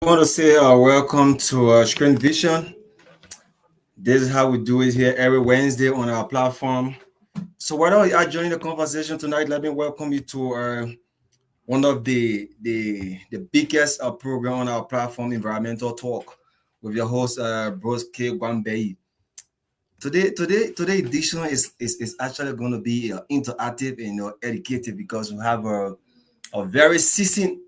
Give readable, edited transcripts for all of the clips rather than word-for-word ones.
I want to say welcome to Screen Vision. This is how we do it here every Wednesday on our platform. So why don't you are joining the conversation tonight? Let me welcome you to one of the biggest program on our platform, Environmental Talk, with your host, Bros K. Guanbeh. Today edition is actually going to be interactive and educative because we have a very seasoned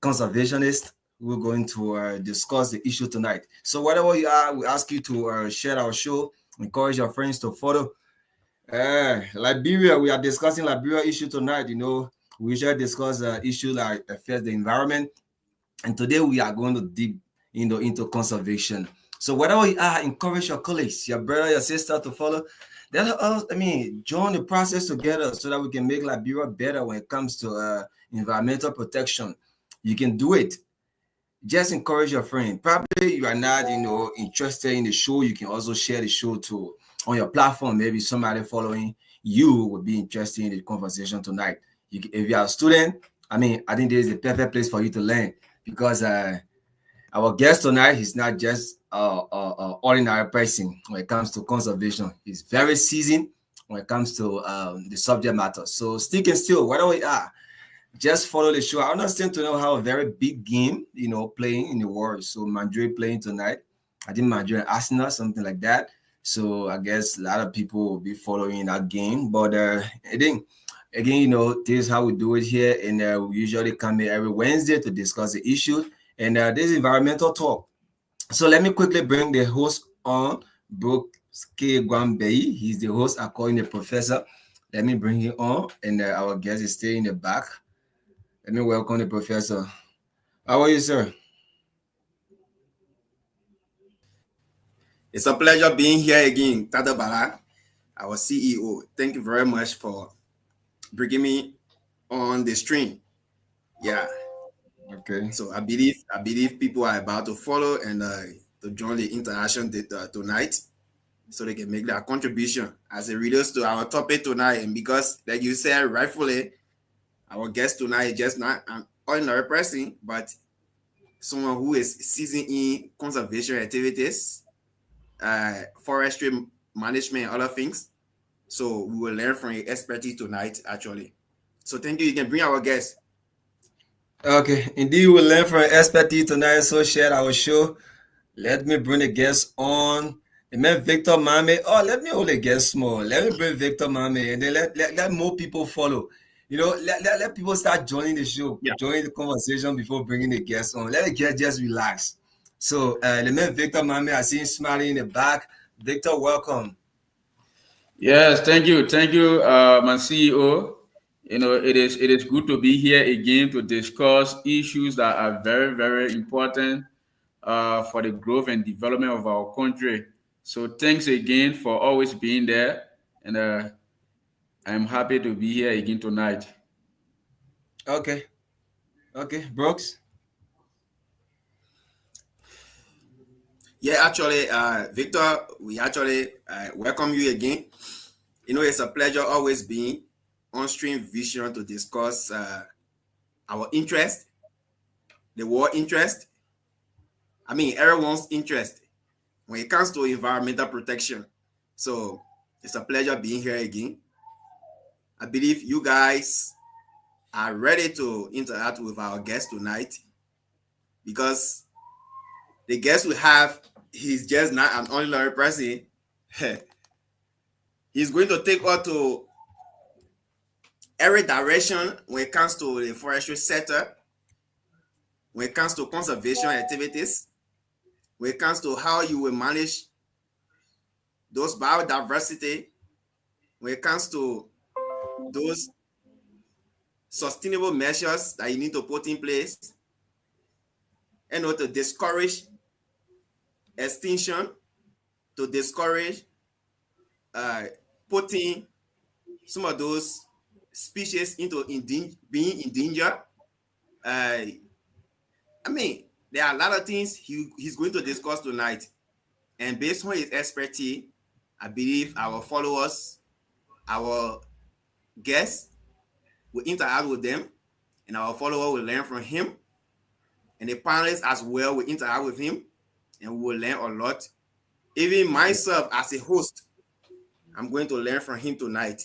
conservationist. We're going to discuss the issue tonight. So whatever you are, we ask you to share our show Encourage your friends to follow. Liberia, we are discussing Liberia issue tonight. We usually discuss issues that affect the environment, and today we are going to deep into conservation. So whatever you are, encourage your colleagues, your brother, your sister to follow. Let us, join the process together so that we can make Liberia better when it comes to environmental protection. You can do it. Just encourage your friend. Probably you are not, interested in the show. You can also share the show to on your platform. Maybe somebody following you would be interested in the conversation tonight. If you are a student, I think this is the perfect place for you to learn because our guest tonight is not just ordinary person when it comes to conservation. He's very seasoned when it comes to the subject matter. So stick and still, wherever we are, just follow the show. I understand to know how a very big game, playing in the world. So Madrid playing tonight. I think Madrid and Arsenal, something like that. So I guess a lot of people will be following that game. But I think again, this is how we do it here, and we usually come here every Wednesday to discuss the issue. And this is environmental talk. So let me quickly bring the host on, Brooke K. Guanbeh. He's the host according to the professor. Let me bring him on, and our guest is staying in the back. Let me welcome the professor. How are you, sir? It's a pleasure being here again, Tada Bala, our CEO. Thank you very much for bringing me on the stream. Yeah. Okay. So I believe people are about to follow and to join the interaction tonight, so they can make their contribution as it relates to our topic tonight. And because, like you said, rightfully, our guest tonight is just not an ordinary person, but someone who is seasoned in conservation activities, forestry management, and other things. So we will learn from your expertise tonight, actually. So thank you. You can bring our guest. Okay. Indeed, we'll learn from expertise tonight. So share our show. Let me bring the guest on. The man Victor Mame. Oh, let me hold the guest small. Let me bring Victor Mame and then let more people follow. Let people start joining the show, Yeah. join the conversation before bringing the guest on. Let the guest just relax. So the man Victor Mame, I see him smiling in the back. Victor, welcome. Yes, thank you, my CEO. It is good to be here again to discuss issues that are very very important for the growth and development of our country. So thanks again for always being there, and I'm happy to be here again tonight. Okay. Okay. Brooks. Yeah, actually, Victor, we actually welcome you again. It's a pleasure always being on Stream Vision to discuss our interest, the world interest. Everyone's interest when it comes to environmental protection. So it's a pleasure being here again. I believe you guys are ready to interact with our guest tonight, because the guest we have, he's just not an ordinary person. He's going to take us to every direction when it comes to the forestry sector, when it comes to conservation activities, when it comes to how you will manage those biodiversity, when it comes to those sustainable measures that you need to put in place, to discourage extinction, to discourage uh, putting some of those species into being in danger. Uh, there are a lot of things he's going to discuss tonight. And based on his expertise, I believe our followers, our guests, will interact with them, and our follower will learn from him. And the panelists as well will interact with him, and we will learn a lot. Even myself as a host, I'm going to learn from him tonight.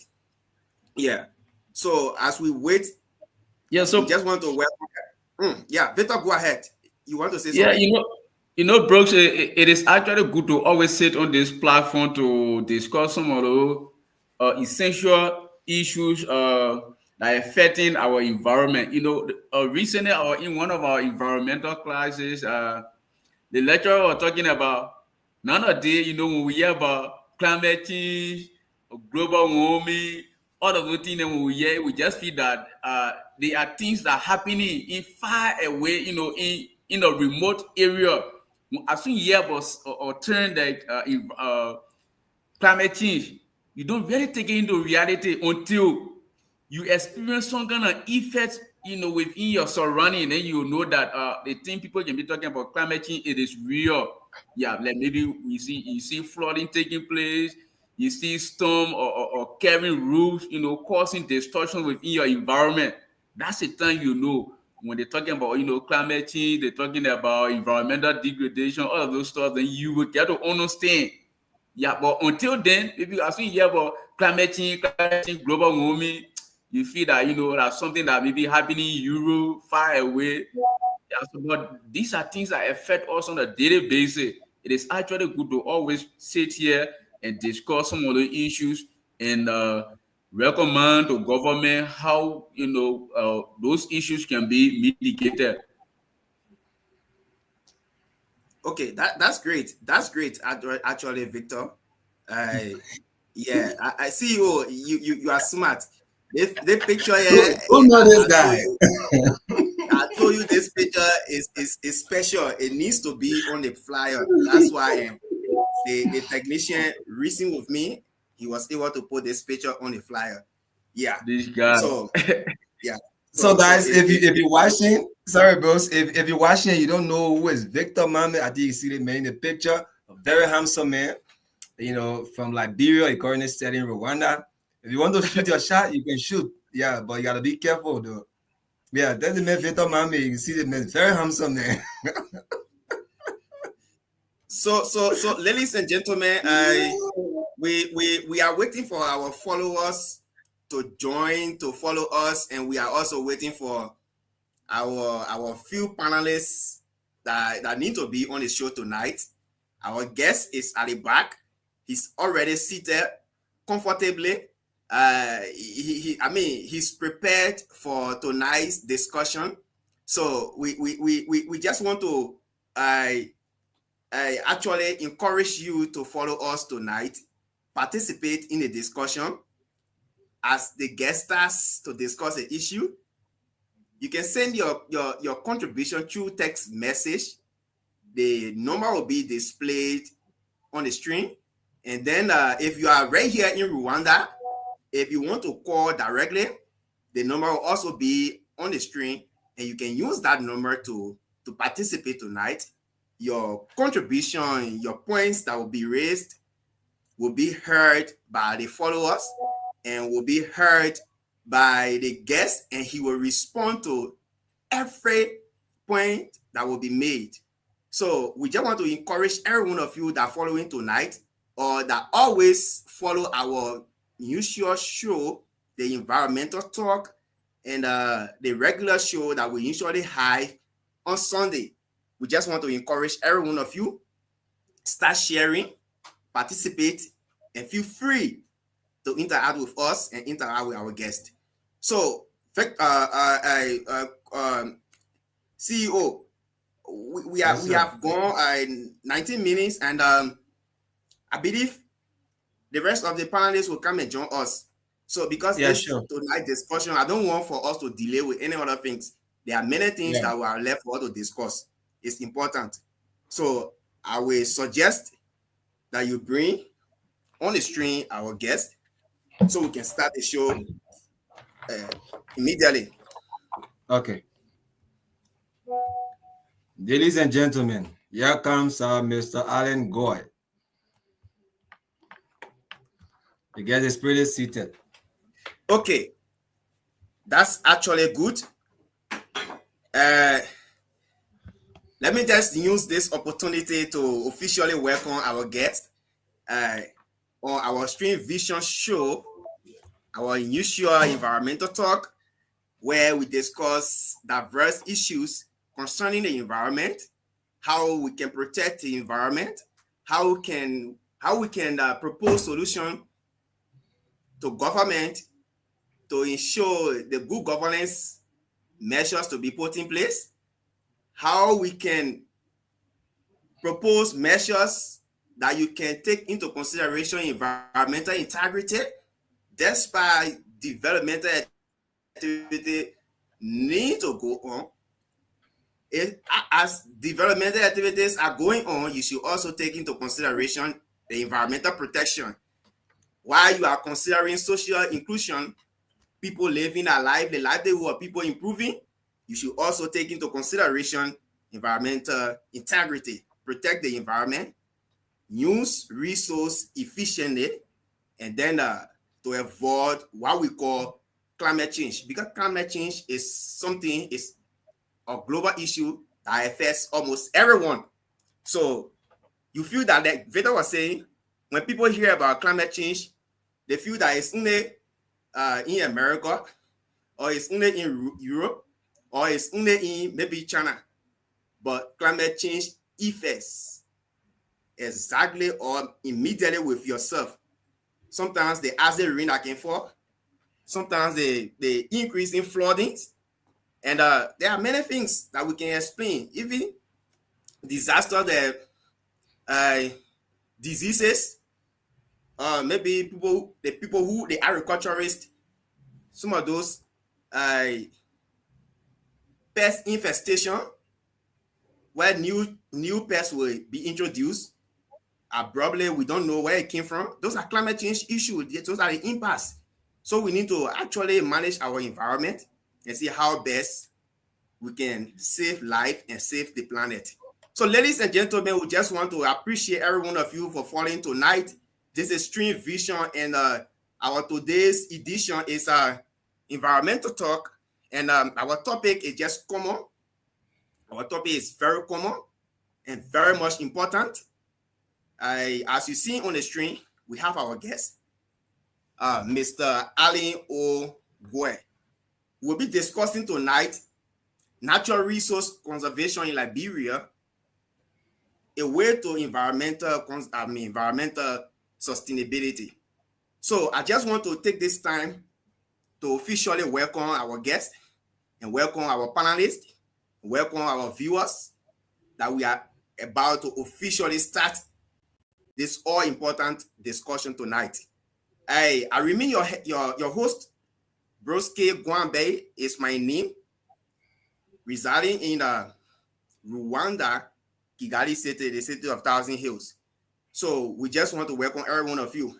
Yeah. So as we wait, Yeah, we so just want to welcome. Yeah, Victor, go ahead. You want to say yeah, something? Brooks, it is actually good to always sit on this platform to discuss some of the essential issues that are affecting our environment. Recently, in one of our environmental classes, the lecturer was talking about none of the, when we hear about climate change, global warming, all of those things that we hear, we just feel that there are things that are happening in far away, in a remote area. As soon hear about or turn like climate change, you don't really take it into reality until you experience some kind of effect, within your surrounding. Then you know that the thing people can be talking about climate change, it is real. Yeah, like maybe you see flooding taking place, you see storm or carrying roofs, causing destruction within your environment. That's the time when they're talking about climate change, they're talking about environmental degradation, all of those stuff. Then you will get to understand. Yeah, but until then, if you as you hear about climate change, global warming, you feel that that's something that may be happening in Europe, far away. Yeah, so, but these are things that affect us on a daily basis. It is actually good to always sit here and discuss some of the issues and recommend to government how those issues can be mitigated. Okay, that's great. That's great, actually, Victor. Yeah, I see you are smart. This picture here, Who know this guy? I told you this picture is special. It needs to be on the flyer. That's why the technician reason with me, he was able to put this picture on the flyer. Yeah. This guy. So yeah. So guys, if you're watching, sorry, bros, if you're watching and you don't know who is Victor Mame, I think you see the man in the picture, a very handsome man, from Liberia, he currently studying in Rwanda. If you want to shoot your shot, you can shoot. Yeah, but you gotta be careful though. Yeah, that's the man Victor Mame. You can see the man, very handsome man. So, ladies and gentlemen, we are waiting for our followers to join, to follow us, and we are also waiting for our few panelists that need to be on the show tonight. Our guest is at the back. He's already seated comfortably. He's prepared for tonight's discussion. So we just want to I actually encourage you to follow us tonight, participate in the discussion as the guesters to discuss the issue. You can send your contribution through text message. The number will be displayed on the screen. And then if you are right here in Rwanda, if you want to call directly, the number will also be on the screen, and you can use that number to participate tonight. Your contribution, your points that will be raised will be heard by the followers and will be heard by the guest, and he will respond to every point that will be made. So we just want to encourage every one of you that are following tonight or that always follow our usual show, the environmental talk, and the regular show that we usually have on Sunday. We just want to encourage every one of you, start sharing, participate, and feel free to interact with us and interact with our guest. So, CEO, we have gone 19 minutes, and I believe the rest of the panelists will come and join us. So, because tonight discussion, I don't want for us to delay with any other things. There are many things that are left for us to discuss. It's important. So I will suggest that you bring on the screen our guest so we can start the show immediately. Okay. Ladies and gentlemen, here comes Mr. Alan Gweh. The guest is pretty seated. Okay. That's actually good. Let me just use this opportunity to officially welcome our guest on our Stream Vision show, our usual environmental talk, where we discuss diverse issues concerning the environment, how we can protect the environment, how we can propose solutions to government to ensure the good governance measures to be put in place, how we can propose measures that you can take into consideration environmental integrity despite developmental activity need to go on. As developmental activities are going on, you should also take into consideration the environmental protection. While you are considering social inclusion, people living a life, the livelihood of people improving, you should also take into consideration environmental integrity. Protect the environment, use resource efficiently, and then to avoid what we call climate change. Because climate change is something, is a global issue that affects almost everyone. So you feel that, like Victor was saying, when people hear about climate change, they feel that it's only in America, or it's only in Europe, or it's only in maybe China. But climate change affects exactly or immediately with yourself. Sometimes the acid rain that can fall, sometimes the increase in floodings, and there are many things that we can explain. Even disaster, the diseases, maybe the people who the agriculturists, some of those pest infestation, where new pests will be introduced. Probably we don't know where it came from. Those are climate change issues. Those are the impacts. So we need to actually manage our environment and see how best we can save life and save the planet. So ladies and gentlemen, we just want to appreciate every one of you for following tonight. This is Stream Vision, and our today's edition is environmental talk, and our topic is just common. Our topic is very common and very much important. As you see on the screen, we have our guest, Mr. Alan O. Gweh. We'll be discussing tonight natural resource conservation in Liberia, a way to environmental sustainability. So I just want to take this time to officially welcome our guests and welcome our panelists, welcome our viewers, that we are about to officially start this all important discussion tonight. I remain your host. Broske Guanbeh is my name, residing in Rwanda, Kigali City, the city of Thousand Hills. So we just want to welcome every one of you.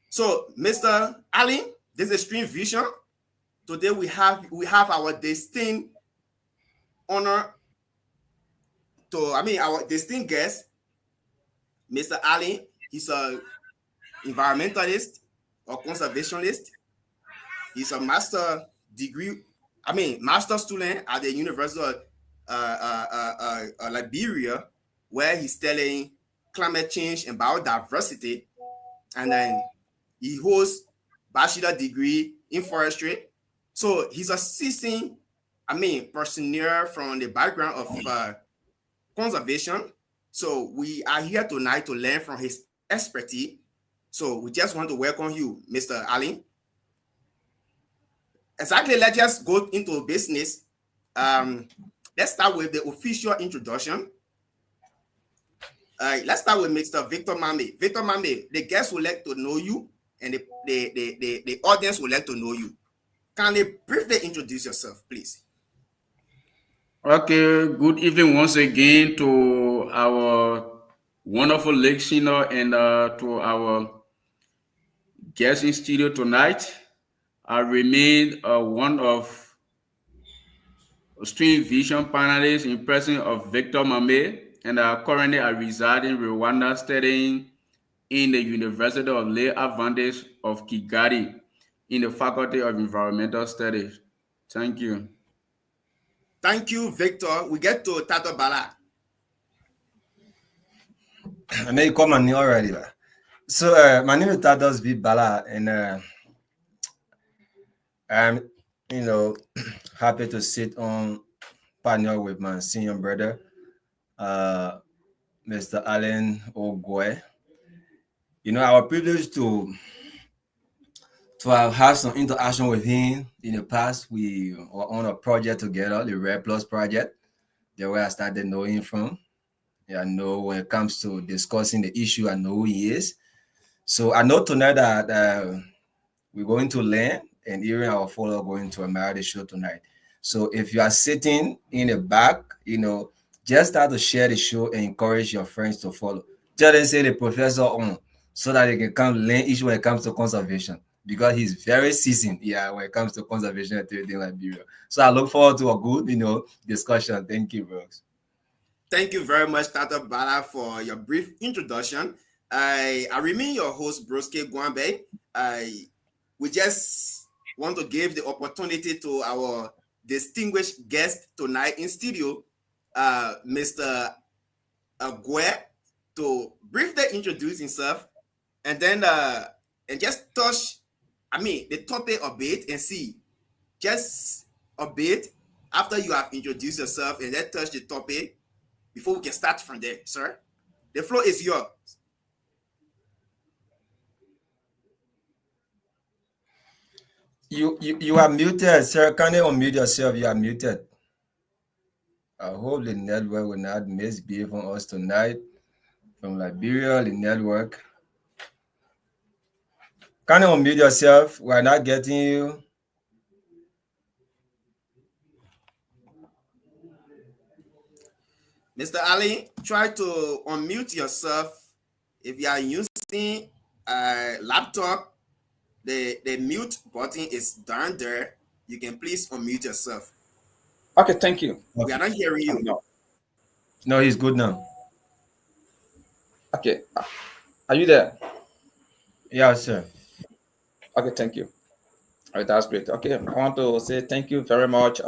So Mr. Allen, this is Stream Vision. Today we have our distinct honor our distinct guest, Mr. Allen. He's a environmentalist or conservationist. He's a master student at the University of Liberia, where he's studying climate change and biodiversity. And then he holds bachelor degree in forestry. So he's a seasoned, personnel from the background of conservation. So we are here tonight to learn from his expertise. So we just want to welcome you, Mr. Allen. Exactly, let's just go into business. Let's start with the official introduction. Let's start with Mr. Victor Mame. Victor Mame, the guests would like to know you, and the audience would like to know you. Can you briefly introduce yourself, please? Okay, good evening once again to our wonderful listener and to our guest in studio tonight. I remain one of Stream Vision panelists in person of Victor Mame, and currently I reside in Rwanda studying in the University of Le Advantage of Kigali in the Faculty of Environmental Studies. Thank you. Thank you, Victor. We get to Tato Bala. I know you call my name already. So my name is Tados V. Bala, and I'm happy to sit on partner with my senior brother, Mr. Alan O. Gweh. Our privilege to have had some interaction with him in the past. We were on a project together, the Red Plus project. That's where I started knowing him from. Yeah, I know when it comes to discussing the issue, I know who he is. So I know tonight that we're going to learn, and even our follower going to admire the show tonight. So if you are sitting in the back, just start to share the show and encourage your friends to follow. Tell them say the professor on, so that they can come learn issue when it comes to conservation, because he's very seasoned, yeah, when it comes to conservation activity in Liberia. So I look forward to a good, discussion. Thank you, Brooks. Thank you very much, Tata Bala, for your brief introduction. I remain your host, Broske Guanbeh. We just want to give the opportunity to our distinguished guest tonight in studio, Mr. Gweh, to briefly introduce himself, and then and just touch, the topic a bit, and see just a bit after you have introduced yourself, and then touch the topic before we can start from there, sir. The floor is yours. You are muted, sir. Can you unmute yourself? You are muted. I hope the network will not misbehave on us tonight. From Liberia, the network. Can you unmute yourself? We're not getting you. Mr. Ali, try to unmute yourself. If you are using a laptop, the mute button is down there. You can please unmute yourself. Okay, thank you. We are not hearing you. No. No, he's good now. Okay, are you there? Yeah, sir. Okay, thank you. All right, that's great. Okay, I want to say thank you very much,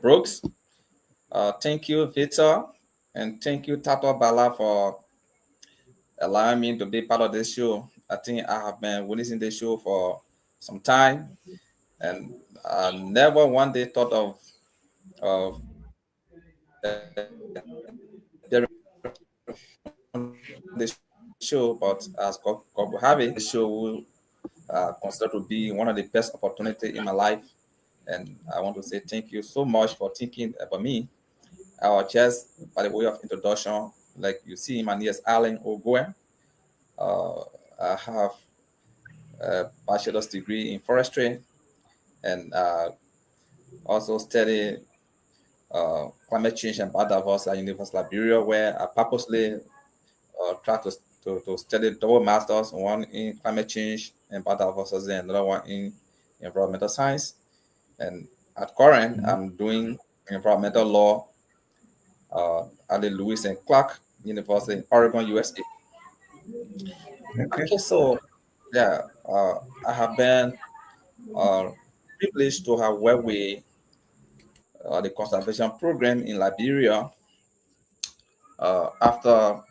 Brooks. Thank you, Victor, and thank you, Tato Bala, for allowing me to be part of this show. I think I have been witnessing this show for some time, and I never one day thought of this show, but as God will have it, this show will consider to be one of the best opportunity in my life. And I want to say thank you so much for thinking about me. Just by the way of introduction, like you see, my name is Alan Ogwe. Uh, I have a bachelor's degree in forestry and also study climate change and biodiversity at University of Liberia, where I purposely try to study double masters, one in climate change and biodiversity, and another one in environmental science. And at current, I'm doing environmental law at the Lewis and Clark University in Oregon, USA. Okay. Okay, so yeah, I have been uh, privileged to have worked with the conservation program in Liberia after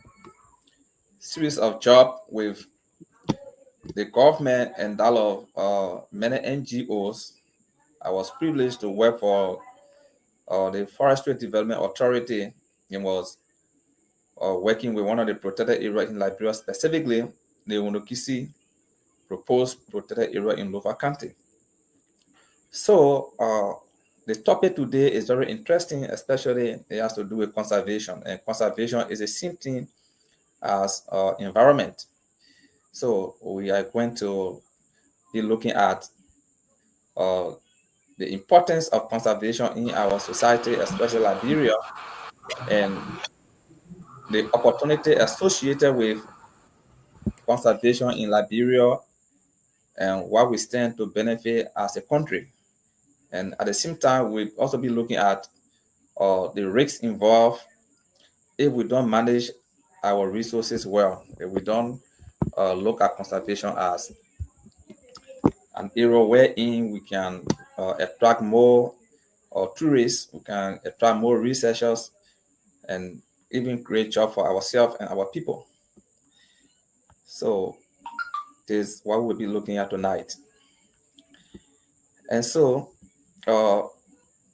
series of job with the government and that of many NGOs. I was privileged to work for the Forestry Development Authority and was working with one of the protected areas in Liberia, specifically the Wunokisi proposed protected area in Lofa County. So the topic today is very interesting, especially it has to do with conservation, and conservation is the same thing as environment. So we are going to be looking at uh, the importance of conservation in our society, especially Liberia, and the opportunity associated with conservation in Liberia and what we stand to benefit as a country. And at the same time, we'll also be looking at the risks involved if we don't manage our resources well, if we don't look at conservation as an area wherein we can attract more tourists, we can attract more researchers, and even create jobs for ourselves and our people. So this is what we'll be looking at tonight. And so uh,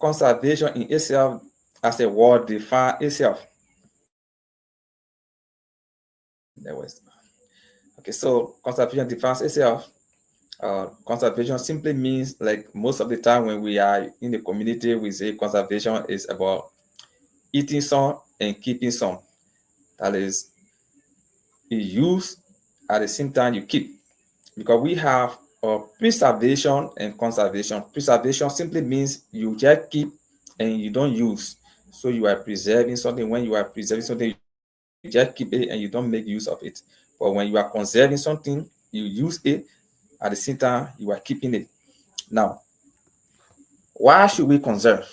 conservation in itself as a word define itself. There was okay, so conservation defines itself. Conservation simply means, like most of the time when we are in the community, we say conservation is about eating some and keeping some. That is, you use at the same time you keep. Because we have preservation and conservation. Preservation simply means you just keep and you don't use. So you are preserving something. When you are preserving something, you just keep it and you don't make use of it. But when you are conserving something, you use it at the same time you are keeping it. Now, why should we conserve?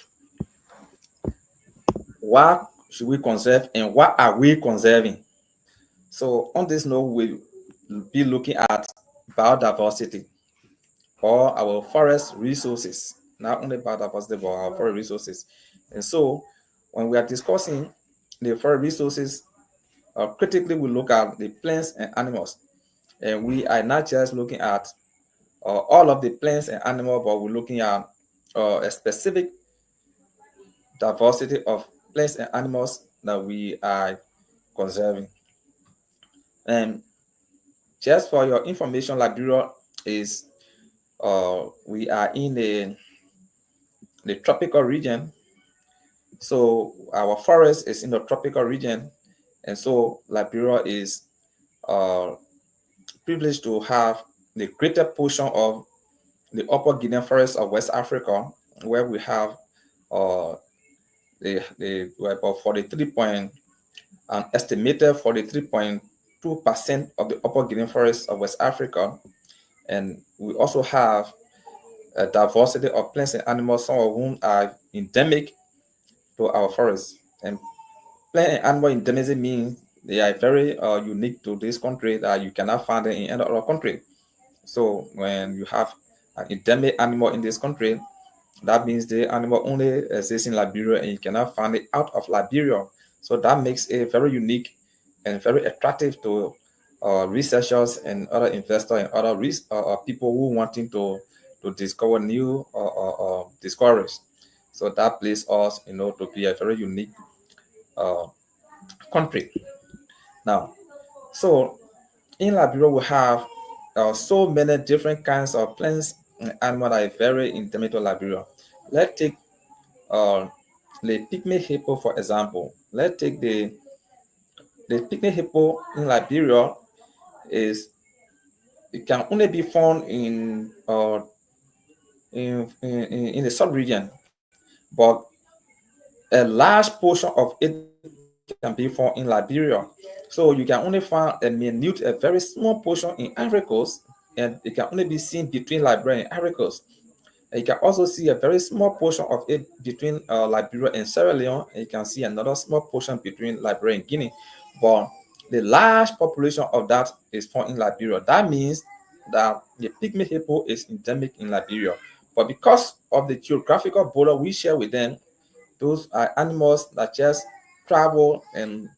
Why should we conserve and what are we conserving? So on this note, we'll be looking at biodiversity or our forest resources, not only biodiversity, but our forest resources. And so when we are discussing the forest resources, critically we look at the plants and animals. And we are not just looking at all of the plants and animals, but we're looking at a specific diversity of plants and animals that we are conserving. And just for your information, Liberia is we are in the tropical region. So our forest is in the tropical region, and so Liberia is uh, privileged to have the greater portion of the upper Guinean forest of West Africa, where we have uh, the about 43 point an estimated 43.2% of the upper Guinean forest of West Africa, and we also have a diversity of plants and animals, some of whom are endemic to our forests. And plant and animal endemism means they are very unique to this country that you cannot find them in any other country. So when you have an endemic animal in this country, that means the animal only exists in Liberia and you cannot find it out of Liberia. So that makes it very unique and very attractive to researchers and other investors and other people who wanting to discover new discoveries. So that places us, to be a very unique uh, country. Now, so in Liberia, we have so many different kinds of plants and animals that are very endemic to Liberia. Let's take uh, the pygmy hippo, for example. Let's take the pygmy hippo in Liberia is it can only be found in the sub-region, but a large portion of it can be found in Liberia. So you can only find a very small portion in Ivory Coast, and it can only be seen between Liberia and Ivory Coast. And you can also see a very small portion of it between Liberia and Sierra Leone, and you can see another small portion between Liberia and Guinea. But the large population of that is found in Liberia. That means that the pygmy hippo is endemic in Liberia. But because of the geographical border we share with them, those are animals that just travel and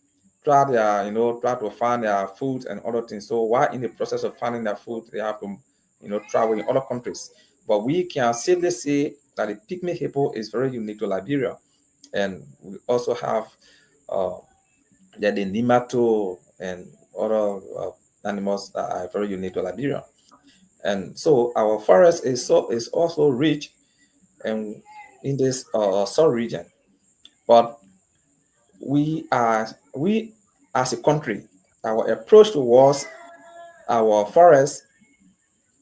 try to find their food and other things. So while in the process of finding their food, they have to, travel in other countries. But we can safely say that the pygmy hippo is very unique to Liberia. And we also have uh, the nematode and other animals that are very unique to Liberia. And so our forest is also rich and in this sub-region. But we as a country, our approach towards our forest,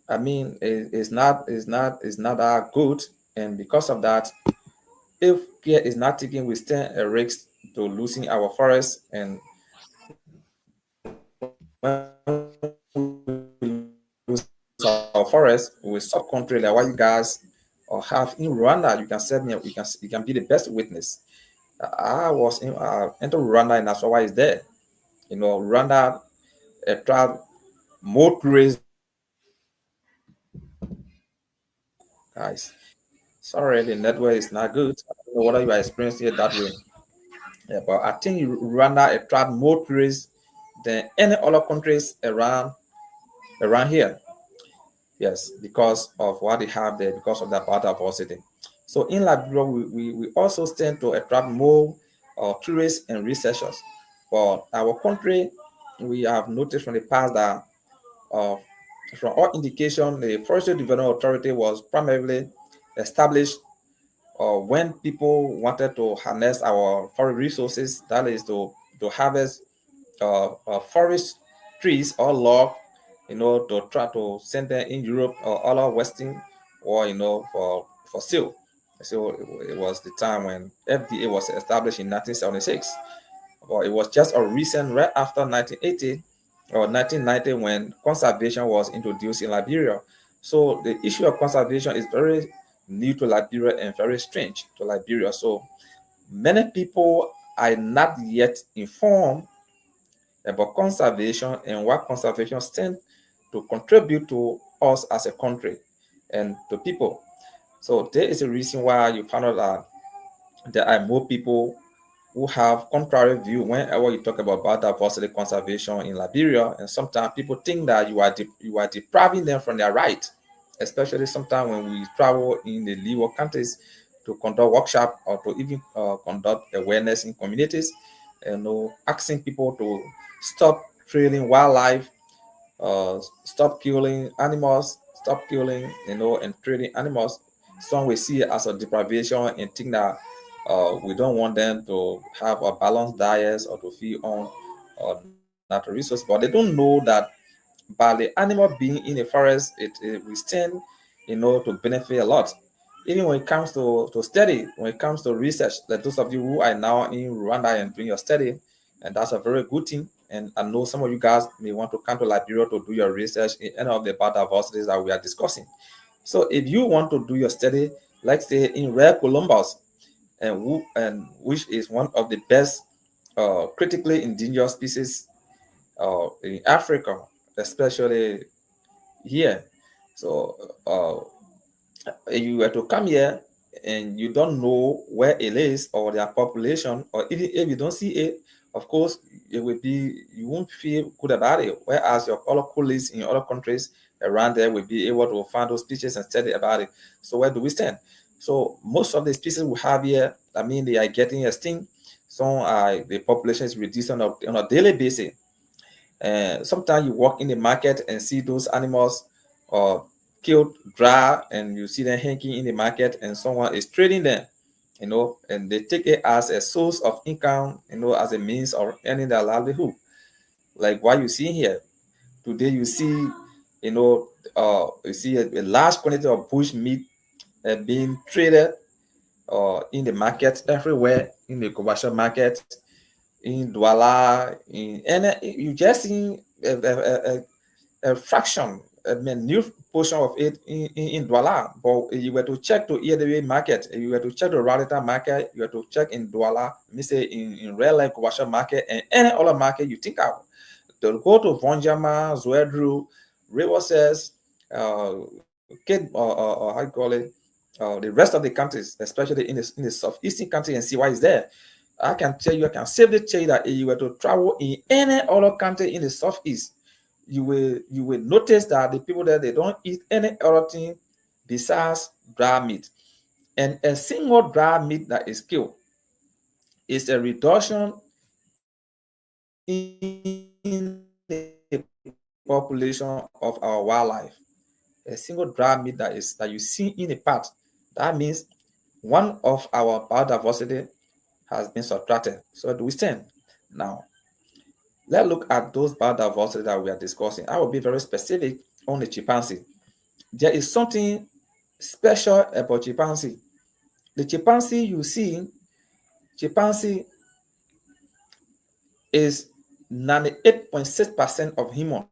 I mean, is not that good. And because of that, if care is not taken, we stand a risk to losing our forest. And when we lose our forest, we sub country like what you guys have in Rwanda. You can send me, you can be the best witness. I was into Rwanda, and that's why it's there. Rwanda attract more tourists than any other country. Guys, sorry, the network is not good. I don't know whether you are experiencing it that way. Yeah, but I think Rwanda attract more tourists than any other countries around here. Yes, because of what they have there, because of that biodiversity. So in Liberia, we also tend to attract more tourists and researchers. But our country, we have noticed from the past that uh, from all indication, the Forestry Development Authority was primarily established when people wanted to harness our forest resources, that is to harvest forest trees or log, to try to send them in Europe or other Western, or for sale. So it was the time when FDA was established in 1976. But it was just a recent, right after 1980 or 1990, when conservation was introduced in Liberia. So the issue of conservation is very new to Liberia and very strange to Liberia. So many people are not yet informed about conservation and what conservation stands to contribute to us as a country and to people. So there is a reason why you found out that there are more people who have contrary view whenever you talk about biodiversity conservation in Liberia, and sometimes people think that you are depriving them from their right, especially sometimes when we travel in the leeward countries to conduct workshop or to even conduct awareness in communities, asking people to stop trading wildlife, stop killing animals, stop killing, and trading animals. Some we see it as a deprivation and think that we don't want them to have a balanced diet or to feed on natural resources, but they don't know that by the animal being in the forest, it will stand, to benefit a lot. Even when it comes to study, when it comes to research, like those of you who are now in Rwanda and doing your study, and that's a very good thing. And I know some of you guys may want to come to Liberia to do your research in any of the biodiversities that we are discussing. So if you want to do your study, like say in rare Columbus, and which is one of the best critically endangered species in Africa, especially here. So if you were to come here and you don't know where it is or their population, or even if you don't see it, of course, you won't feel good about it. Whereas your other colleagues in other countries around there will be able to find those species and study about it. So where do we stand? So most of the species we have here, I mean, they are getting extinct. Some are the population is reduced on a daily basis. Sometimes you walk in the market and see those animals uh, killed dry, and you see them hanging in the market, and someone is trading them, and they take it as a source of income, as a means of earning their livelihood. Like what you see here today, you see, you see a large quantity of bush meat being traded in the market everywhere, in the commercial market, in Douala, in any, you just see a fraction, a minute portion of it in Douala. But if you were to check to EWA market, if you were to check the Rarita market, you were to check in Douala, me say in real life commercial market and any other market you think of. They'll go to Vonjama, Zwedru, Rivers, Cape, how you call it, the rest of the countries, especially in the southeastern country, and see why it's there. I can tell you, I can safely tell you that if you were to travel in any other country in the southeast, you will notice that the people there, they don't eat any other thing besides dry meat. And a single dry meat that is killed is a reduction in the population of our wildlife. A single dry meat that you see in a part, that means one of our biodiversity has been subtracted. So do we stand? Now, let's look at those biodiversity that we are discussing. I will be very specific on the chimpanzee. There is something special about chimpanzee. The chimpanzee you see, chimpanzee is 98.6% of human.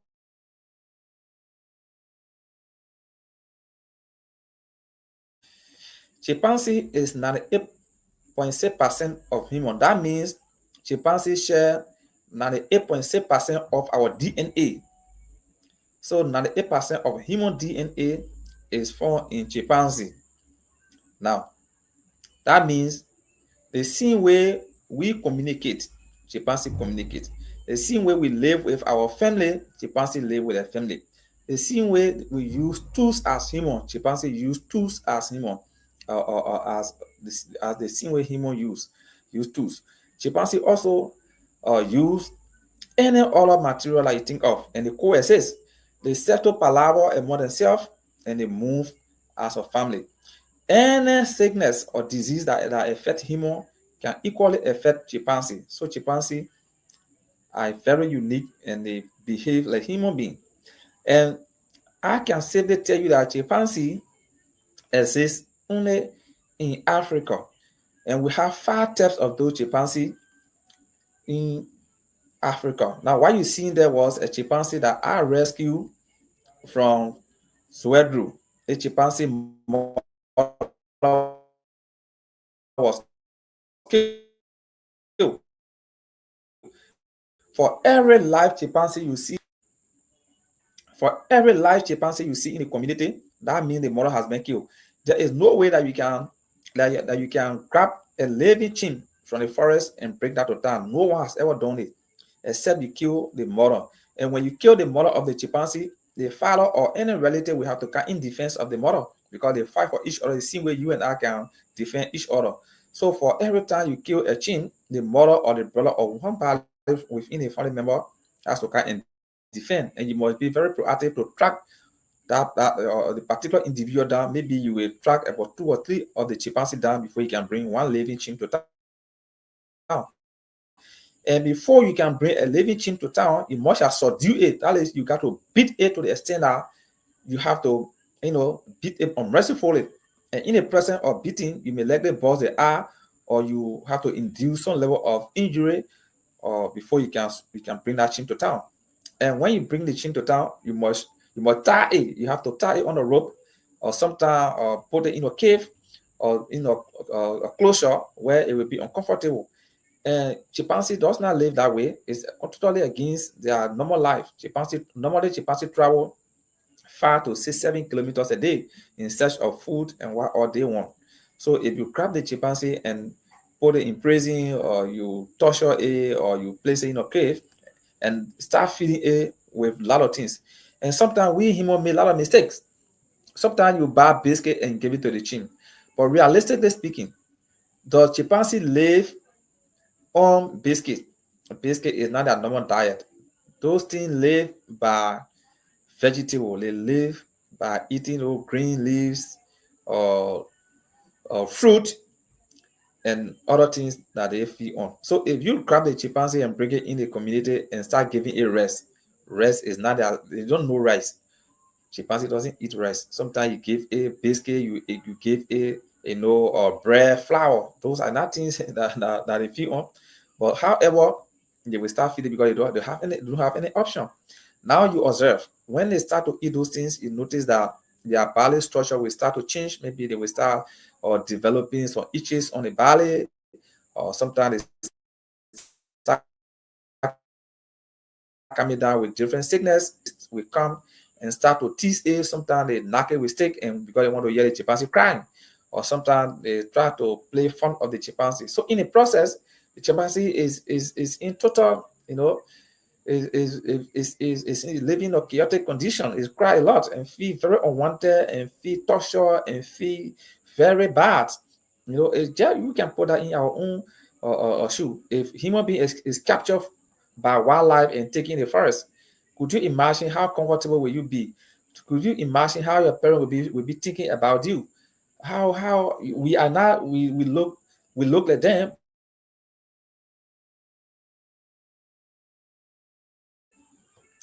Chimpanzee is 98.6% of human. That means chimpanzee share 98.6% of our DNA. So 98% of human DNA is found in chimpanzee. Now, that means the same way we communicate, chimpanzee communicate. The same way we live with our family, chimpanzee live with their family. The same way we use tools as human, chimpanzee use tools as human, as the same way human use tools. Chimpanzee also use any other material that you think of, and they coexist. They settle palaver among themselves, and they move as a family. Any sickness or disease that affect human can equally affect chimpanzee. So chimpanzee are very unique and they behave like human beings. And I can safely tell you that chimpanzee exists only in Africa. And we have 5 types of those chimpanzee in Africa. Now, what you seen there was a chimpanzee that I rescued from Swedru. A chimpanzee mother was killed. For every live chimpanzee you see, for every live chimpanzee you see in the community, that means the mother has been killed. There is no way that you can grab a living chimp from the forest and bring that to town. No one has ever done it, except you kill the mother. And when you kill the mother of the chimpanzee, the father or any relative will have to come in defense of the mother because they fight for each other the same way you and I can defend each other. So for every time you kill a chimp, the mother or the brother or one party within a family member has to come and defend. And you must be very proactive to track the particular individual down. Maybe you will track about 2 or 3 of the chimpanzee down before you can bring one living chimp to town. And before you can bring a living chimp to town, you must have subdue it. That is, you got to beat it to the extent that you have to, beat it unmercifully. And in the presence of beating, you may likely burst the eye, or you have to induce some level of injury, or before you can bring that chimp to town. And when you bring the chimp to town, you must tie it. You have to tie it on a rope, or sometimes put it in a cave, or in a closure where it will be uncomfortable. And chimpanzee does not live that way. It's totally against their normal life. Chimpanzee travel 5 to 6, 7 kilometers a day in search of food and what all they want. So if you grab the chimpanzee and put it in prison, or you torture it, or you place it in a cave and start feeding it with a lot of things. And sometimes we humans make a lot of mistakes. Sometimes you buy biscuit and give it to the chimp. But realistically speaking, does chimpanzee live on biscuit? Biscuit is not their normal diet. Those things live by vegetable. They live by eating green leaves, or fruit, and other things that they feed on. So if you grab the chimpanzee and bring it in the community and start giving it rest is not that they don't know rice. Chimpanzee doesn't eat rice. Sometimes you give a biscuit, you give a or bread, flour. Those are not things that they feed on. But however, they will start feeding because they don't have any option. Now you observe when they start to eat those things, you notice that their body structure will start to change. Maybe they will start or developing some itches on the belly, or sometimes they start coming down with different sickness. Will come and start to tease it. Sometimes they knock it with stick, and because they want to hear the chimpanzee crying, or sometimes they try to play fun of the chimpanzee. So in the process, the chimpanzee is in total, is living a chaotic condition. Is cry a lot and feel very unwanted and feel torture and feel very bad. It's just you can put that in our own shoe. If human being is captured by wildlife and taken in the forest, could you imagine how comfortable will you be? Could you imagine how your parent will be thinking about you? How we are not we look like them, but we are not like them.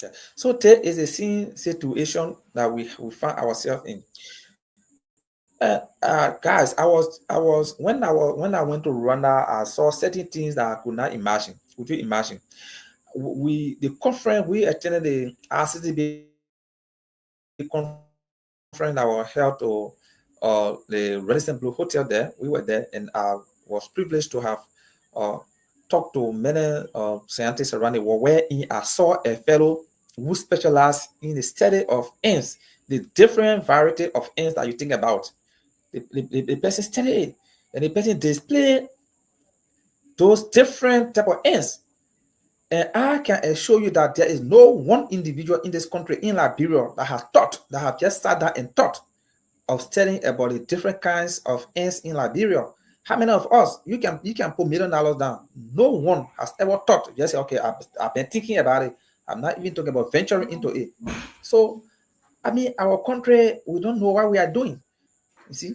Yeah. So there is a situation that we find ourselves in. Guys, when I went to Rwanda, I saw certain things that I could not imagine. Could you imagine? The conference we attended, the RCTB conference that was held to the Radisson Blue Hotel there. We were there, and I was privileged to have uh, talked to many scientists around the world, wherein I saw a fellow who specialized in the study of ants, the different variety of ants that you think about. The person studied it, and the person displayed those different type of ants. And I can assure you that there is no one individual in this country, in Liberia, that have just sat down and thought of studying about the different kinds of ants in Liberia. How many of us, you can put $1,000,000 down? No one has ever thought, just say, okay, I've been thinking about it. I'm not even talking about venturing into it. So, I mean, our country, we don't know what we are doing. You see,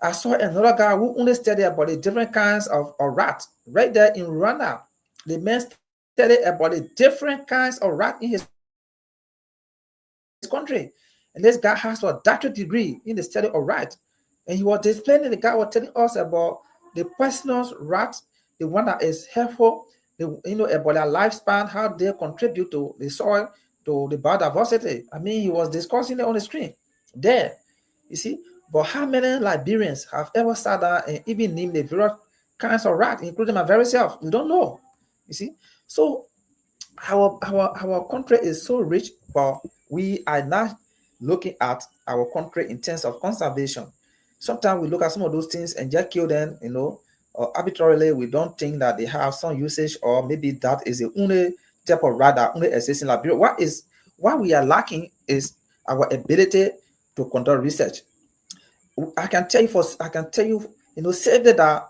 I saw another guy who only studied about the different kinds of rats right there in Rwanda. The man studied studied about the different kinds of rat in his country. And this guy has a doctorate degree in the study of rat. And he was explaining, the guy was telling us about the poisonous rat, the one that is helpful, about their lifespan, how they contribute to the soil, to the biodiversity. I mean, he was discussing it on the screen there, you see. But how many Liberians have ever sat down and even named the various kinds of rat, including my very self? We don't know, you see. So our country is so rich, but we are not looking at our country in terms of conservation. Sometimes we look at some of those things and just kill them, arbitrarily. We don't think that they have some usage, or maybe that is the only type of rat that only exists in Liberia. What we are lacking is our ability to conduct research. I can tell you, safely, that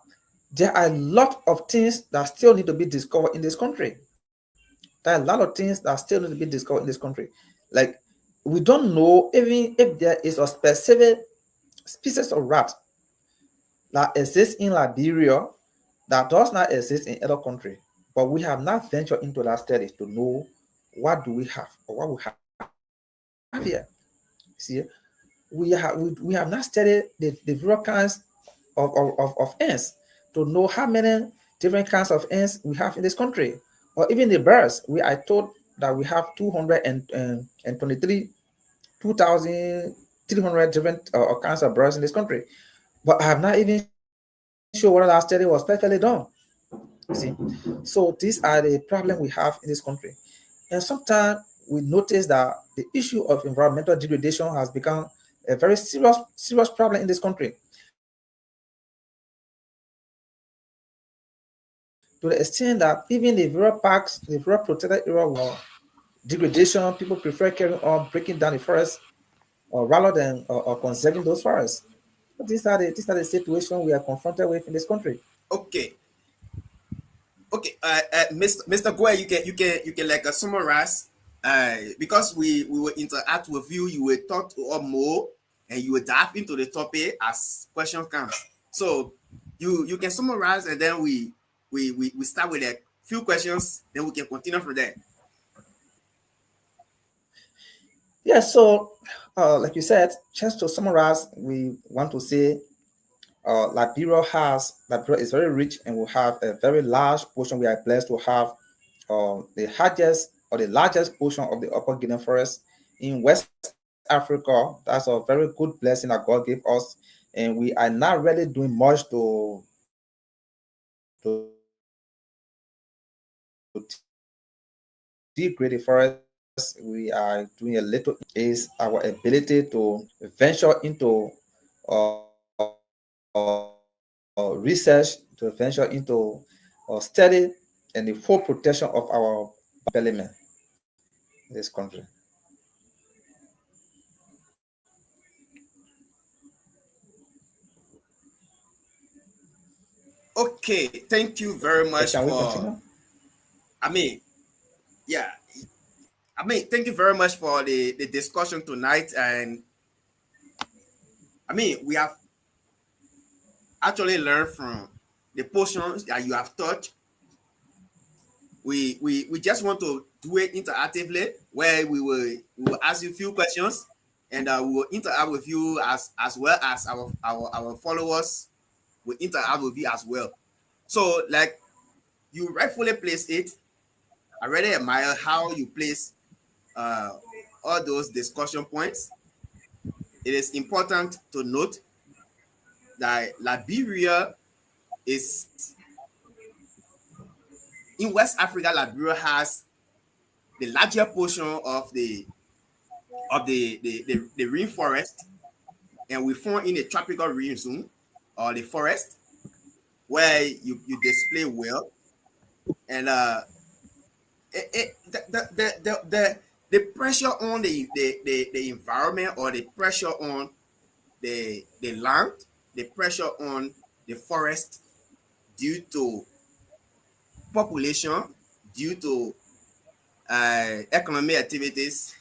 there are a lot of things that still need to be discovered in this country. There are a lot of things that still need to be discovered in this country. Like, we don't know even if there is a specific species of rat that exists in Liberia that does not exist in other countries. But we have not ventured into that study to know what do we have, or what we have here. See, we have not studied the various kinds of ants to know how many different kinds of ants we have in this country, or even the birds. I told that we have 223 2,300 different kinds of birds in this country, but I have not even sure whether that study was perfectly done. You see, so these are the problem we have in this country, and sometimes we notice that the issue of environmental degradation has become a very serious problem in this country, to the extent that even the rural parks, the rural protected area, were degradation. People prefer carrying on breaking down the forest, or rather than or conserving those forests. But these are the situation we are confronted with in this country. Okay, Mr. Gweh, you can like summarize, because we will interact with you. You will talk to us more, and you will dive into the topic as question comes. So you can summarize, and then we start with a few questions, then we can continue from there. Yeah, so like you said, just to summarize, we want to say Liberia is very rich, and will have a very large portion. We are blessed to have the largest portion of the upper Guinea forest in West Africa. That's a very good blessing that God gave us, and we are not really doing much to degrade the forest. We are doing a little. Is our ability to venture into research, to venture into study, and the full protection of our element in this country. Okay, thank you very So much can we for. continue? I mean, yeah. Thank you very much for the discussion tonight, and we have actually learned from the portions that you have touched. We just want to do it interactively, where we will ask you a few questions, and we will interact with you as well as our followers will interact with you as well. So, like you rightfully place it, I really admire how you place uh, all those discussion points. It is important to note that Liberia is in West Africa. Liberia has the larger portion of the rainforest, and we found in a tropical rain zone, or the forest, where you display well, and the pressure on the environment, or the pressure on the land, the pressure on the forest, due to population, due to economic activities,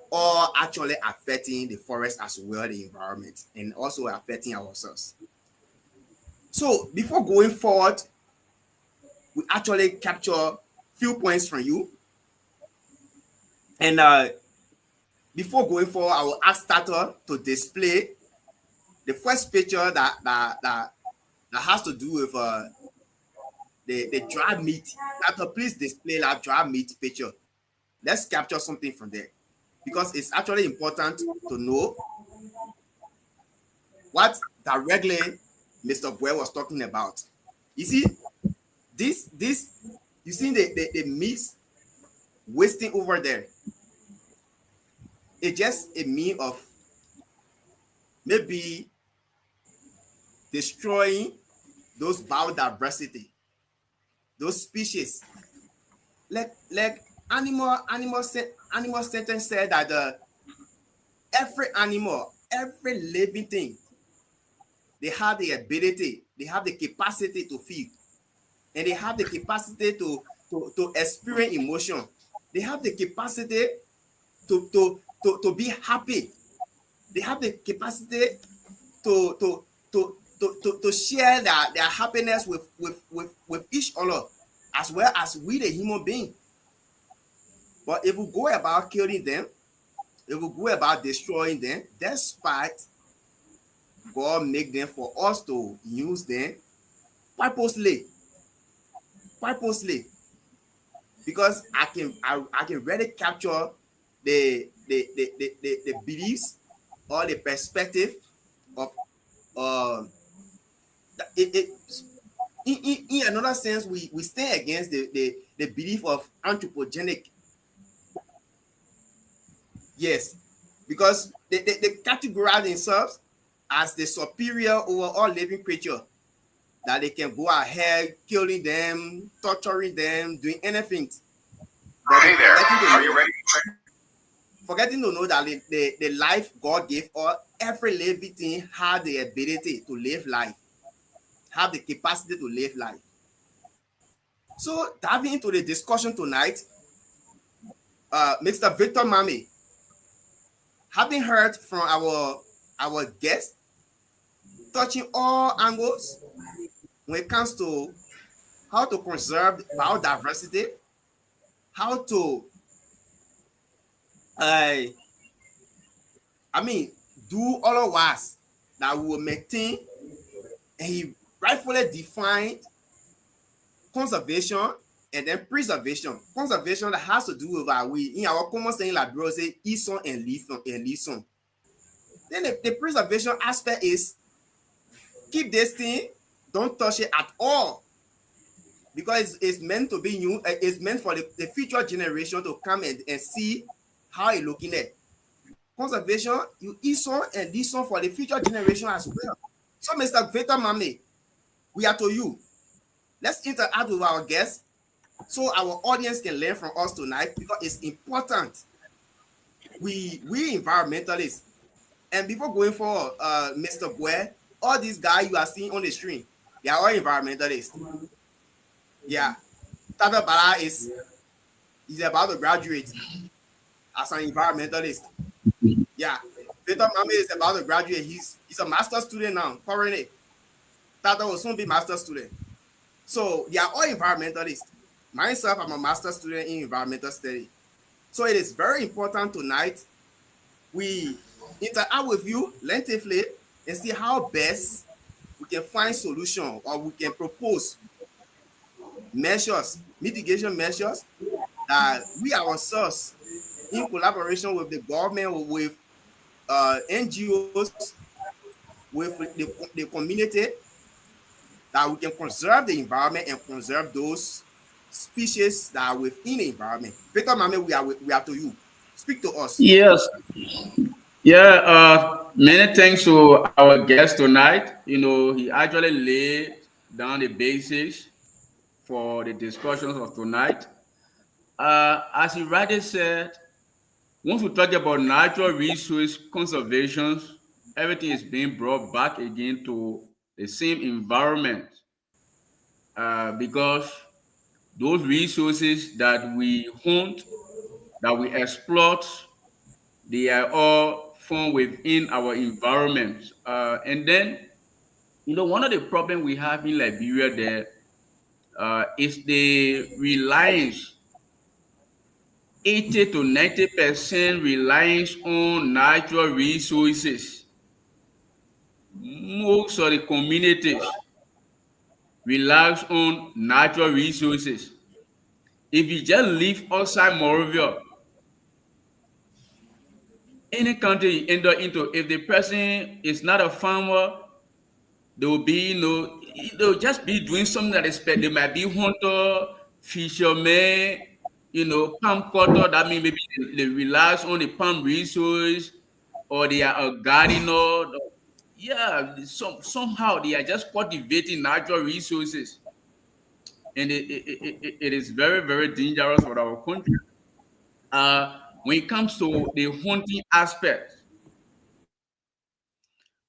or actually affecting the forest as well, the environment, and also affecting ourselves. So before going forward, we actually capture few points from you. And before going forward, I will ask Tato to display the first picture that has to do with the dry meat. Tato, please display that dry meat picture. Let's capture something from there, because it's actually important to know what directly Mr. Gweh was talking about. You see, this you see the meat wasting over there. It's just a mean of maybe destroying those biodiversity, those species. Like animal sentence said that every animal, every living thing, they have the ability, they have the capacity to feel, and they have the capacity to experience emotion. They have the capacity to be happy. They have the capacity to share their happiness with each other, as well as we the human being. But if we go about killing them, if we go about destroying them, despite God make them for us to use them purposely, because I can really capture the beliefs or the perspective of it in another sense, we stand against the belief of anthropogenic. Yes, because they categorize themselves as the superior over all living creature, that they can go ahead killing them, torturing them, doing anything. But hey there, are you ready? Forgetting to know that the life God gave us, every living thing has the ability to live life, have the capacity to live life. So diving into the discussion tonight, Mr. Victor Mame, having heard from our guest, touching all angles when it comes to how to conserve biodiversity, how to do otherwise that we will maintain, and he rightfully defined conservation and then preservation. Conservation that has to do with we in our common saying like bro say ison and listen. Then the preservation aspect is keep this thing, don't touch it at all, because it's meant to be new. It's meant for the future generation to come and see how it looking at. Conservation, you ison and listen for the future generation as well. So Mr. Victor Mame, we are to you. Let's interact with our guests so our audience can learn from us tonight, because it's important. We environmentalists, and before going for Mr. Gweh, all these guys you are seeing on the screen, they are all environmentalists. Yeah, Tata Bala is about to graduate as an environmentalist. Yeah, Victor Mame is about to graduate. He's a master's student now, currently. Tata will soon be master's student. So they are all environmentalists. Myself, I'm a master's student in environmental study. So it is very important tonight we interact with you lengthily and see how best we can find solution, or we can propose measures, mitigation measures, that we ourselves, in collaboration with the government, with NGOs, with the community, that we can conserve the environment and conserve those species that are within the environment. Victor Mame, we are to you. Speak to us. Yes. Yeah. Many thanks to our guest tonight. He actually laid down the basics for the discussions of tonight. As he rightly said, once we talk about natural resource conservation, everything is being brought back again to the same environment, because those resources that we hunt, that we exploit, they are all found within our environment. And then, one of the problems we have in Liberia there, is the reliance 80 to 90% reliance on natural resources. Most of the communities relies on natural resources. If you just live outside Morovia, any country you enter into, if the person is not a farmer, they will be, they'll just be doing something that is, they might be hunter, fisherman, palm cutter. That means maybe they rely on the palm resource, or they are a gardener. Yeah, somehow they are just cultivating natural resources, and it is very, very dangerous for our country. When it comes to the hunting aspect,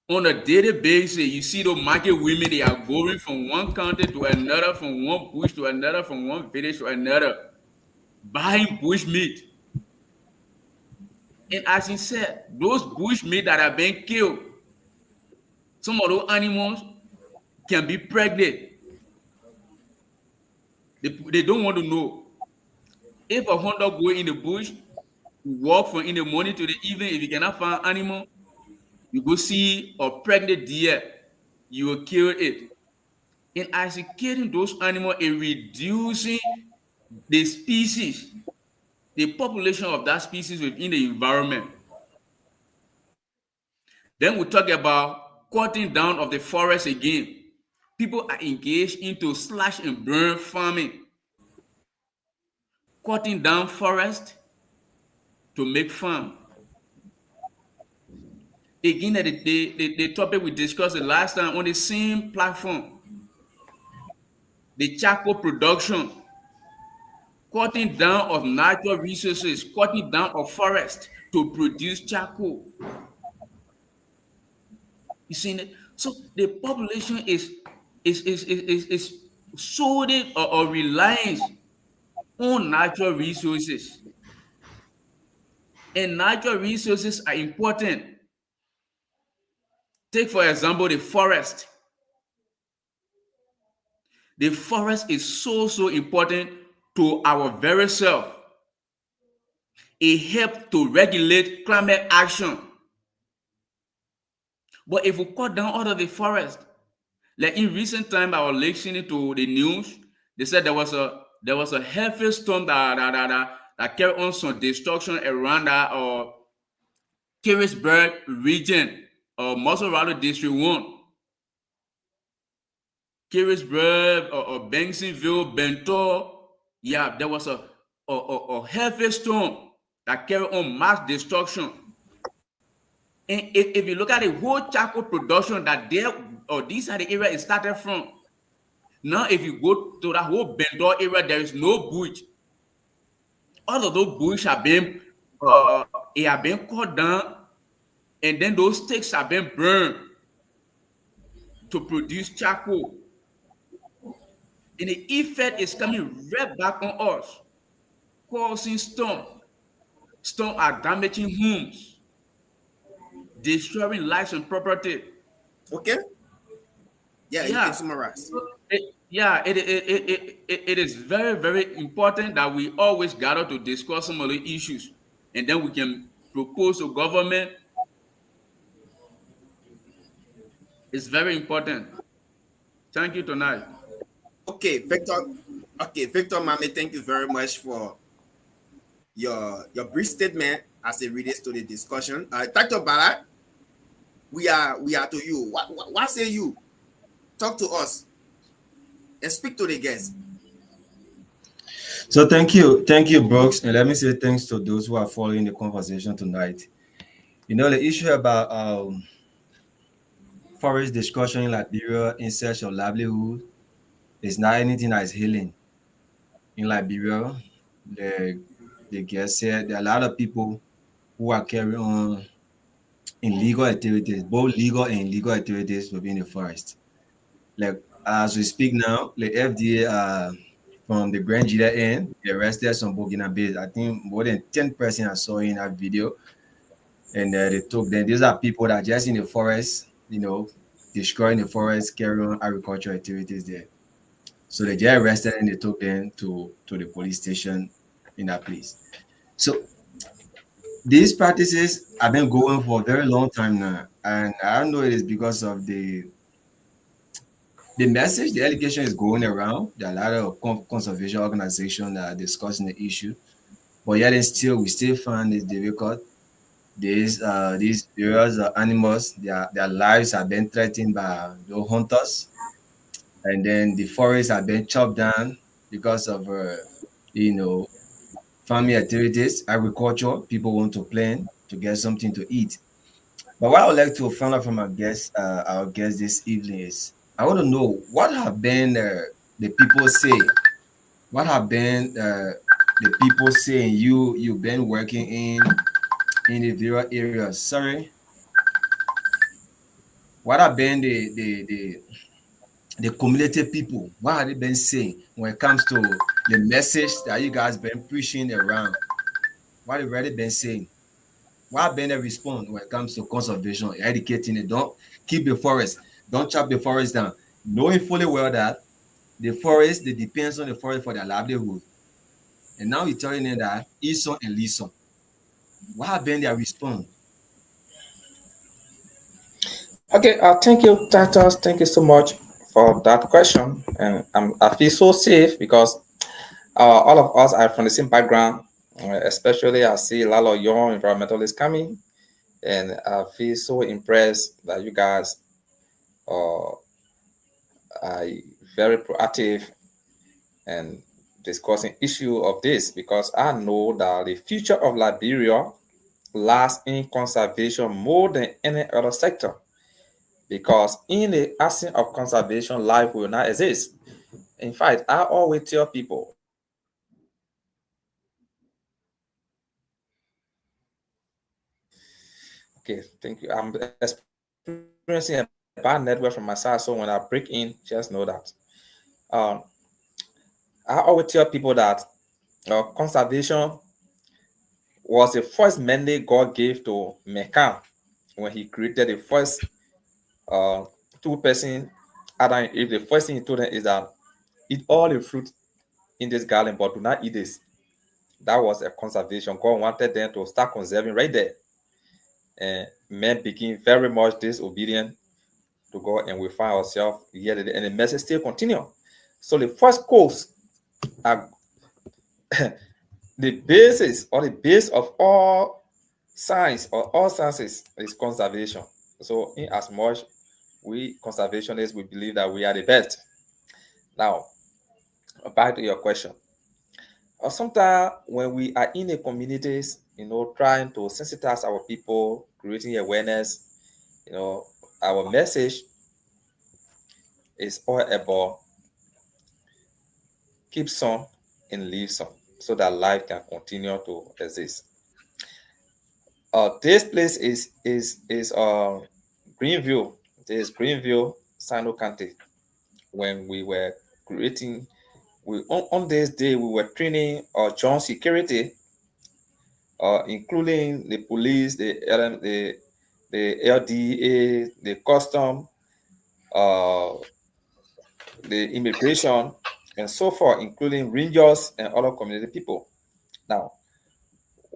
on a daily basis, you see the market women, they are going from one country to another, from one bush to another, from one village to another, buying bush meat. And as he said, those bush meat that are being killed, some of those animals can be pregnant. They don't want to know. If a hunter go in the bush, walk from in the morning to the evening, if you cannot find animal, you go see a pregnant deer, you will kill it. And as you killing those animals and reducing the species, the population of that species within the environment. Then we talk about cutting down of the forest again. People are engaged into slash and burn farming, cutting down forest to make farm. Again, the topic we discussed the last time on the same platform, the charcoal production, cutting down of natural resources, cutting down of forest to produce charcoal. You see it? So the population is solely or reliant on natural resources. And natural resources are important. Take, for example, the forest. The forest is so important to our very self. It helps to regulate climate action. But if we cut down all of the forest, like in recent time, I was listening to the news. They said there was a heavy storm that carried on some destruction around that Carisburg region, Maserati District 1. Carisburg or Benksonville, Bento. Yeah, there was a heavy storm that carried on mass destruction. And if you look at the whole charcoal production that there or these are the area it started from. Now, if you go to that whole Bento area, there is no bush. All of those bush have been it have been cut down, and then those sticks have been burned to produce charcoal. And the effect is coming right back on us, causing storm. Storm are damaging homes, destroying lives and property. Okay. Yeah, you can Yeah. summarize. Yeah, it is very, very important that we always gather to discuss some of the issues, and then we can propose to government. It's very important. Thank you tonight. Okay, Victor. Okay, Victor Mame, thank you very much for your brief statement as it relates to the discussion. Dr. Bala, we are to you. What say you? Talk to us and speak to the guests. So thank you, Brooks, and let me say thanks to those who are following the conversation tonight. The issue about forest discussion in Liberia in search of livelihood is not anything that is healing. In Liberia, the guest said there are a lot of people who are carrying on illegal activities, both legal and illegal activities within the forest. Like as we speak now, the FDA from the Grand Julia end, they arrested some Burkina Faso. I think more than 10% I saw in that video. And they took them. These are people that are just in the forest, destroying the forest, carrying on agricultural activities there. So they get arrested and they took them to the police station in that place. So these practices have been going for a very long time now, and I don't know it is because of the message, the allegation is going around. There are a lot of conservation organizations that are discussing the issue, but yet and still we still find it difficult. These various animals, their lives have been threatened by the hunters, and then the forests have been chopped down because of you know farming activities, agriculture. People want to plant to get something to eat. But what I would like to find out from our guest this evening is, I want to know what have been the people say. What have been the people saying you've been working in the rural areas? Sorry, what have been the community people? What have they been saying when it comes to the message that you guys been pushing around? What have you already been saying? What been the response when it comes to conservation, educating it? Don't keep the forest, don't chop the forest down, knowing fully well that the forest they depends on the forest for their livelihood. And now you're telling them that listen and listen. What have been their response? Okay, thank you, Titus. Thank you so much for that question. And I feel so safe because all of us are from the same background. Especially, I see a lot of young environmentalists coming, and I feel so impressed that you guys uh, are very proactive and discussing issue of this because I know that the future of Liberia lies in conservation more than any other sector. Because in the absence of conservation, life will not exist. In fact, I always tell people, okay, thank you. I'm experiencing a bad network from my side, so when I break in, just know that. Um, I always tell people that conservation was the first mandate God gave to mankind when He created the first uh, two-person Adam and Eve. The first thing He told them is that eat all the fruit in this garden, but do not eat this. That was a conservation. God wanted them to start conserving right there. And men became very much disobedient to God, and we find ourselves here today. And the message still continue. So the first course, are the basis or the base of all science or all sciences is conservation. So in as much we conservationists, we believe that we are the best. Now, back to your question. Or sometimes when we are in a communities, trying to sensitize our people, creating awareness, our message is all about keep some and leave some so that life can continue to exist. This place is Greenville. This is Greenville, Sino County. When we were creating, on this day we were training our joint security, including the police, the LDA, the custom, uh, the immigration, and so forth, including rangers and other community people. Now,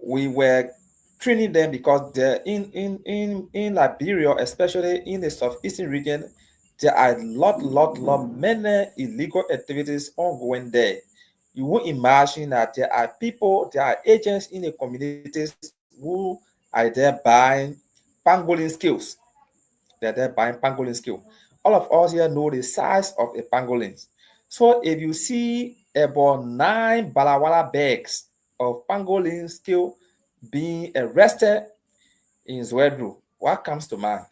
we were training them because they're in Liberia, especially in the southeastern region, there are many illegal activities ongoing there. You won't imagine that there are people, there are agents in the communities who are there buying pangolin skills. They're there buying pangolin skill. All of us here know the size of a pangolin. So if you see about 9 balawala bags of pangolin skill being arrested in Zwedru, what comes to mind?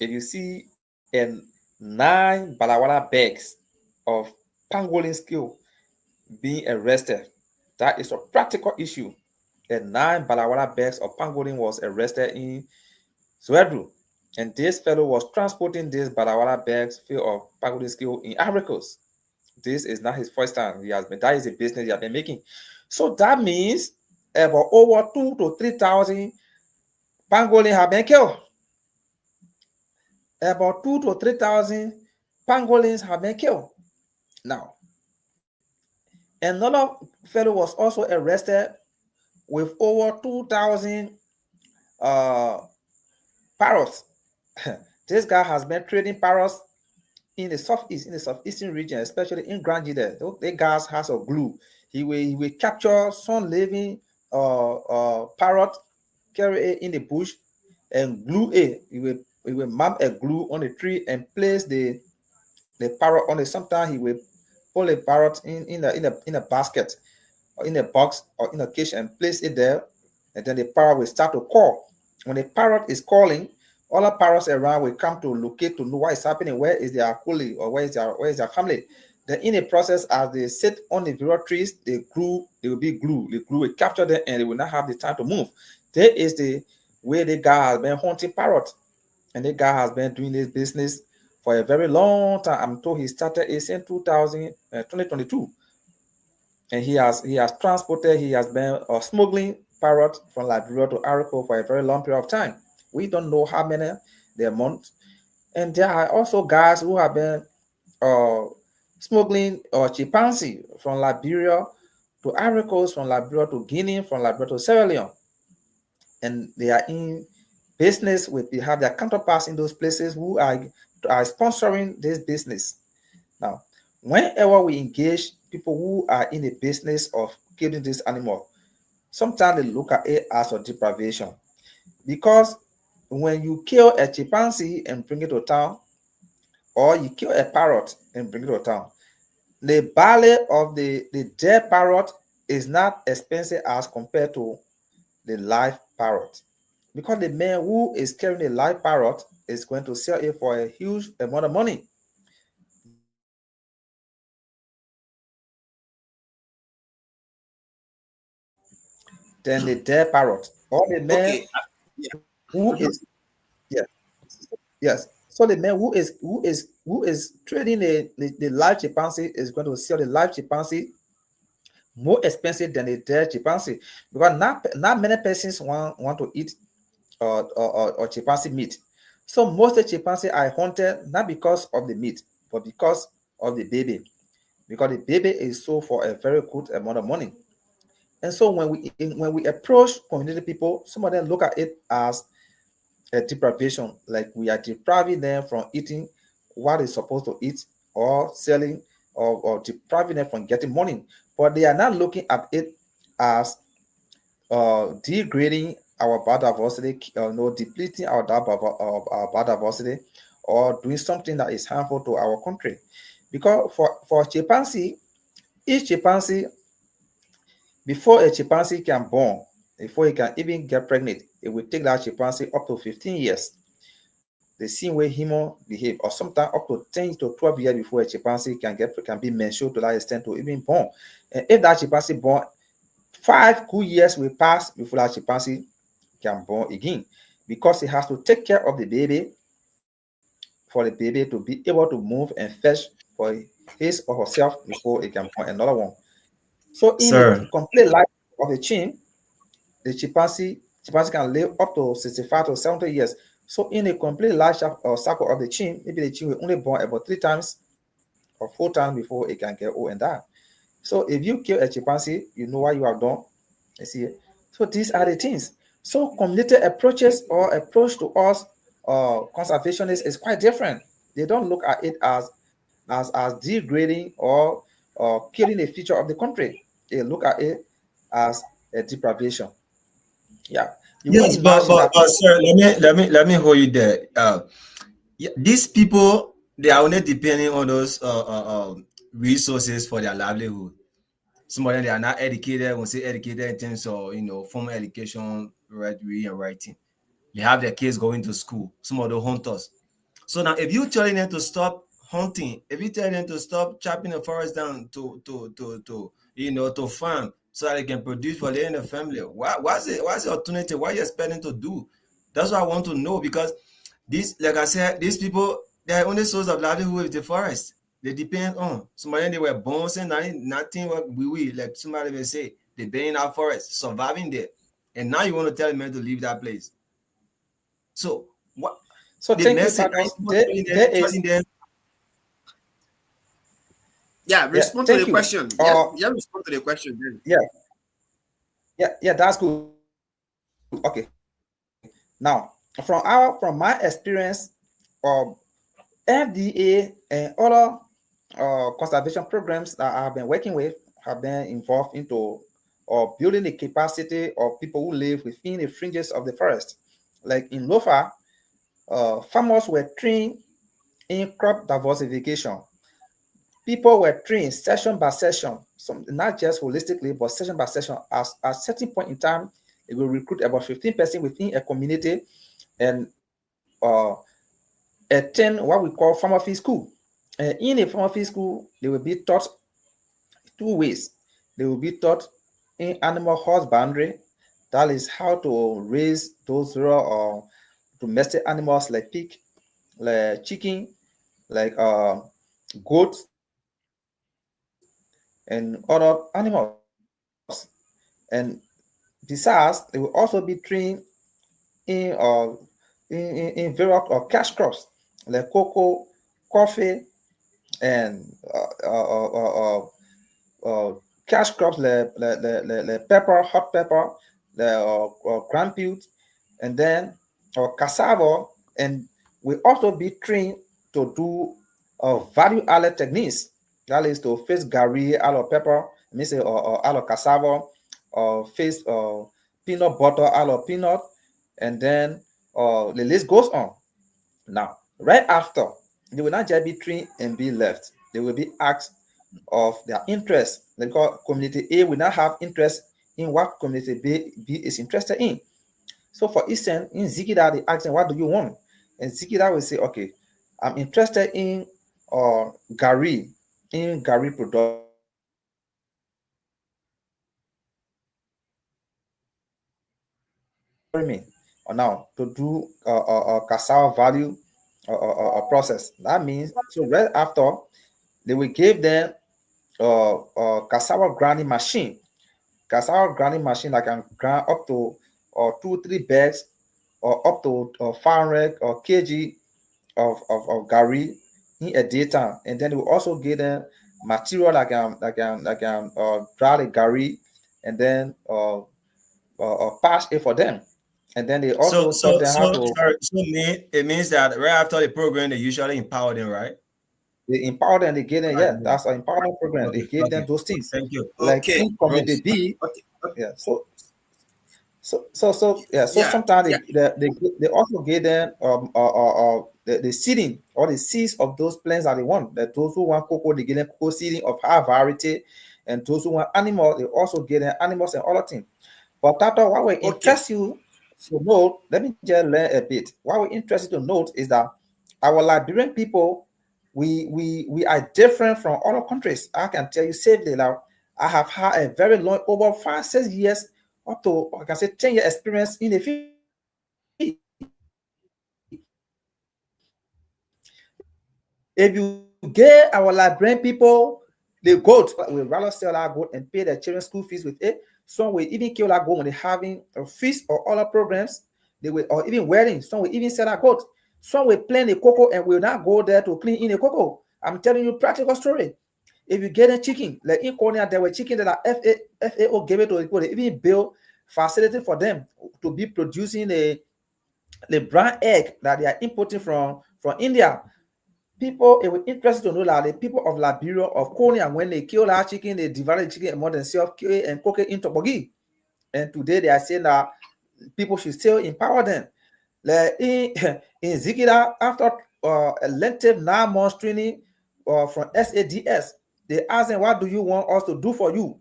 If you see 9 balawala bags of pangolin skill being arrested, that is a practical issue. And 9 balawala bags of pangolin was arrested in Zwedru. And this fellow was transporting these balawala bags filled of pangolin skill in Africans. This is not his first time. That is a business he has been making. So that means about over 2,000 to 3,000 pangolin have been killed. About 2,000 to 3,000 pangolins have been killed. Now, another fellow was also arrested with over 2,000 uh, parrots. This guy has been trading parrots in the southeastern region, especially in Granji there. The guys has a glue. He will capture some living parrot, carry it in the bush, and glue it. He will map a glue on the tree and place the parrot on it. Sometimes he will pull a parrot in a basket or in a box or in a cage and place it there, and then the parrot will start to call. When the parrot is calling, other parrots around will come to locate to know what is happening, where is their colony or where is their family. Then in the process, as they sit on the various trees, they will be glue. The glue will capture them and they will not have the time to move. There is the way the guy has been hunting parrot, and the guy has been doing this business for a very long time. I'm told he started it in 2022, and he has transported, he has been smuggling parrot from Liberia to Arico for a very long period of time. We don't know how many there months. And there are also guys who have been uh, smuggling chimpanzee from Liberia to Arico, from Liberia to Guinea, from Liberia to Sierra Leone. And they are in business with, they have their counterparts in those places who are sponsoring this business. Now, whenever we engage people who are in the business of killing this animal, sometimes they look at it as a deprivation. Because when you kill a chimpanzee and bring it to town, or you kill a parrot and bring it to town, the belly of the dead parrot is not expensive as compared to the live parrot. Because the man who is carrying a live parrot is going to sell it for a huge amount of money. Than the dead parrot. Or the man Okay. Yeah. who is, yes, yes. So the man who is trading the live chimpanzee is going to sell the live chimpanzee more expensive than the dead chimpanzee, because not many persons want to eat or chimpanzee meat. So most of the chimpanzee are hunted not because of the meat, but because of the baby, because the baby is sold for a very good amount of money. And so when we approach community people, some of them look at it as a deprivation, like we are depriving them from eating what is supposed to eat, or selling, or depriving them from getting money. But they are not looking at it as degrading our biodiversity, depleting our biodiversity, or doing something that is harmful to our country. Because for chimpanzee, each chimpanzee, before a chimpanzee can born, before it can even get pregnant, it will take that chimpanzee up to 15 years. The same way human behave, or sometimes up to 10 to 12 years before a chimpanzee can be mentioned to that extent to even born. And if that chimpanzee born, 5 good years will pass before that chimpanzee can born again, because it has to take care of the baby, for the baby to be able to move and fetch for his or herself before it can born another one. So in the Sir, complete life of the chimp, the chimpanzee can live up to 65 to 70 years. So in a complete life cycle of the chimp, maybe the chimp will only born about 3 times or 4 times before it can get old and die. So if you kill a chimpanzee, you know what you have done. You see. So these are the things. So community approaches or approach to us conservationists is quite different. They don't look at it as degrading or killing the future of the country. They look at it as a deprivation. Yeah. You won't yes, but imagine but that but people. sir, let me hold you there. Yeah, these people, they are only depending on those resources for their livelihood. Some of them, they are not educated. When say educated in terms of formal education, reading and writing. They have their kids going to school. Some of the hunters. So now, if you telling them to stop hunting, if you tell them to stop chopping the forest down to farm so that they can produce for their family, what's the alternative? What are you expecting to do? That's what I want to know, because this, like I said, these people, their only source of livelihood is the forest. They depend on somebody. They were born saying nothing what we like somebody will say they been in our forest surviving there, and now you want to tell them to leave that place. So what So the thank you, message are Thaddeus. you There, telling them, there is, Yeah, Yeah, respond to the thank you. question. Yes, yeah, respond to the question then. Yeah, that's good. Okay. Now, from my experience, um, FDA and other conservation programs that I've been working with have been involved into building the capacity of people who live within the fringes of the forest. Like in Lofa, farmers were trained in crop diversification. People were trained session by session, some not just holistically, but session by session. As at a certain point in time, they will recruit about 15% within a community and attend what we call farmer field school. In a farmer field school, they will be taught two ways. They will be taught in animal husbandry, that is how to raise those raw domestic animals like pig, like chicken, like goats, and other animals. And besides, they will also be trained in in various cash crops like cocoa, coffee, and cash crops like pepper, hot pepper, the ground peat, and then cassava, and we also be trained to do value added techniques. That is to face gari, aloe pepper, means aloe cassava, face peanut butter, aloe peanut, and then the list goes on. Now, right after, they will not just be trained and be left. They will be asked of their interest. Because community A will not have interest in what community B is interested in. So for instance, in Zikida, they ask them, what do you want? And Zikida will say, okay, I'm interested in Gary, in Gary production. Or now to do cassava value process. That means, so right after, they will give them cassava grinding machine. Cassava grinding machine that can grind up to 2-3 bags or up to 500 kg of gari in a daytime. And then we also give them material that can dry the gari and then patch it for them. And then they So, also taught so, them how so, to sorry. So, it means that right after the program, they usually empower them, right? they empower them, they give them, Right. yeah, that's an empowerment program. They Okay. give Okay. them those things. Thank you. Like Okay, in community Gross. B, okay, okay. yeah. So yeah. So Yeah, sometimes yeah. they also give them the seeding or the seeds of those plants that they want. That those who want cocoa, they give them cocoa seeding of high variety, and those who want animals, they also give them animals and other things. But Tato, what will Okay, interest you to note, let me just learn a bit. What will interest you to note is that our Liberian people, we are different from other countries. I can tell you safely now, I have had a very long, over 5-6 years, up to I can say 10 year experience in the field. If you get our Liberian people the goat, we rather sell our goat and pay their children school fees with it. Some will even kill our goat when they're having a feast or other programs. They will, or even weddings. Some will even sell our goat. Some will plant the cocoa and will not go there to clean in the cocoa. I'm telling you practical story. If you get a chicken, like in Korea, there were chicken that are FAO gave it to people. They even built facility for them to be producing the brown egg that they are importing from India. People, it would interest to know that the people of Liberia, of Korea, when they kill our chicken, they devour the chicken among themselves and cook it into bogi. And today they are saying that people should still empower them. Like in Zikida, after a lengthy 9 months training from SADS, they asked them, what do you want us to do for you?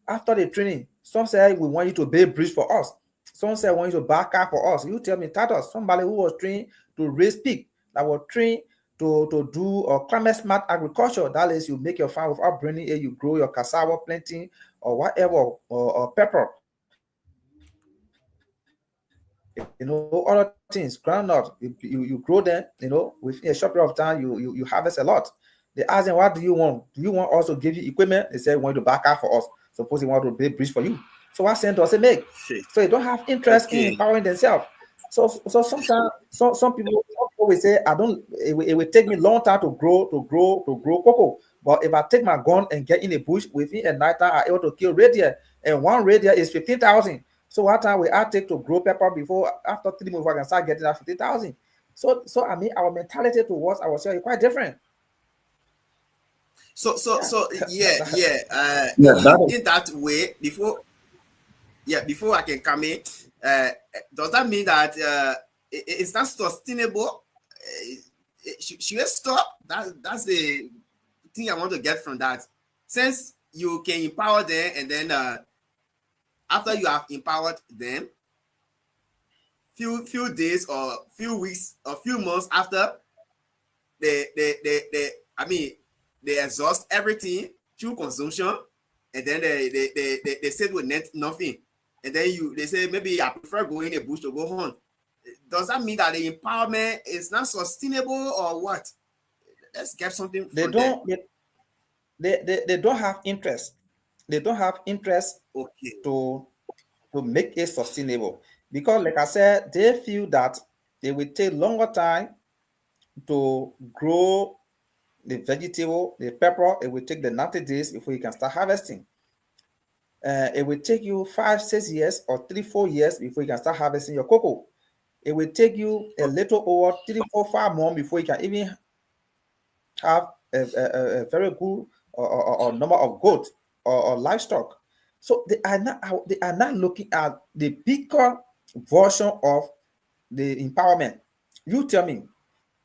After the training, some say we want you to build bridge for us. Some say want you to back up for us. You tell me, Tatos, somebody who was trained to raise pig, that was trained to do climate smart agriculture. That is, you make your farm without burning it, you grow your cassava, planting, or whatever, or pepper. Other things, groundnut, you grow them, within a short period of time, you harvest a lot. They ask them, what do you want? Do you want us to give you equipment? They say, we want you to back up for us. Suppose you want to build bridge for you. So what sense does it make? So they don't have interest in okay, empowering themselves. So sometimes some people always say, I don't. It will take me a long time to grow cocoa. But if I take my gun and get in the bush within a night time, I'm able to kill reindeer. And one reindeer is 15,000. So what time will I take to grow pepper before after 3 months I can start getting that 50,000? So I mean our mentality towards ourselves is quite different. So Yeah, that is in that way, before I can come in, does that mean that it's not sustainable? Should it stop? That's the thing I want to get from that. Since you can empower them, and then after you have empowered them, few days or few weeks or few months after, they exhaust everything through consumption, and then they sit with nothing, and then they say maybe I prefer going in the bush to go hunt. Does that mean that the empowerment is not sustainable or what? Let's get something They from don't they don't have interest. They don't have interest Okay. to make it sustainable, because like I said, they feel that it will take longer time to grow the vegetable, the pepper. It will take the 90 days before you can start harvesting. It will take you 5-6 years or 3-4 years before you can start harvesting your cocoa. It will take you a little over 3-4-5 months before you can even have a very good or number of goats or livestock. So they are not looking at the bigger version of the empowerment. You tell me,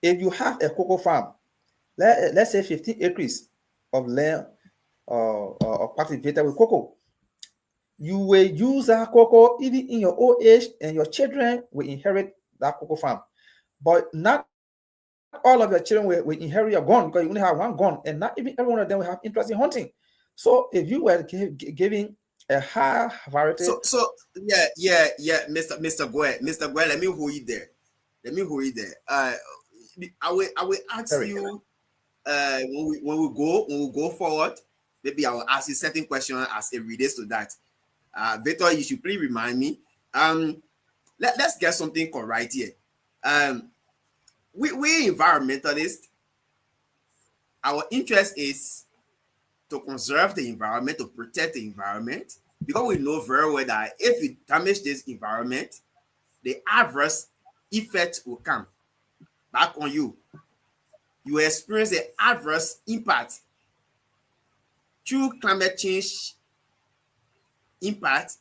if you have a cocoa farm, let's say 15 acres of land cultivated with cocoa, you will use that cocoa even in your old age, and your children will inherit that cocoa farm. But not all of your children will inherit your gun, because you only have one gun, and not even every one of them will have interest in hunting. So if you were giving a high variety, Mr. Gweh, let me hold you there. I will ask sorry, you when we go forward. Maybe I will ask you certain questions as it relates to that. Victor, you should please remind me. Let's get something correct here. We environmentalists, our interest is to conserve the environment, to protect the environment, because we know very well that if we damage this environment, the adverse effect will come back on you. You will experience the adverse impact through climate change impact,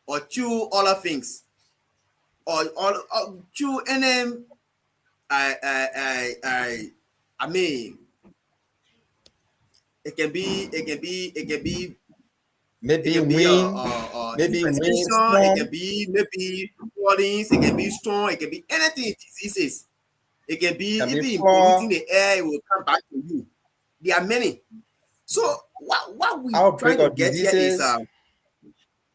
or through other things, or through any I mean, it can be maybe wind, maybe wind, precipitation, it can storm, be maybe floodings, it can be storm, it can be anything, diseases, it can be can be even polluting flood, the air, it will come back to you. There are many. So what we outbreak trying to of get here is diseases.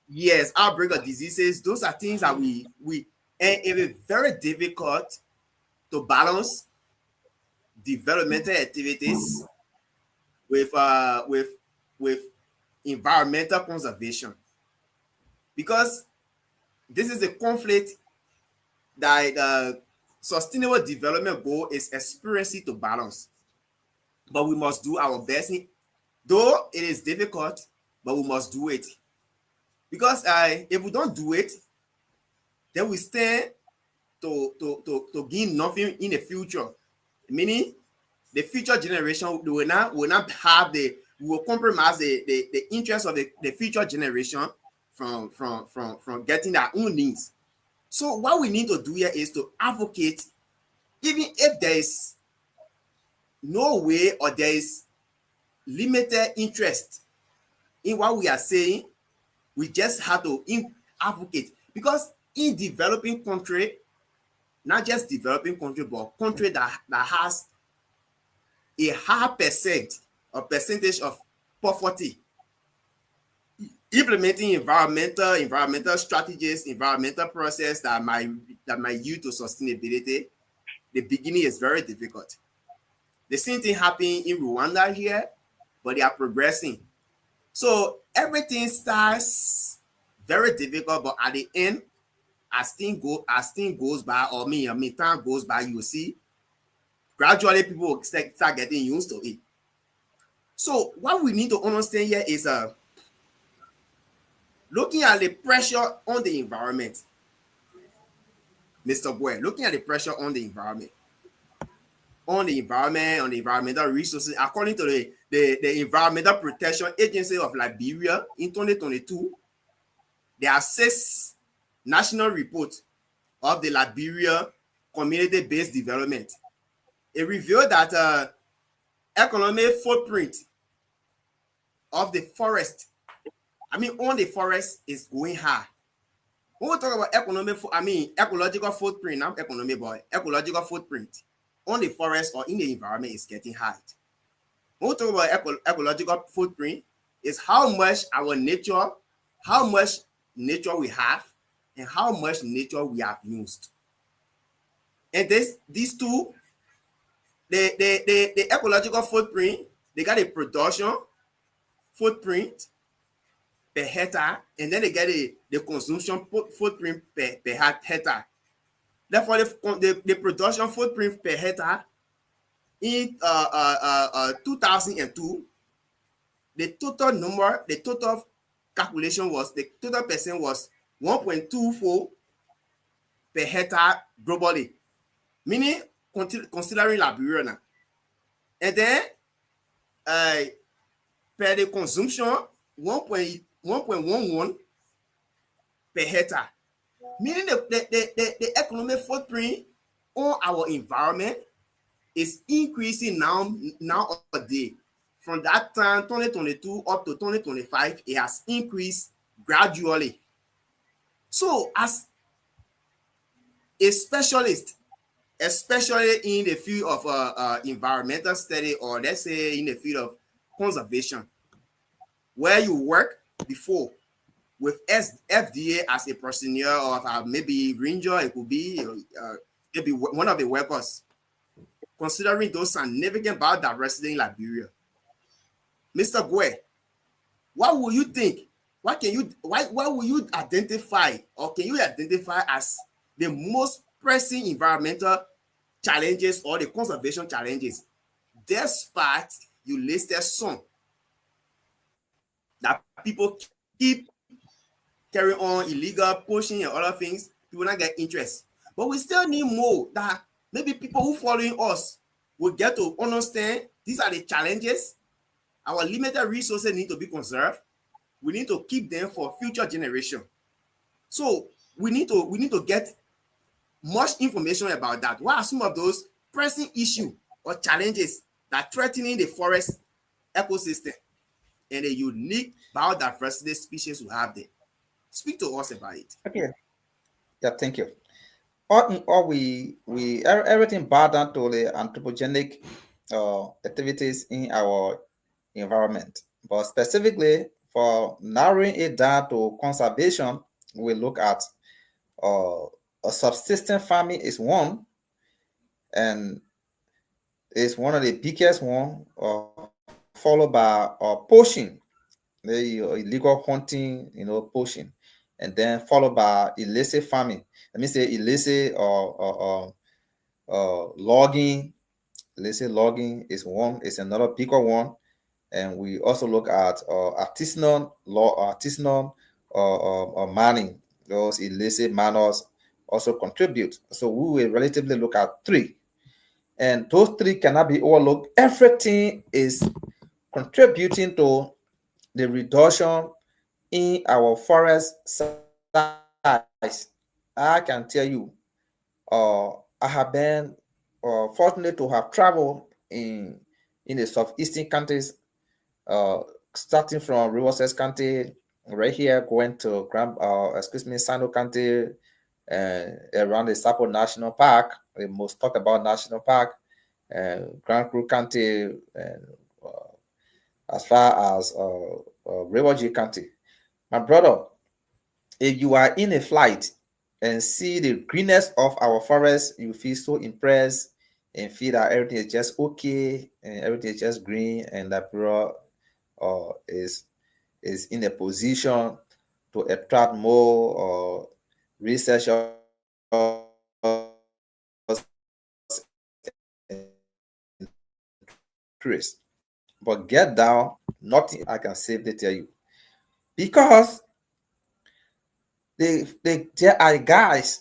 yes, outbreak of diseases. Those are things that we and it is very difficult to balance developmental activities with with environmental conservation, because this is a conflict that the sustainable development goal is experiencing to balance. But we must do our best, though it is difficult, but we must do it, because if we don't do it, then we stand to gain nothing in the future. Meaning, the future generation will not have we will compromise the interest of the future generation from getting their own needs. So what we need to do here is to advocate, even if there is no way or there is limited interest in what we are saying, we just have to advocate, because in developing country, not just developing country, but country that has a high percentage of poverty, implementing environmental strategies, environmental process that might yield to sustainability, the beginning is very difficult. The same thing happening in Rwanda here, but they are progressing. So everything starts very difficult, but at the end, as thing goes by, or time goes by, you see gradually people will start getting used to it. So what we need to understand here is looking at the pressure on the environment, Mr. Gweh, looking at the pressure on the environment, on the environmental resources, according to the Environmental Protection Agency of Liberia in 2022, there are 6 national reports of the Liberia community-based development. It revealed that economic footprint of the forest, on the forest is going high. When we talk about ecological footprint, not economic, but ecological footprint on the forest or in the environment is getting high. When we talk about ecological footprint, is how much nature we have, and how much nature we have used. And these two, the ecological footprint, they got a production footprint per hectare, and then they get the consumption footprint per hectare. Therefore, the production footprint per hectare in 2002, the total calculation was, the total percent was 1.24 per hectare globally, meaning considering Liberia now. And then per the consumption 1.11 per hectare, meaning the economic footprint on our environment is increasing nowadays. From that time 2022 up to 2025, it has increased gradually. So as a specialist, especially in the field of environmental study, or let's say in the field of conservation, where you work before with FDA as a personnel, or maybe ranger, it could be maybe one of the workers, considering those significant biodiversity in Liberia. Mr. Gweh, what will you think? What will you identify, or can you identify as the most pressing environmental challenges or the conservation challenges, despite you listed some that people keep carrying on illegal poaching and other things, people not get interest. But we still need more, that maybe people who following us will get to understand these are the challenges. Our limited resources need to be conserved. We need to keep them for future generation. So we need to get much information about that. What are some of those pressing issues or challenges that threatening the forest ecosystem and the unique biodiversity species we have there? Speak to us about it. Okay. Yeah, thank you. All in all, everything boiled down to the anthropogenic activities in our environment. But specifically for narrowing it down to conservation, we look at a subsistence farming is one, and it's one of the biggest one, followed by poaching, the illegal hunting, poaching, and then followed by illicit farming. Let me say illicit logging. Illicit logging is one. It's another bigger one, and we also look at artisanal mining. Those illicit miners also contribute. So we will relatively look at 3, and those 3 cannot be overlooked. Everything is contributing to the reduction in our forest size. I can tell you, I have been fortunate to have traveled in the southeastern countries, starting from Riverside County, right here, going to Sano County, and around the Sapo National Park, the most talked about national park, and Grand Crew County, and as far as Riverview County. My brother, if you are in a flight and see the greenness of our forest, you feel so impressed and feel that everything is just okay and everything is just green, and that bro is in a position to attract more researchers and tourists. But But get down, nothing I can safely tell you. Because there are guys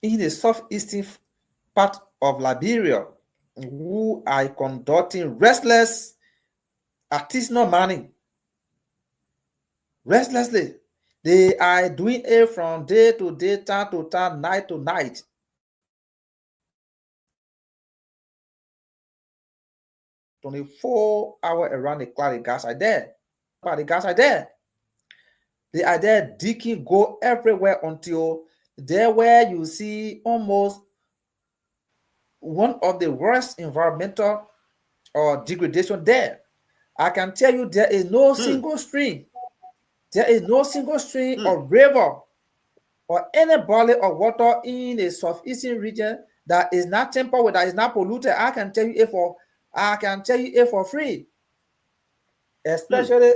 in the southeastern part of Liberia who are conducting restless artisanal mining. Restlessly. They are doing it from day to day, time to time, night to night. 24 hours around the clock, the guys are there. They are there digging, go everywhere until there where you see almost one of the worst environmental degradation there. I can tell you there is no single stream. There is no single stream or river or any body of water in the southeastern region that is not tampered with, that is not polluted. I can tell you it for free. Especially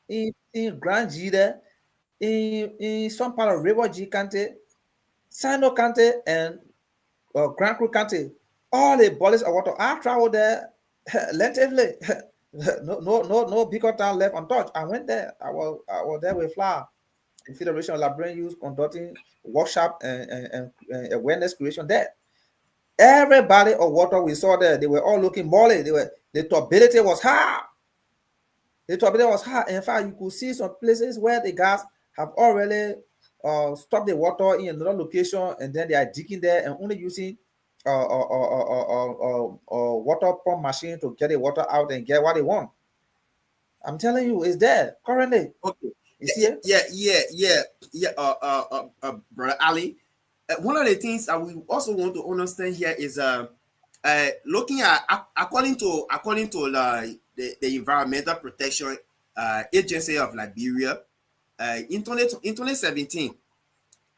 in Grand G there, in some part of River G County, Sino County, and Grand Creek County. All the bodies of water. I traveled there lengthily. No bigger town left untouched. I went there. I was there with Flower. The Federation of Liberian Youth conducting workshop and awareness creation there. Everybody of water we saw there, they were all looking molly. The turbidity was high. In fact, you could see some places where the guys have already stopped the water in another location, and then they are digging there and only using water pump machine to get the water out and get what they want. I'm telling you, it's there currently. Okay. You see it? Brother Ali. One of the things that we also want to understand here is looking at according to the Environmental Protection Agency of Liberia, in 2017,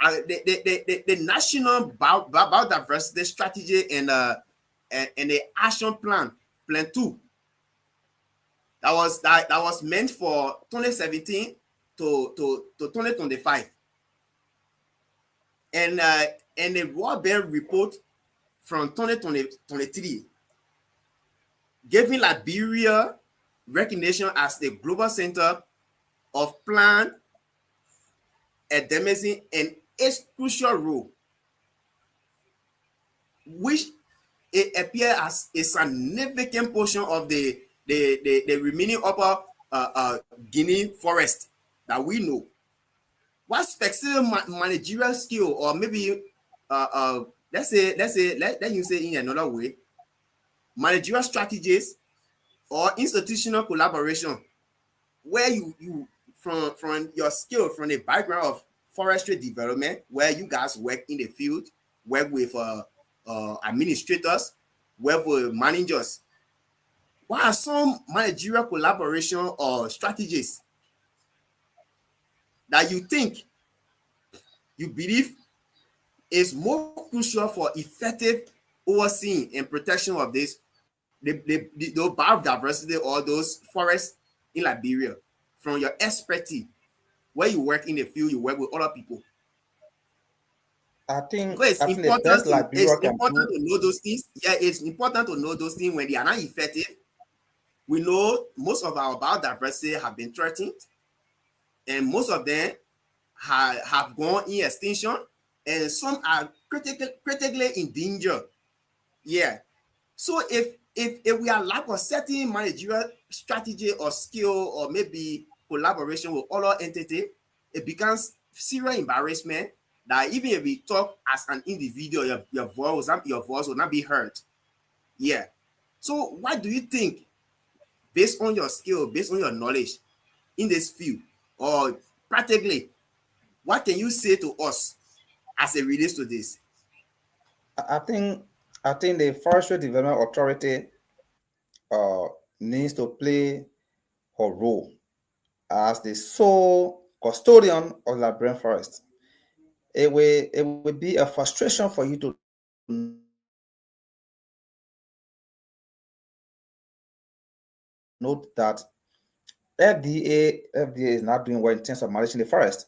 the National Biodiversity Strategy and the Action Plan 2 that was meant for 2017 to 2025, and the Guanbeh report from 2023 giving Liberia recognition as the global center of plant endemicity and its crucial role, which it appears as a significant portion of the remaining upper Guinea forest that we know. What specific managerial skill, or maybe let you say in another way, managerial strategies or institutional collaboration, where you from your skill, from the background of forestry development, where you guys work in the field, work with administrators, work with managers. What are some managerial collaboration or strategies that you think, you believe is more crucial for effective overseeing and protection of this the biodiversity or those forests in Liberia, from your expertise, where you work in the field, you work with other people? I think It's the best Liberia can important do. to know those things. Yeah, it's important to know those things when they are not effective. We know most of our biodiversity have been threatened, and most of them have gone in extinction, and some are critically in danger. Yeah. So if we are lack of certain managerial strategy or skill, or maybe collaboration with other entity, it becomes serious embarrassment that even if we talk as an individual, your voice will not be heard. Yeah. So what do you think, based on your skill, based on your knowledge in this field, or practically, what can you say to us as it relates to this? I think the Forestry Development Authority needs to play her role as the sole custodian of Liberian forest. It will be a frustration for you to know that FDA is not doing well in terms of managing the forest.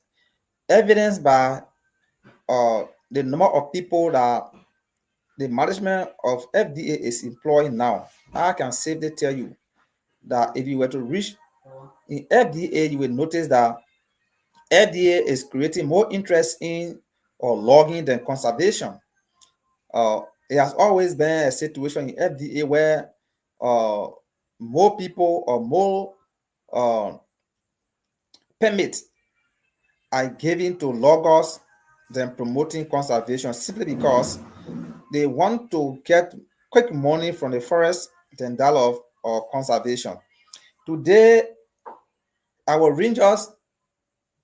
Evidenced by the number of people that the management of FDA is employing now. I can safely tell you that if you were to reach in FDA, you will notice that FDA is creating more interest in logging than conservation. It has always been a situation in FDA where more people or more permits are given to loggers than promoting conservation, simply because they want to get quick money from the forest than that of conservation. Today, our rangers,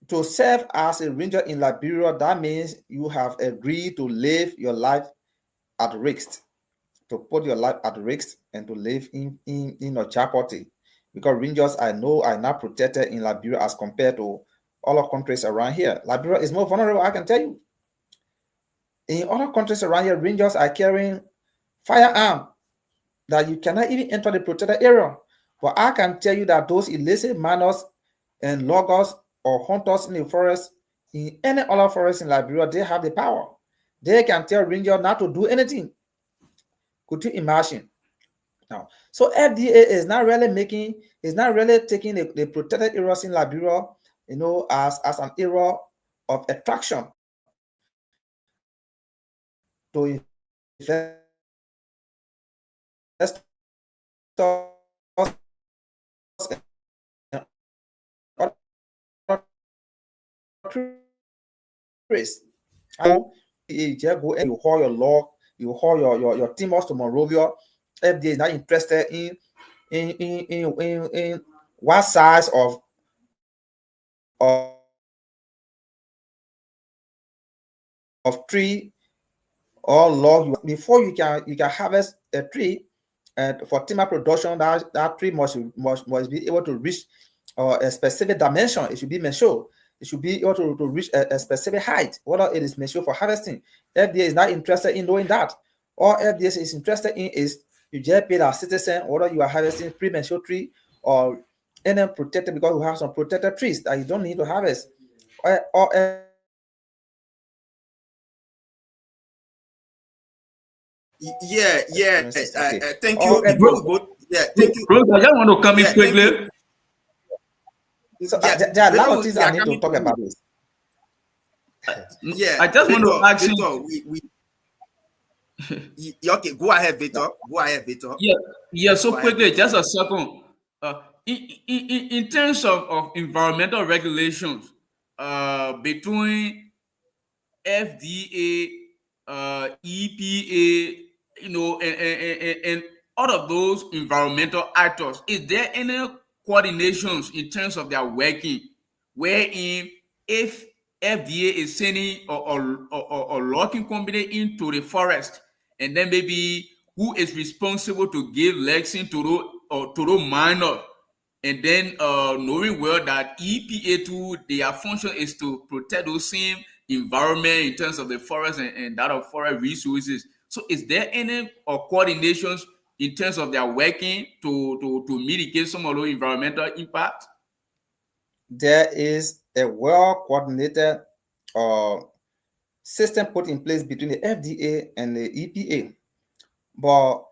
to serve as a ranger in Liberia, that means you have agreed to live your life at risk, to put your life at risk and to live in a jeopardy. Because rangers, I know, are not protected in Liberia as compared to other countries around here. Liberia is more vulnerable, I can tell you. In other countries around here, rangers are carrying firearm that you cannot even enter the protected area. But I can tell you that those illicit miners and loggers or hunters in the forest, in any other forest in Liberia, they have the power. They can tell ranger not to do anything. Could you imagine? Now, so FDA is not really taking the protected areas in Liberia, as an area of attraction to investors. You just go and you haul your log, you haul your timers to Monrovia. FDA is not interested in what size of tree or log before you can harvest a tree. And for timber production, that tree must be able to reach a specific dimension. It should be mature. It should be able to reach a specific height, whether it is mature for harvesting. FDA is not interested in knowing that. All FDA is interested in is you just pay our citizen whether you are harvesting premature tree or any protected, because we have some protected trees that you don't need to harvest. Or Yeah. Okay. Thank you. Before we go, thank you. Bro, I just want to come in Yeah, thank quickly. you. So Yeah, there are a lot of Victor, things we I are need to coming talk to about you. this. Yeah, I just want to ask you. Victor, okay, go ahead, Victor. Go ahead, Victor. Yeah. So Go ahead, quickly, Victor. just a second. In terms of environmental regulations, between FDA, EPA, and all of those environmental actors, is there any coordinations in terms of their working, wherein if FDA is sending or logging company into the forest, and then maybe who is responsible to give lesson to those minors, and then knowing well that EPA too, their function is to protect those same environment in terms of the forest and that of forest resources. So is there any coordinations in terms of their working to mitigate some of those environmental impacts? There is a well-coordinated system put in place between the FDA and the EPA, but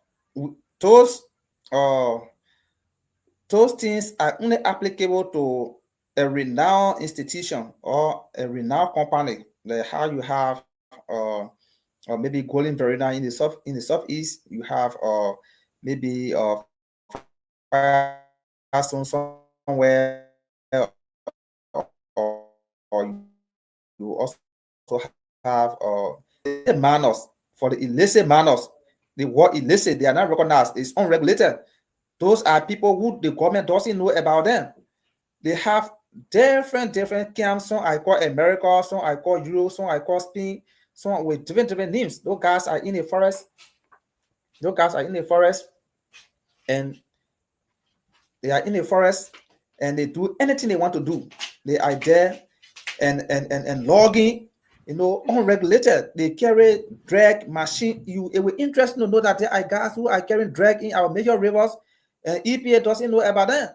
those uh, those things are only applicable to a renowned institution or a renowned company, like how you have or maybe Golden Verena in the southeast. You have maybe Firestone somewhere, or you also have miners. For the illicit miners, the word illicit, they are not recognized. It's unregulated. Those are people who the government doesn't know about them. They have different camps. Some I call America, some I call Europe, some I call Spain, some with different names. Those guys are in the forest. Those guys are in the forest, and they are in the forest, and they do anything they want to do. They are there and logging, unregulated. They carry drag machine. It will interest to know that there are guys who are carrying drag in our major rivers, and EPA doesn't know about them.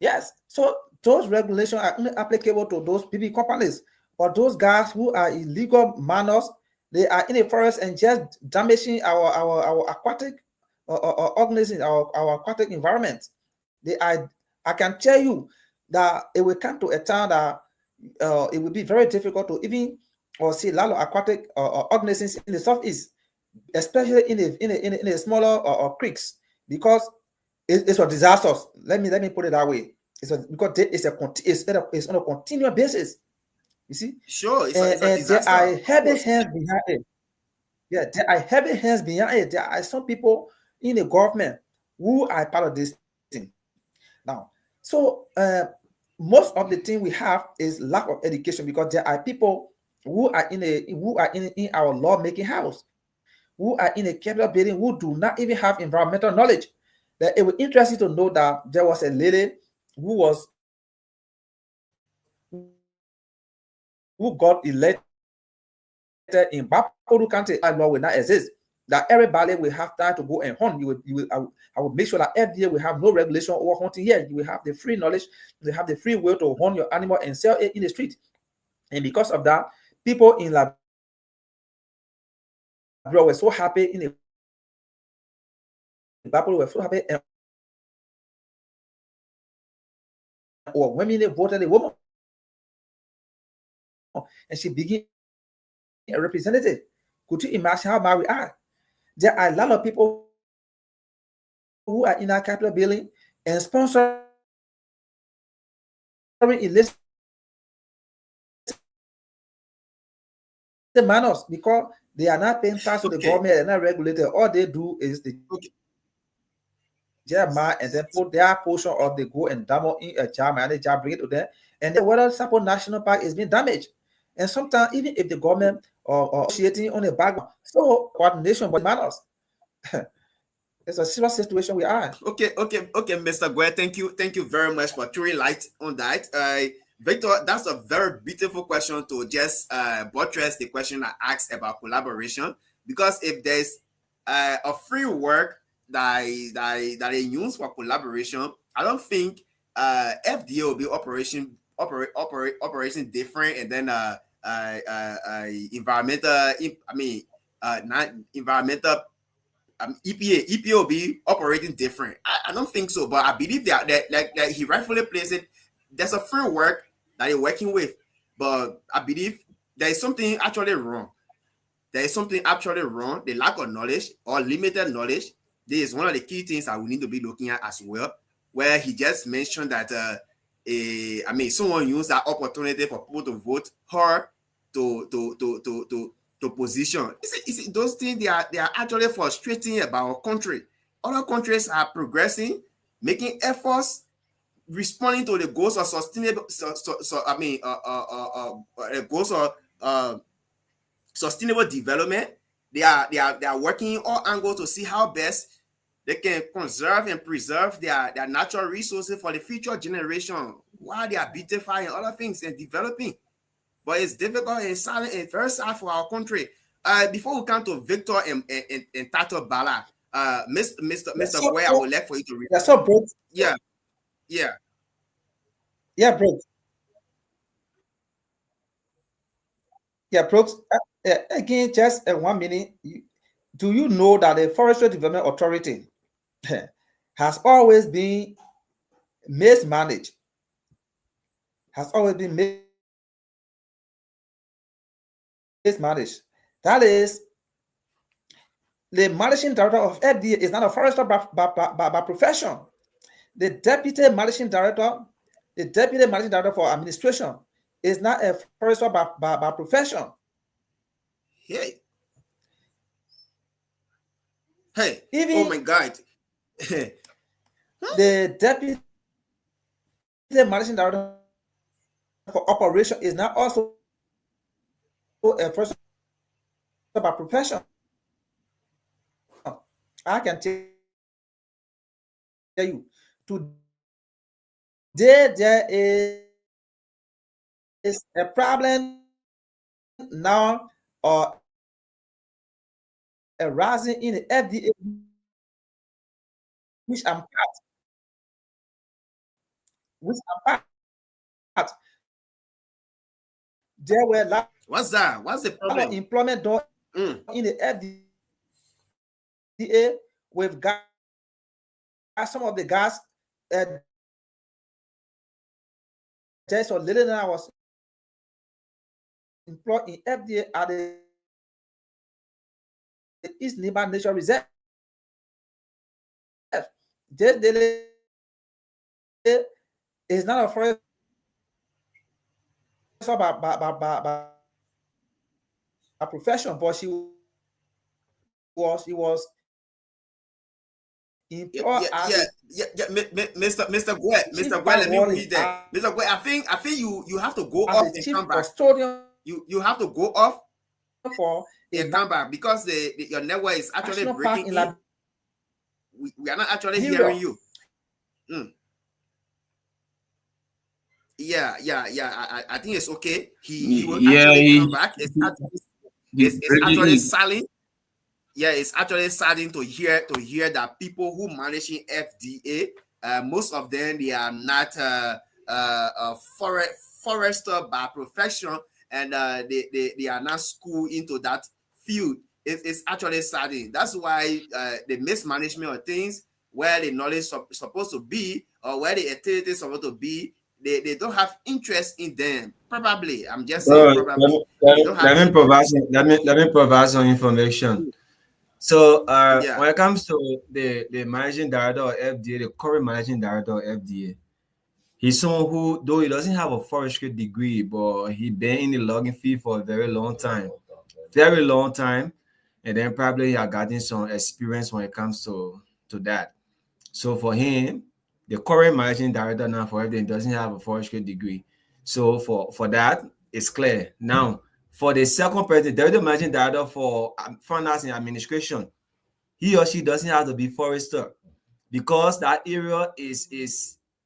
Yes, so those regulations are only applicable to those PB companies, but those guys who are illegal miners, they are in the forest and just damaging our aquatic organisms, our aquatic environment. I can tell you that it will come to a time that it will be very difficult to even or see a lot of aquatic organisms in the southeast, especially in the smaller creeks, because it's a disaster. Let me put it that way. Because it's on a continuous basis. You see, Sure, it's and a there disaster. are Of heavy course. hands behind it. Yeah, there are heavy hands behind it. There are some people in the government who are part of this thing. Now, so most of the thing we have is lack of education, because there are people who are in our law-making house, who are in a capital building, who do not even have environmental knowledge. That it would interest you to know that there was a lady who got elected in Bapuru County. Law will not exist. That everybody will have time to go and hunt. I will make sure that every year we have no regulation over hunting here. You will have the free knowledge, you have the free will to hunt your animal and sell it in the street. And because of that, people in Liberia were so happy in the Bapuru were so happy, or women voted a woman, and she became a representative. Could you imagine how mad we are? There are a lot of people who are in our capital building and sponsoring illicit minors because they are not paying tax to the government, they're not regulated. All they do is they jam and then put their portion of the go and demo in a jam and they jam bring it to them. And then whether Sapo National Park is being damaged. And sometimes even if the government or negotiating on a background, so coordination but minors. It's a serious situation we are. Okay, Mr. Gweh, thank you very much for throwing light on that. Victor, that's a very beautiful question to just buttress the question I asked about collaboration. Because if there's a framework that is used for collaboration, I don't think FDA will be operating different, and then not environmental. EPA will be operating different. I don't think so, but I believe that like he rightfully placed it, there's a framework that you're working with, but I believe there is something actually wrong. There is something actually wrong. The lack of knowledge or limited knowledge. This is one of the key things that we need to be looking at as well. Where he just mentioned that someone used that opportunity for people to vote her to position. Those things they are actually frustrating about our country. Other countries are progressing, making efforts, responding to the goals of sustainable. Goals of sustainable development. They are working all angles to see how best they can conserve and preserve their natural resources for the future generation while they are beautifying other things and developing. But it's difficult and silent and very sad for our country. Before we come to Victor and Tato Bala, Mr. Gweh, I would like for you to read. Yeah, so bro. Yeah, bro. Yeah, bro. Again, just 1 minute. Do you know that the Forestry Development Authority has always been mismanaged? Has always been mismanaged. That is, the managing director of FDA is not a forester by profession. The deputy managing director for administration is not a forester by profession. Hey, even, oh my God. The deputy managing director for operation is not also a forester by profession. I can tell you, today there is a problem now arising in the FDA, which I'm part. There were what's that? What's the problem? Employment done in the FDA with gas. Some of the gas just a little that I was employed in FDA at the East Niba Nature Reserve. This lady is not a forester by profession, but she was employed Mr. Gweh, let me read that. Mr. Gweh, I think you have to go off and come back. You have to go off for and come back because your network is actually breaking in. We are not actually hearing you. Yeah. I think it's okay. He will actually come back. It's actually silent. Yeah, it's actually saddening to hear that people who managing FDA, most of them, they are not forester by profession, and they are not schooled into that field. It's actually saddening. That's why the mismanagement of things, where the knowledge supposed to be, or where the activity is supposed to be, they don't have interest in them. Probably, I'm just saying probably. Let me provide some information. So when it comes to the managing director of FDA, the current managing director of FDA, he's someone who, though he doesn't have a forestry degree, but he been in the logging field for a very long time, and then probably he has gotten some experience when it comes to that. So for him, the current managing director now for FDA doesn't have a forestry degree. So for that, it's clear. Now, for the second person, the managing director for finance and administration, he or she doesn't have to be forester, because that area is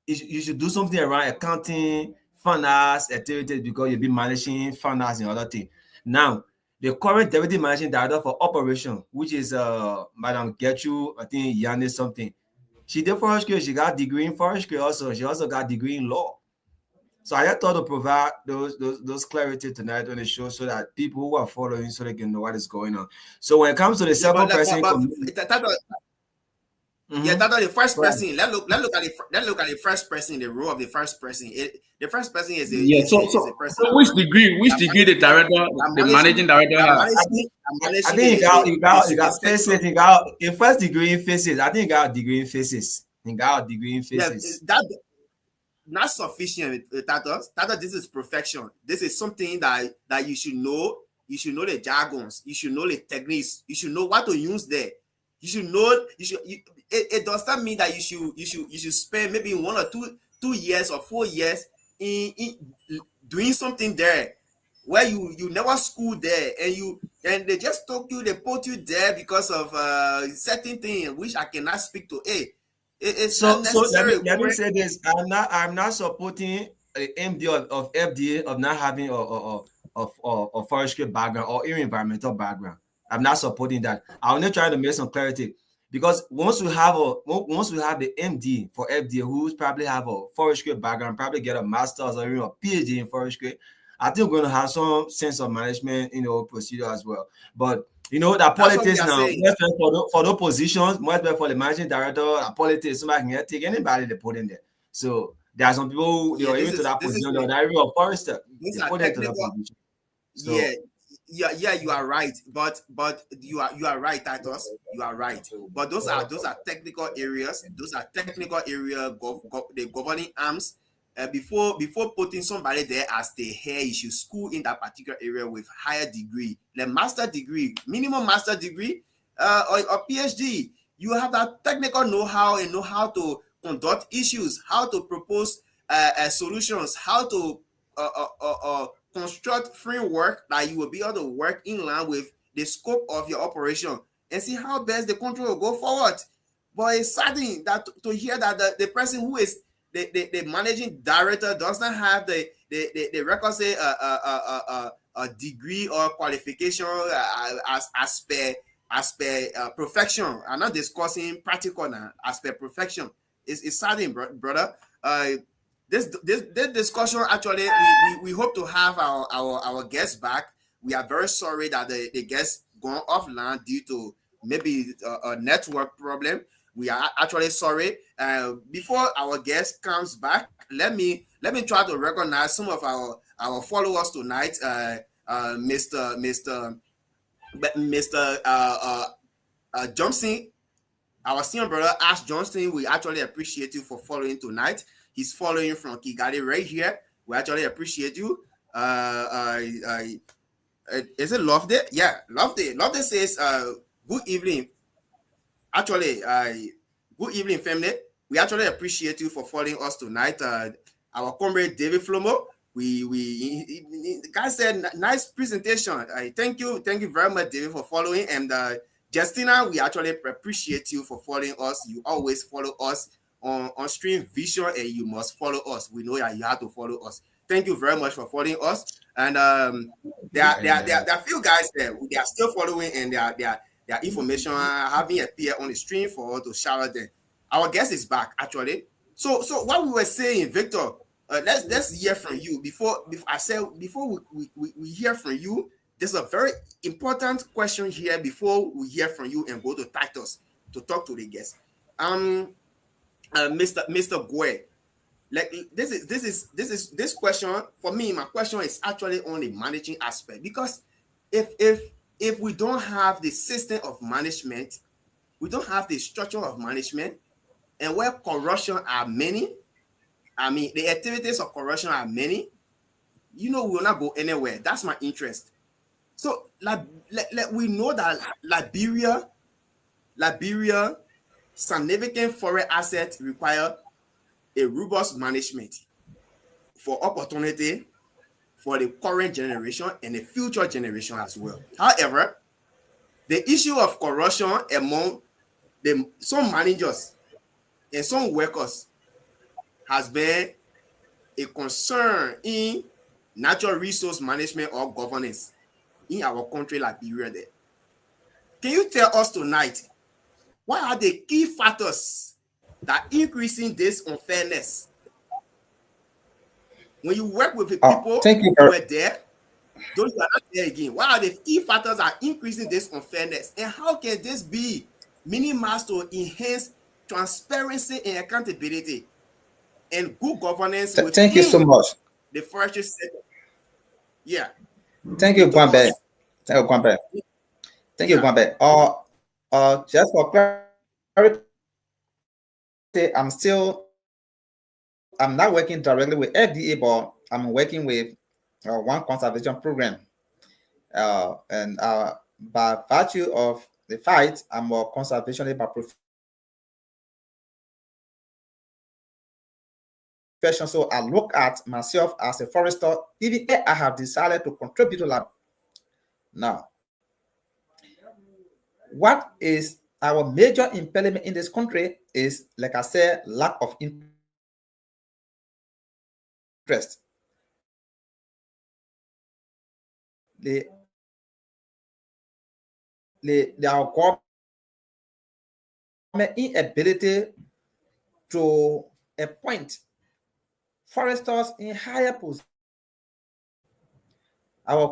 you should do something around accounting, finance, activities, because you'll be managing finance and other things. Now, the current deputy managing director for operation, which is Madam Getchu, I think Yanni something. She did forestry, she got degree in forestry also. She also got degree in law. So I just thought to provide those clarity tonight on the show, so that people who are following, so they can know what is going on. So when it comes to the second person, the first person. Let's look at the first person, the role of the first person. The first person is a person. So which degree the director, the managing director has? I think he got physics. He got a first degree in physics. I think he got a degree in physics. That not sufficient, Tato. This is perfection. This is something that you should know. You should know the jargons. You should know the techniques. You should know what to use there. You should know. It does not mean that you should spend maybe 1 or 2 years or 4 years in doing something there where you never schooled there, and they just they put you there because of certain things which I cannot speak to. It's so unnecessary. let me say this. I'm not supporting the MD of FDA of not having a forestry background or even environmental background. I'm not supporting that. I'm only trying to make some clarity, because once we have the MD for FDA, who's probably have a forestry background, probably get a master's or even a PhD in forestry, I think we're going to have some sense of management, procedure as well. But that politics now, for those positions, much better for the managing director, politics, somebody can take anybody they put in there. So there are some people who even to that position, they're not even a forester. They put into that position. So, yeah, you are right. But you are right, Titus. You are right. But those are technical areas. Those are technical area, the governing arms. Before putting somebody there as the head, you should school in that particular area with higher degree, the master degree, minimum master degree, or PhD. You have that technical know-how and know how to conduct issues, how to propose solutions, how to construct framework that you will be able to work in line with the scope of your operation and see how best the control will go forward. But it's saddening that to hear that the person who is the managing director does not have the requisite a degree or qualification as per profession. I'm not discussing practical now, as per profession. It's saddening, brother. This discussion, actually, we hope to have our guests back. We are very sorry that the guests gone offline due to maybe a network problem. We are actually sorry. Before our guest comes back, let me try to recognize some of our followers tonight. Mr. Johnson, our senior brother Ash Johnson, we actually appreciate you for following tonight. He's following from Kigali right here. We actually appreciate you. Is it Loveday? Yeah, Loveday. Loveday says, good evening. Actually, good evening, family. We actually appreciate you for following us tonight. Our comrade David Flomo, the guy said nice presentation. Thank you very much, David, for following. And Justina, we actually appreciate you for following us. You always follow us on Stream Vision, and you must follow us. We know that you have to follow us. Thank you very much for following us. And there are few guys there. They are still following, and their information having appeared on the stream for us to shout out them. Our guest is back actually. So what we were saying, Victor, let's hear from you before we hear from you. There's a very important question here before we hear from you and go to Titus to talk to the guest. Mr. Gweh, like this question for me. My question is actually on the managing aspect, because if we don't have the system of management, we don't have the structure of management, and where corruption are many, I mean, the activities of corruption are many, we will not go anywhere. That's my interest. So, we know that Liberia, significant foreign assets require a robust management for opportunity for the current generation and the future generation as well. However, the issue of corruption among some managers and some workers has been a concern in natural resource management or governance in our country, Liberia. There. Can you tell us tonight, what are the key factors that increasing this unfairness? When you work with the people who were there, those who are not there again, what are the key factors that are increasing this unfairness? And how can this be minimized to enhance transparency and accountability and good governance within thank you so much. The forestry sector? Yeah. Thank you, Guanbeh. Thank you, Guanbeh. Thank you, Guanbeh. Just for clarity, I'm not working directly with FDA, but I'm working with one conservation program. And by virtue of the fight, I'm a conservationist by profession. So I look at myself as a forester, even if I have decided to contribute to lab. Now, what is our major impediment in this country is, like I said, lack of interest. Our government inability to appoint foresters in higher positions. Our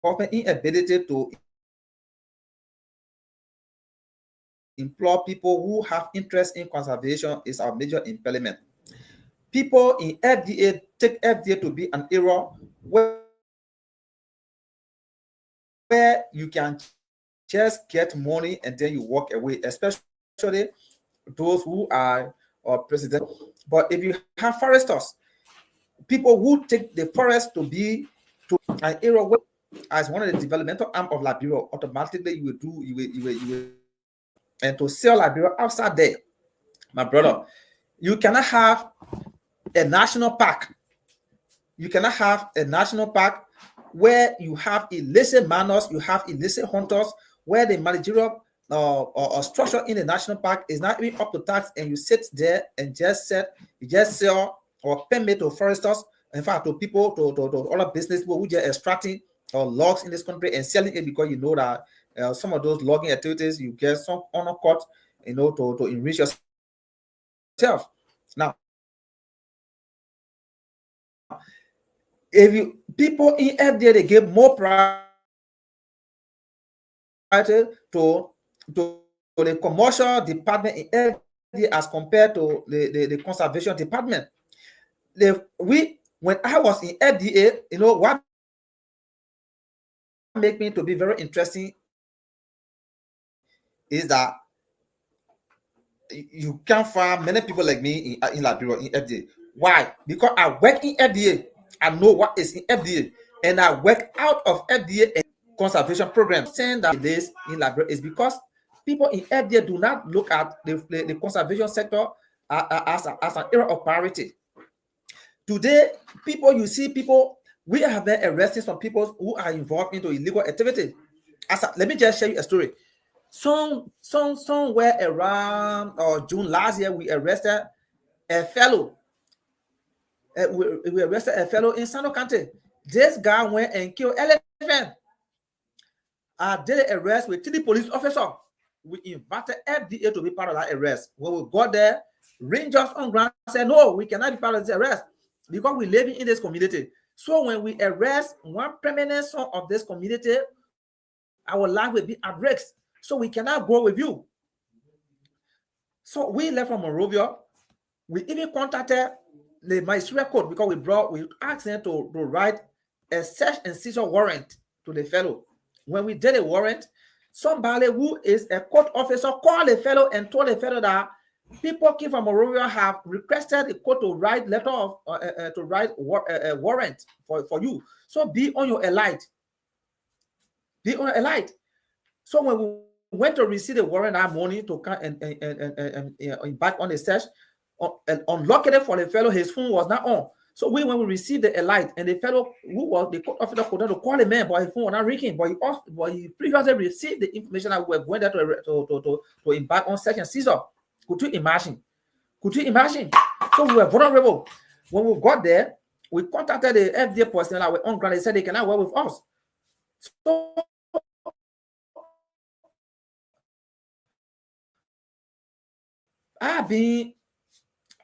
government inability to employ people who have interest in conservation is our major impediment. People in FDA take FDA to be an era where you can just get money and then you walk away, especially those who are president. But if you have foresters, people who take the forest to be to an era where, as one of the developmental arm of Liberia, automatically you will and to sell Liberia outside there, my brother, you cannot have a national park. You cannot have a national park where you have illicit miners, you have illicit hunters, where the managerial structure in the national park is not even up to tax, and you sit there and just sell or permit to foresters, in fact, to people, to other business people who just extracting logs in this country and selling it, because you know that some of those logging activities you get some undercut, to enrich yourself. Now, if you people in FDA, they give more priority to the commercial department in FDA as compared to the conservation department. When I was in FDA, what made me to be very interesting is that you can't find many people like me in Liberia in FDA. Why? Because I work in FDA. I know what is in FDA, and I work out of FDA and conservation programs. Saying that this in Liberia is because people in FDA do not look at the conservation sector as an area of priority. Today, we have been arresting some people who are involved into illegal activity. Let me just share you a story. Somewhere around June last year, we arrested a fellow. We arrested a fellow in Sano County. This guy went and killed elephant. I did an arrest with 3 police officers. We invited FDA to be part of that arrest. When we got there, rangers on ground said, no, we cannot be part of this arrest because we live in this community. So when we arrest one permanent son of this community, our life will be at risk. So we cannot go with you. So we left from Monrovia. We even contacted the magistrate court because we asked them to write a search and seizure warrant to the fellow. When we did a warrant, somebody who is a court officer called the fellow and told the fellow that people came from Monrovia have requested the court to write a warrant for you. So be on your alert. Be on your alert. So when we went to receive the warrant that morning to come and back on the search, unluckily for the fellow, his phone was not on. So when we received the alert, and the fellow who was the court officer could not call the man, but his phone was not ringing. But he previously received the information that we were going there to embark on search and seizure. Could you imagine? Could you imagine? So we were vulnerable. When we got there, we contacted the FDA personnel that were on ground. They said they cannot work with us. So I being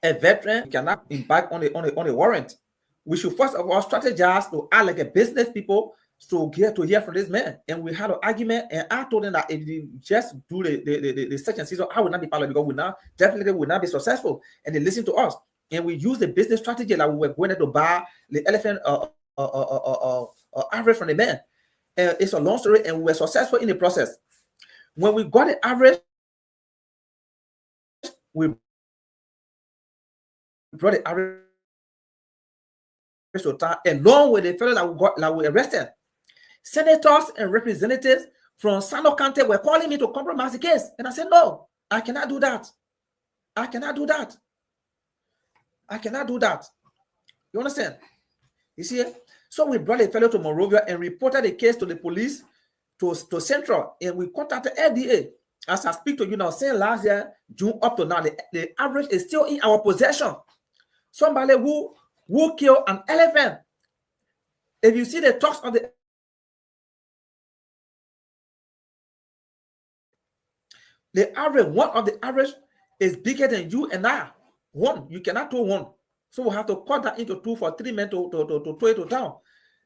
a veteran, cannot embark on a warrant. We should first of all strategize to act like a business people to hear from this man. And we had an argument, and I told him that if you just do the search and seizure, I will not be part of it because we definitely will not be successful. And they listen to us. And we use the business strategy that we were going to buy the elephant average from the man. And it's a long story, and we were successful in the process. When we got the average, we brought the average to town along with the fellow that we arrested. Senators and representatives from Sano County were calling me to compromise the case. And I said, no, I cannot do that. I cannot do that. I cannot do that. You understand? You see? So we brought the fellow to Monrovia and reported the case to the police, to Central, and we contacted FDA. As I speak to you now, since last year, June up to now, the average is still in our possession. Somebody who killed an elephant. If you see the talks of the average, one of the average is bigger than you and I. One, you cannot tow one. So we have to cut that into 2 for 3 men to tow it to town.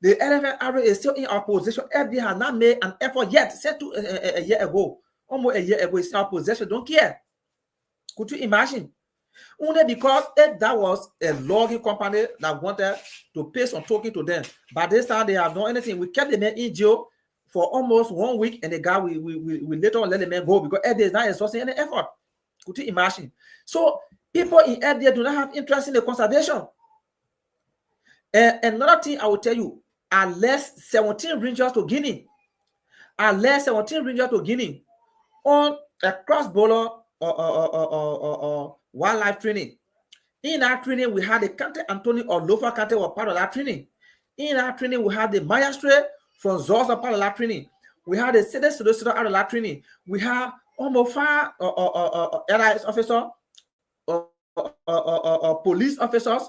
The elephant average is still in our possession. FDA has not made an effort yet. Said to a year ago, almost a year ago, it's in our possession. Don't care. Could you imagine? Only because that was a logging company that wanted to pay some token to them. By this time, they have done anything. We kept the man in jail for almost 1 week, and the guy, we later on let the man go because FDA is not exhausting any effort. Could you imagine? So people in FDA do not have interest in the conservation. And another thing I will tell you, I led 17 rangers to Guinea. on a cross-border wildlife training. In our training, we had the County Anthony or Lofa County were part of that training. In our training, we had the magistrate from Zosa part of that training. We had the city solicitor out of that training. We have almost 5 LIS officers, police officers,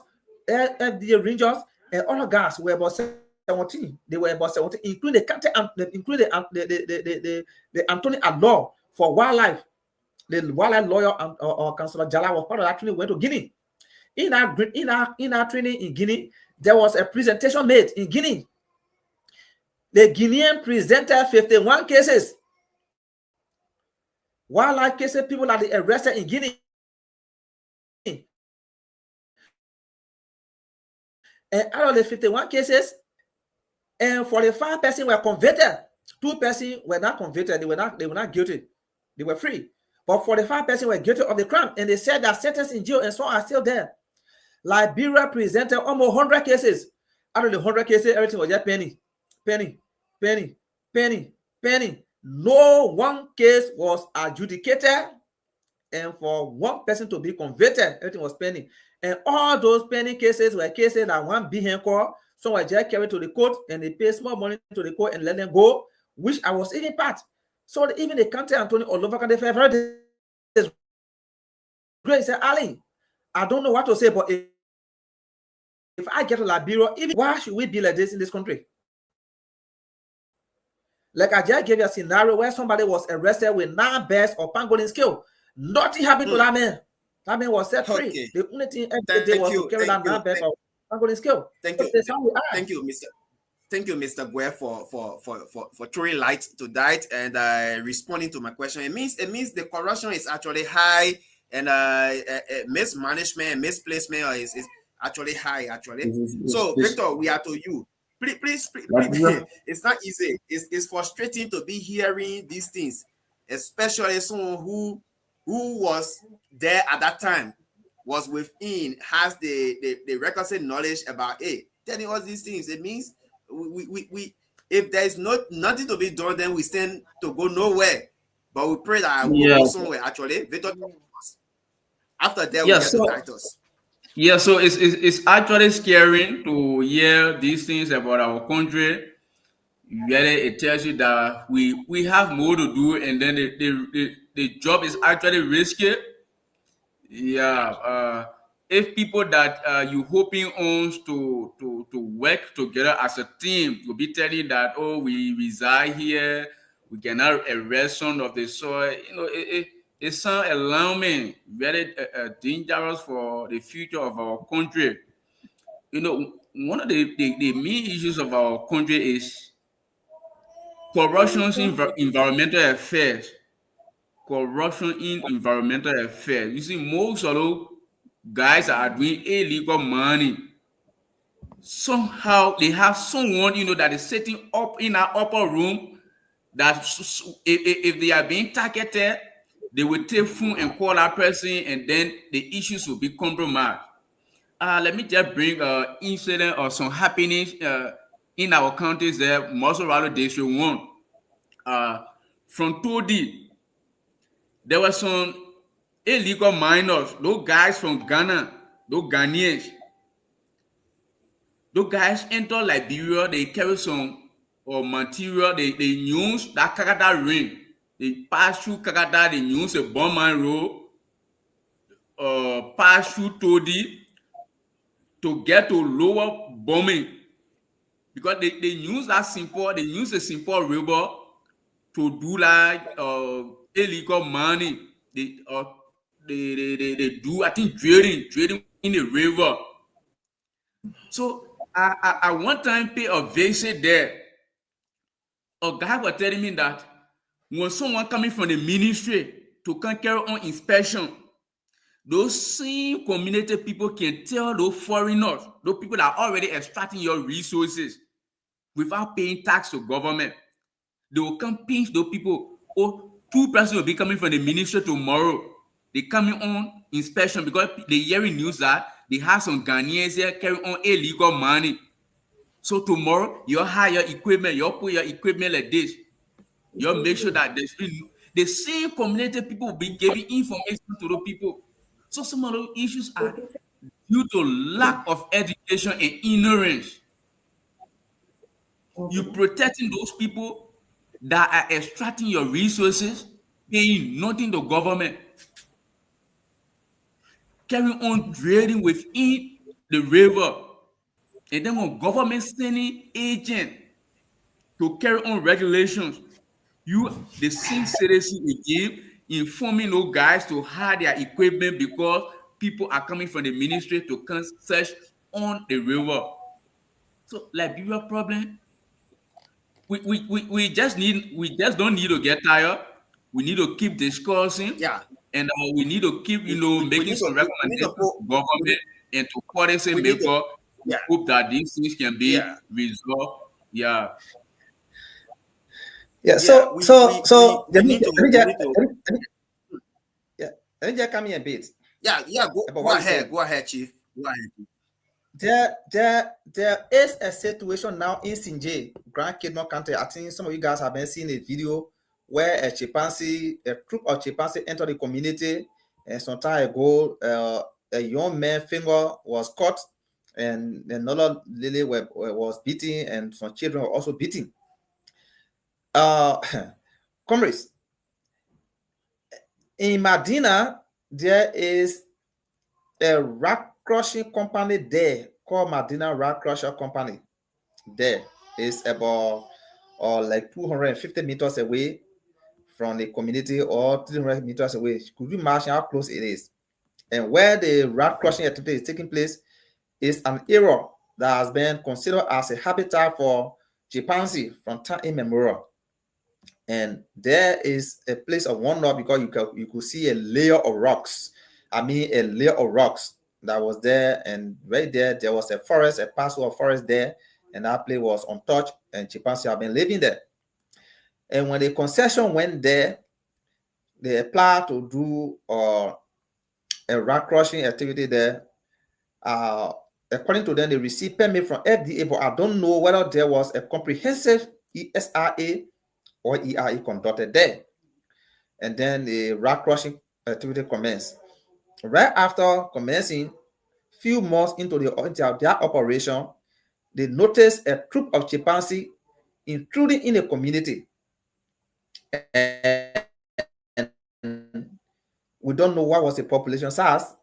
FDA rangers, and other guys were about 17. They were about 17, including the county, including the Anthony at law for wildlife. The wildlife lawyer and Councillor Jala was part of that training. Went to Guinea. In our training in Guinea, there was a presentation made in Guinea. The Guinean presented 51 cases Wildlife cases, people that they arrested in Guinea. And out of the 51 cases, and 45 persons were convicted. 2 persons were not convicted. They were not guilty. They were free. But 45 persons were guilty of the crime. And they said that sentenced in jail and some are still there. Liberia presented almost 100 cases. Out of the 100 cases, everything was just penny, penny, penny, penny, penny. No one case was adjudicated. And for one person to be convicted, everything was penny. And all those penny cases were cases that one big call. Some were just carried to the court and they pay small money to the court and let them go, which I was even part. So even the country Anthony all over can very great. Say, Ali, I don't know what to say, but if I get to Liberia, even why should we be like this in this country? Like I just gave you a scenario where somebody was arrested with 9 bears or pangolin scale. Nothing happened to that man. That man was set free. Okay. The only thing every day was to carry that 9 bears or pangolin scale. Thank you. That's how we are. Thank you, Mr. Gweh, for throwing light to that and responding to my question. It means the corruption is actually high and mismanagement and misplacement is actually high, actually. So, Victor, we are to you. Please, it's not easy. It's frustrating to be hearing these things, especially someone who was there at that time, was within, has the requisite knowledge about telling us these things. It means we if there is nothing to be done, then we stand to go nowhere. But we pray that we will go somewhere. Actually, Victor, after that, we get the titles. Yeah, so it's actually scary to hear these things about our country. Really, it tells you that we have more to do, and then the job is actually risky. Yeah, if people that you hoping on to work together as a team will be telling that, oh, we reside here, we cannot arrest some of the soil. You know, it sounds alarming, very dangerous for the future of our country. You know, one of the main issues of our country is corruption in environmental affairs. Corruption in environmental affairs. You see, most of those guys that are doing illegal money, somehow they have someone, that is sitting up in an upper room that if they are being targeted, they will take phone and call that person, and then the issues will be compromised. Let me just bring an incident or some happenings in our counties there, Mosoralo District 1. From Todi, there were some illegal miners, those guys from Ghana, those Ghanaians. Those guys enter Liberia, they carry some material, they use that Kakata ring. They pass through Kakata, they use a Bowman Road, pass through Todi to get to lower bombing. Because they use that simple, they use a simple river to do like illegal money. They do, I think, trading in the river. So I one time pay a visit there. A guy was telling me that when someone coming from the ministry to come carry on inspection, those same community people can tell those foreigners, those people that are already extracting your resources without paying tax to government. They will come pinch those people. Oh, 2 persons will be coming from the ministry tomorrow. They coming on inspection because they hearing news that they have some Ghanaians here carrying on illegal money. So tomorrow, you hire equipment, you put your equipment like this. You make sure that the same community people will be giving information to the people. So some of those issues are due to lack of education and ignorance. You protecting those people that are extracting your resources, paying nothing to government, carrying on trading within the river. And then when government sending agent to carry on regulations, the same citizen again informing those guys to hide their equipment because people are coming from the ministry to come search on the river. So Liberia problem, we just don't need to get tired. We need to keep discussing. Yeah. And we need to keep, making some recommendations to government and to policy maker. Yeah. Hope that these things can be Yeah. resolved. Yeah. Yeah. Yeah, we need to yeah, let me just come here a bit. Go ahead, Chief. Go ahead. There is a situation now in Sinje, Grand Kidney County. I think some of you guys have been seeing a video where a group of chimpanzee entered the community, and some time ago, a young man finger was cut, and another lady was beaten, and some children were also beaten. Comrades, in Medina, there is a rock crushing company there called Medina Rock Crusher Company. There is about like 250 meters away from the community, or 300 meters away. Could you imagine how close it is? And where the rock crushing activity is taking place is an area that has been considered as a habitat for chimpanzee from time immemorial. And there is a place of wonder because you could see a layer of rocks. A layer of rocks that was there, and right there was a forest, a parcel of forest there, and that place was untouched, and chimpanzee have been living there. And when the concession went there, they applied to do a rock crushing activity there. According to them, they received permit from FDA, but I don't know whether there was a comprehensive ESRA or ERE conducted there. And then the rock crushing activity commenced. Right after commencing, few months into their operation, they noticed a troop of chimpanzee intruding in the community. And we don't know what was the population size.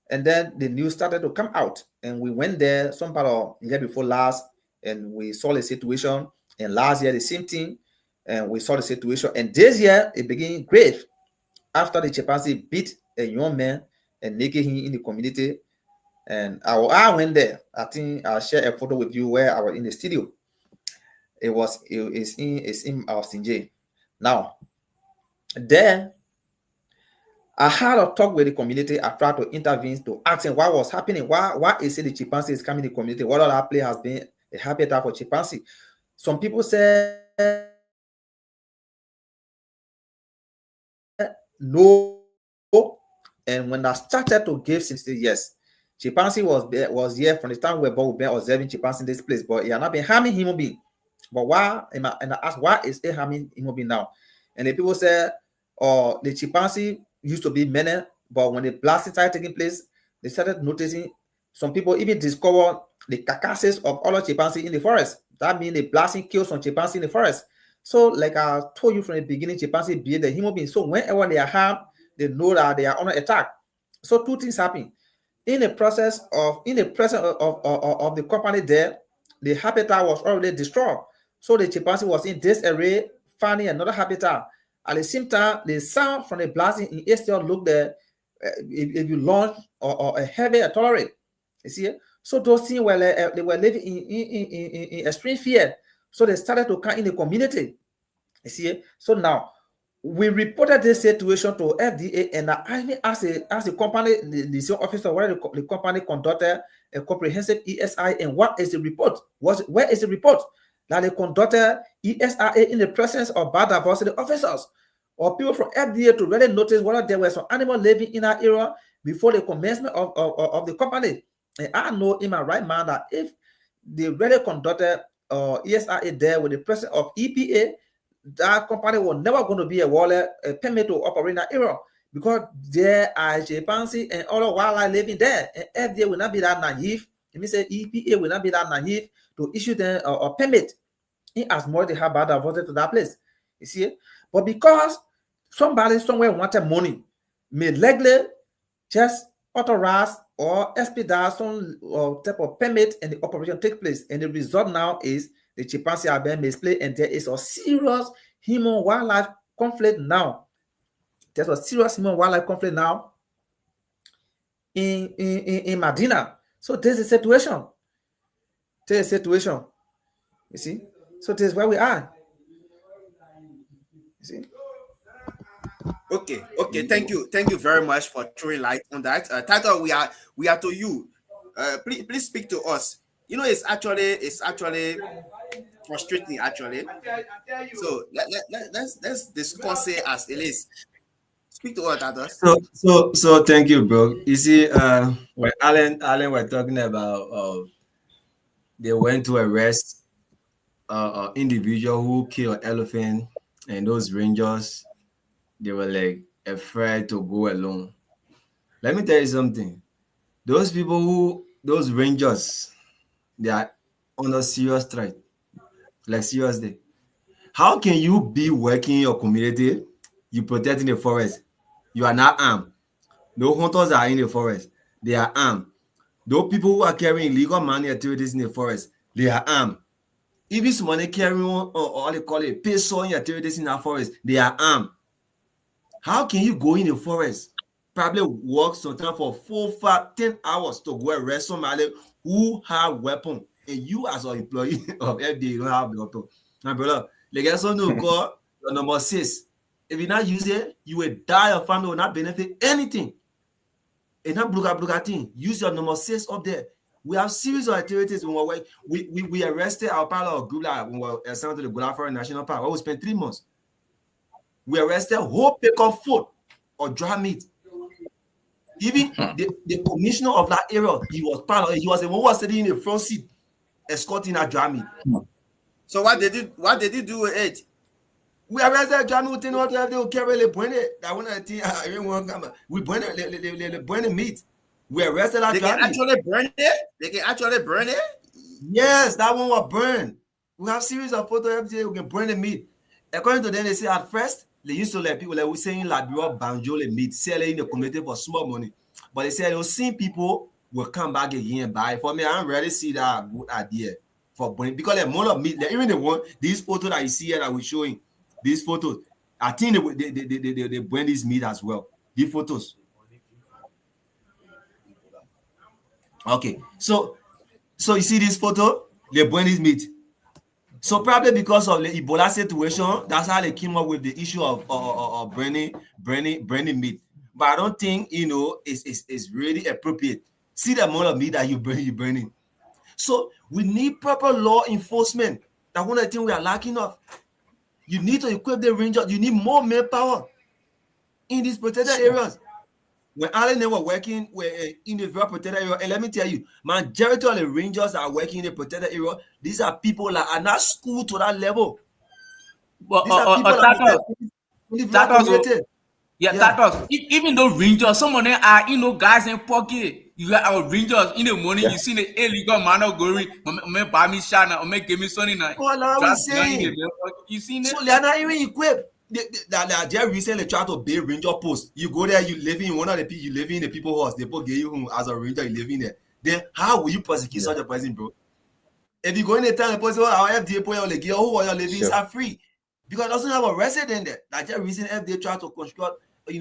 And then the news started to come out, and we went there some part of the year before last, and we saw the situation. And last year the same thing, and we saw the situation. And this year it became grave after the chimpanzee beat a young man and naked him in the community. And I went there. I think I'll share a photo with you where I was in the studio. It's in our Sinje. Now, there I had a talk with the community. I tried to intervene to ask them what was happening. Why is it the chimpanzee is coming in the community? What other place has been a habitat for chimpanzee? Some people said no. And when I started to give since yes, chimpanzee was here from the time we've been observing chimpanzee in this place, but it had not been harming human being. But why? And I asked, why is it harming human being now? And the people said, the chimpanzee used to be many, but when the blasting started taking place, they started noticing some people even discovered the carcasses of other chimpanzee in the forest. That means the blasting killed some chimpanzee in the forest. So, like I told you from the beginning, chimpanzee be the human being. So whenever they are harmed, they know that they are under attack. So two things happen. In the presence of the company there, the habitat was already destroyed. So the chimpanzee was in disarray, finding another habitat. At the same time, the sound from the blasting in Eastern look there, if you launch or a heavy tolerate. You see? So those things were they were living in extreme fear. So they started to come in the community. You see? So now we reported this situation to FDA, and I even asked the company, the sales officer, where the company conducted a comprehensive ESI, and what is the report? Where is the report that they conducted ESRA in the presence of biodiversity officers or people from FDA to really notice whether there were some animals living in that area before the commencement of the company? And I know in my right mind that if they really conducted ESRA there with the presence of EPA, that company was never going to be a permit to operate in that area, because there are chimpanzee and other wildlife living there, and FDA will not be that naive. Let me say EPA will not be that naive to issue them a permit in as much they have biodiversity to that place. You see, but because somebody somewhere wanted money, may legally just authorize or expedite some type of permit, and the operation take place, and the result now is the chimpanzee are being misplaced, and there is a serious human wildlife conflict now. There's a serious human wildlife conflict now in Medina. So there's a situation. There's a situation. You see? So this is where we are. You see? Okay. Thank you very much for throwing light on that. Title, we are to you. Please speak to us. It's actually frustrating actually. So let's discuss it as it is. Speak to us, Tatos. So thank you, bro. You see, when Alan were talking about, they went to arrest individual who killed elephant, and those rangers, they were like afraid to go alone. Let me tell you something. Those rangers, they are under serious threat, like seriously. How can you be working in your community, you protecting the forest, you are not armed? No hunters are in the forest, they are armed. Those people who are carrying illegal mining activities in the forest, they are armed. Even somebody carrying or they call it pay sawing activities in the forest, they are armed. How can you go in the forest, probably work sometimes for 4, 5, 10 hours to go arrest somebody who have weapon, and you as an employee of FDA, you don't have the weapon? My brother, like get something to call your number 6. If you not use it, you will die. Your family will not benefit anything. It's not bluka thing. Use your number 6 up there. We have series of activities when we arrested our part of group when we were assigned to the Gweh National Park. Where we spent 3 months. We arrested whole pick of food or dry meat. Even the commissioner of that area, he was part of it. He was the one who was sitting in the front seat escorting that dry meat. So what did you do with it? We arrested dry meat. They will carry the burn it. That one I think everyone come. We burn it. They burn the meat. We arrested that They dry can meat. actually burn it. They can actually burn it. Yes, that one was burned. We have series of photos every day. We can burn the meat. According to them, they say at first they used to let people like we saying Liberia banjo the meat, sell it in the community for small money. But they said those same people will come back again and buy. For me, I don't really see that good idea for burning, because the amount of meat, even the one these photos that you see here that we're showing, these photos, I think they burn this meat as well. These photos. Okay, so you see this photo, they burn this meat. So probably because of the Ebola situation, that's how they came up with the issue of burning meat. But I don't think it's really appropriate. See the amount of meat that you're burning. So we need proper law enforcement. That's one of the things we are lacking of. You need to equip the rangers. You need more manpower in these protected areas. When Alan and were working in the very protected area, and let me tell you, majority of the rangers that are working in the protected area, these are people that are not schooled to that level. But These are people that are in the very community. Yeah, Tatos. Even though rangers, some of them are guys in pocket. You got our rangers in the morning. You see the illegal man going, me buy me shana, or me give me something now. All I was saying. You seen it? So they are not even equipped. They recently tried to build ranger post. You go there, you live in one of the people, you live in the people house. They both give you home as a ranger, you live in there. Then how will you prosecute such a person, bro? If you go in the town, the person, our FDA point, like, who are living are free, because it doesn't have a resident there. Like just recently, FDA tried to construct, to the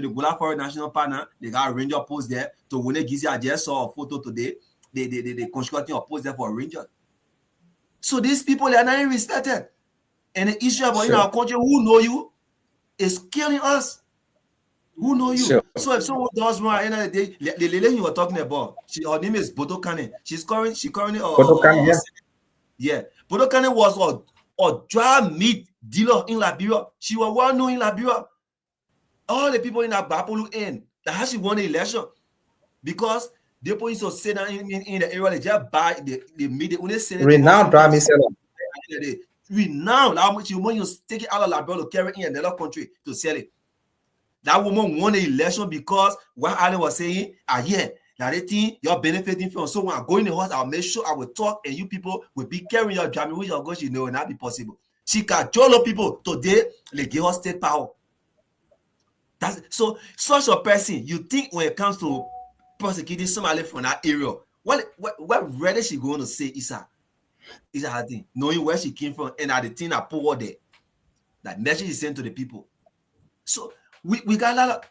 Gweh National Park now. They got a ranger post there. To when they give you, I just saw a photo today. They constructing a post there for a ranger. So these people, they are not even respected. And the issue about in our country, who know you, is killing us. Who know you? So if someone does wrong at the end of the day, the lady you were talking about, her name is Bodo Kane. She currently yeah. Bodo Kane was a dry meat dealer in Liberia. She was well known in Liberia. All the people in that Bapolu end, that's how she won the election, because they people used to say that in the area, they just buy the meat. They only send it renowned dry meat seller. Renowned, how much you want, you take it out of Liberia to carry in another country to sell it. That woman won the election because what Alan was saying, yeah, now they think you're benefiting from. So when I go in the house, I'll make sure I will talk, and you people will be carrying your drum, which of course you know will not be possible. She can control people today, they give her state power. That's so such a person, you think when it comes to prosecuting somebody from that area, what really she going to say is her thing, knowing where she came from and the thing that put her there, that message is sent to the people. So we got a lot of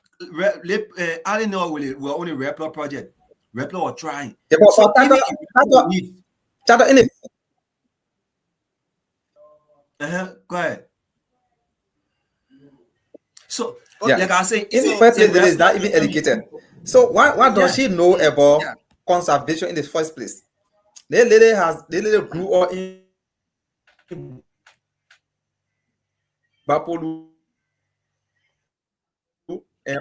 I don't know, we're only Replo project. Replo are trying. Yeah, go ahead. So, Yeah. like I say, In the so first place, if Lily that's is not not even the educated. So why does she know about Yeah. conservation in the first place? The lady grew up in Bapolu, and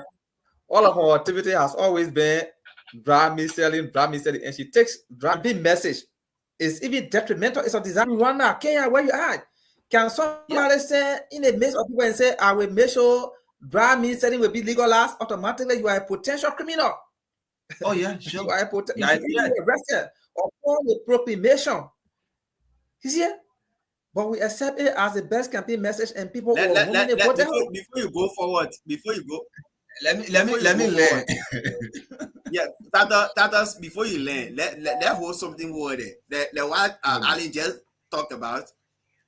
all of her activity has always been dry meat selling, and she takes dry big message. It's even detrimental. It's a disaster. Rwanda, Kenya, where you at? Can somebody say in a midst of people and say, I will make sure dry meat selling will be legalized automatically? You are a potential criminal. Oh yeah, You sure. are you should be arrested upon the proclamation. You see? But we accept it as the best campaign message, and people overwhelmingly voted. Before you go forward, Let me learn. Yeah, Tatas, before you learn, let hold something over there. The what Alan just talked about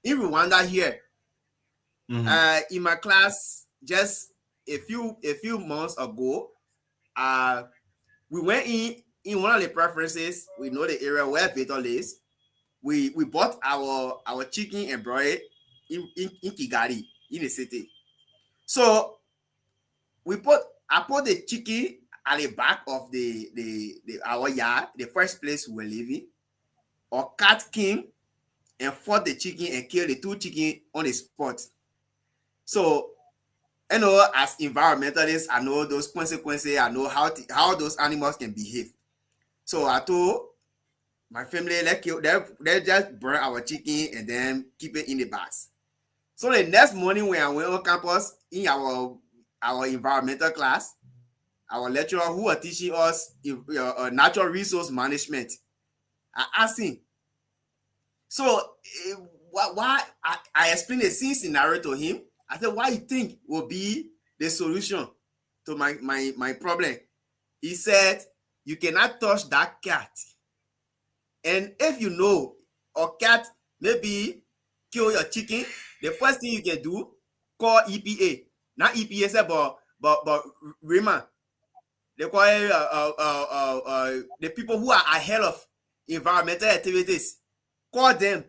in Rwanda here. In my class, just a few months ago, we went in one of the preferences. We know the area where Vitor is. We bought our chicken and brought it in Kigali, in the city. So I put the chicken at the back of our yard, the first place we were living. Our cat came and fought the chicken and killed the 2 chicken on the spot. So, you know, as environmentalists, I know those consequences. I know how those animals can behave. So I told my family, let's just burn our chicken and then keep it in the bags. So the next morning when I went on campus in our environmental class, our lecturer who was teaching us natural resource management, I asked him, so why I explained the same scenario to him. I said, why you think will be the solution to my problem? He said, you cannot touch that cat. And if you know a cat maybe kill your chicken, the first thing you can do, call EPA. Not EPA, say, but REMA. They call it, the people who are ahead of environmental activities. Call them.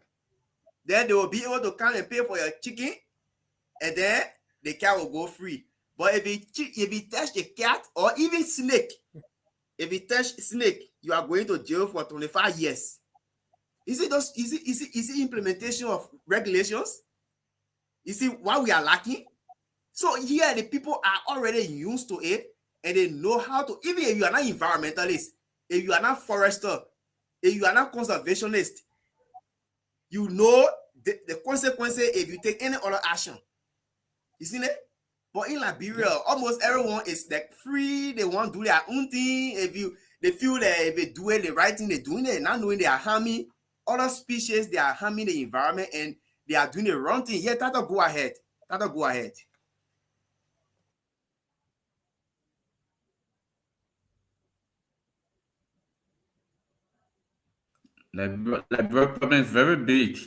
Then they will be able to come and pay for your chicken, and then the cat will go free. But if you touch a cat or even snake, if you touch snake, you are going to jail for 25 years. Is it implementation of regulations? You see why we are lacking? So here the people are already used to it, and they know how to, even if you are not environmentalist, if you are not forester, if you are not conservationist, you know the consequences if you take any other action. You see that? But in Liberia, almost everyone is like free. They want to do their own thing. They feel that if they do it the right thing, they're doing it, not knowing they are harming other species, they are harming the environment, and they are doing the wrong thing. Yeah, that'll go ahead. Liberia problem is very big.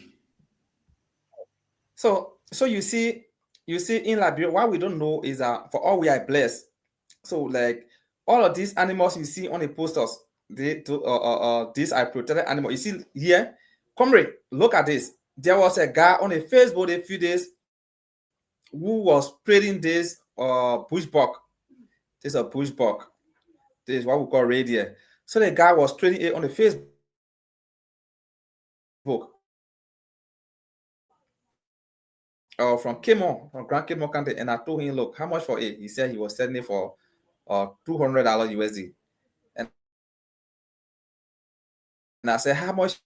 So you see in Liberia, what we don't know is that for all we are blessed. So like all of these animals you see on the posters, these are protected animals. You see here, comrade, look at this. There was a guy on a Facebook a few days who was trading this bush buck. This is a bush buck. This is what we call reindeer. So the guy was trading it on the Facebook. From Grand Kemo County, and I told him, look, how much for it? He said he was selling it for $200 USD. And I said, how much?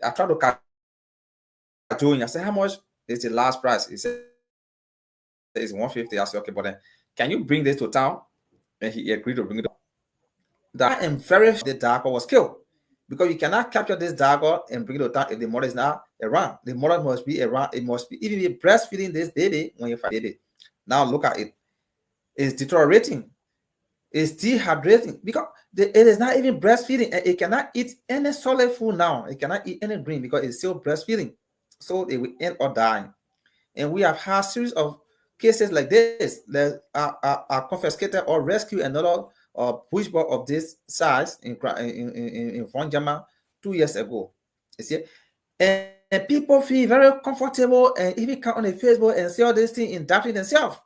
I tried to cajole him. I said, how much is the last price? He said it's 150. I said, okay, but then can you bring this to town? And he agreed to bring it. That and very the dagger was killed, because you cannot capture this dagger and bring it to town if the mother is not around. The mother must be around. It must be even be breastfeeding this baby when you find baby. Now look at it. It's deteriorating. It's dehydrating because it is not even breastfeeding, and it cannot eat any solid food now. It cannot eat any green because it's still breastfeeding. So they will end or die. And we have had a series of cases like this that are confiscated or rescued another bushbuck of this size in Vonjama 2 years ago. You see, and people feel very comfortable and even come on the Facebook and see all these things in doubting themselves.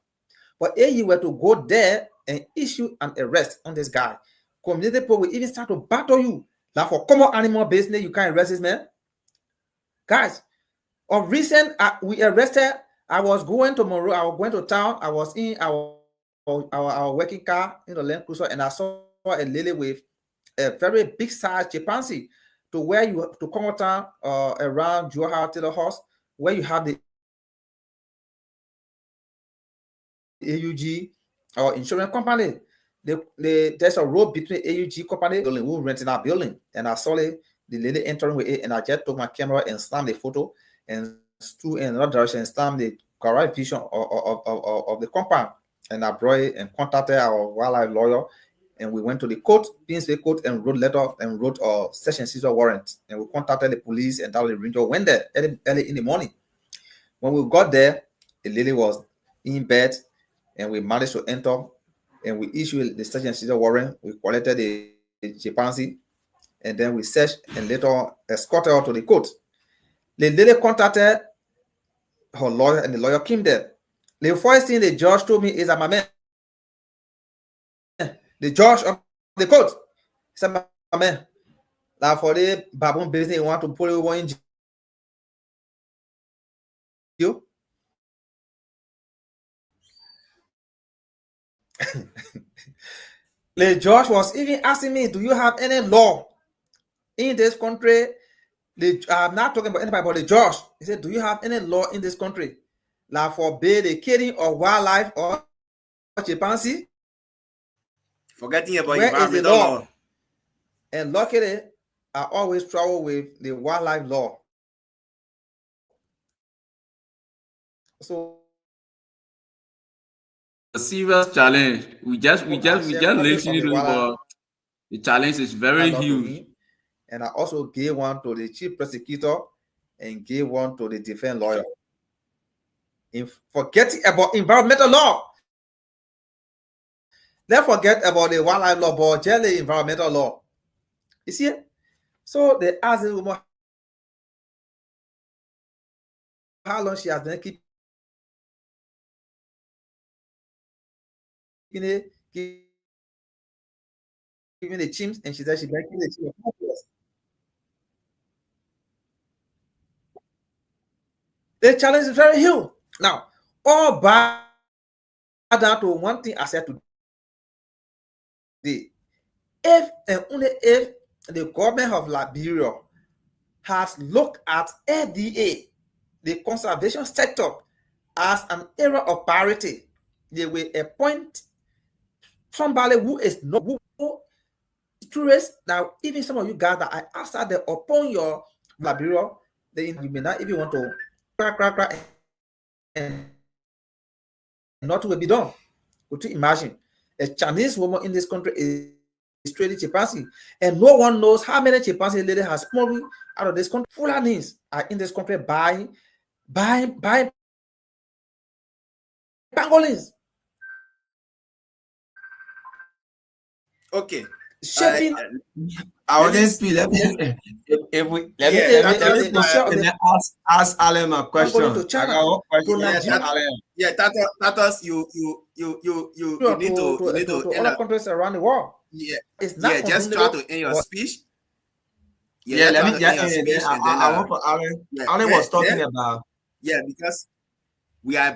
But if you were to go there and issue an arrest on this guy, community people will even start to battle you. Like for common animal business, you can't arrest this man. Guys, of recent, we arrested. I was going to Monroe. I was going to town. I was in our working car in the Land Cruiser, and I saw a lady with a very big size chimpanzee to where you have to come town around Johar Taylor House, where you have the AUG or insurance company. There's a road between AUG company building who renting our building, and I saw the lady entering with it, and I just took my camera and stamped the photo and stood in another direction and stamped the correct vision of the compound. And I brought it and contacted our wildlife lawyer, and we went to the court, Pinsway court, and wrote letter and wrote a session seizure warrant. And we contacted the police, and that the ranger went there early in the morning. When we got there, the lady was in bed, and we managed to enter, and we issued the session seizure warrant. We collected the chimpanzee, and then we searched and later escorted her to the court. The lady contacted her lawyer, and the lawyer came there. The first thing the judge told me is that, my man, the judge of the court, he said, my man, like for the baboon business, you want to put it in jail? The judge was even asking me, do you have any law in this country? I'm not talking about anybody, but the judge, he said, do you have any law in this country like forbid the killing of wildlife or chimpanzee? Forgetting about Where is the environmental law? law. And luckily, I always travel with the wildlife law. So A serious challenge. We just listening to it, but the challenge is very huge. And I also gave one to the chief prosecutor and gave one to the defense lawyer. In forgetting about environmental law, let's forget about the wildlife law, but just the environmental law. You see? So they asked the woman how long she has been keeping the chimps, and she said she's been keeping the chimps. The challenge is very huge. Now, all back down to one thing I said today. If and only if the government of Liberia has looked at FDA, the conservation sector, as an area of priority, they will appoint somebody who is not tourists. Now, even some of you guys that are outside there upon your Liberia, then you may not even want to crack and not will be done. Could you imagine a Chinese woman in this country is trading chimpanzee, and no one knows how many chimpanzee lady has smuggled out of this country? Fulanis are in this country buying pangolins. Okay. Shaping. I wouldn't speak. Let me ask Alan a question. I got one question. Yeah, Tatos, you need to other countries around the world. Yeah, it's not just try to end your speech. Yeah, let me just end it. I want for Alan. Alan was talking about. Yeah, because we are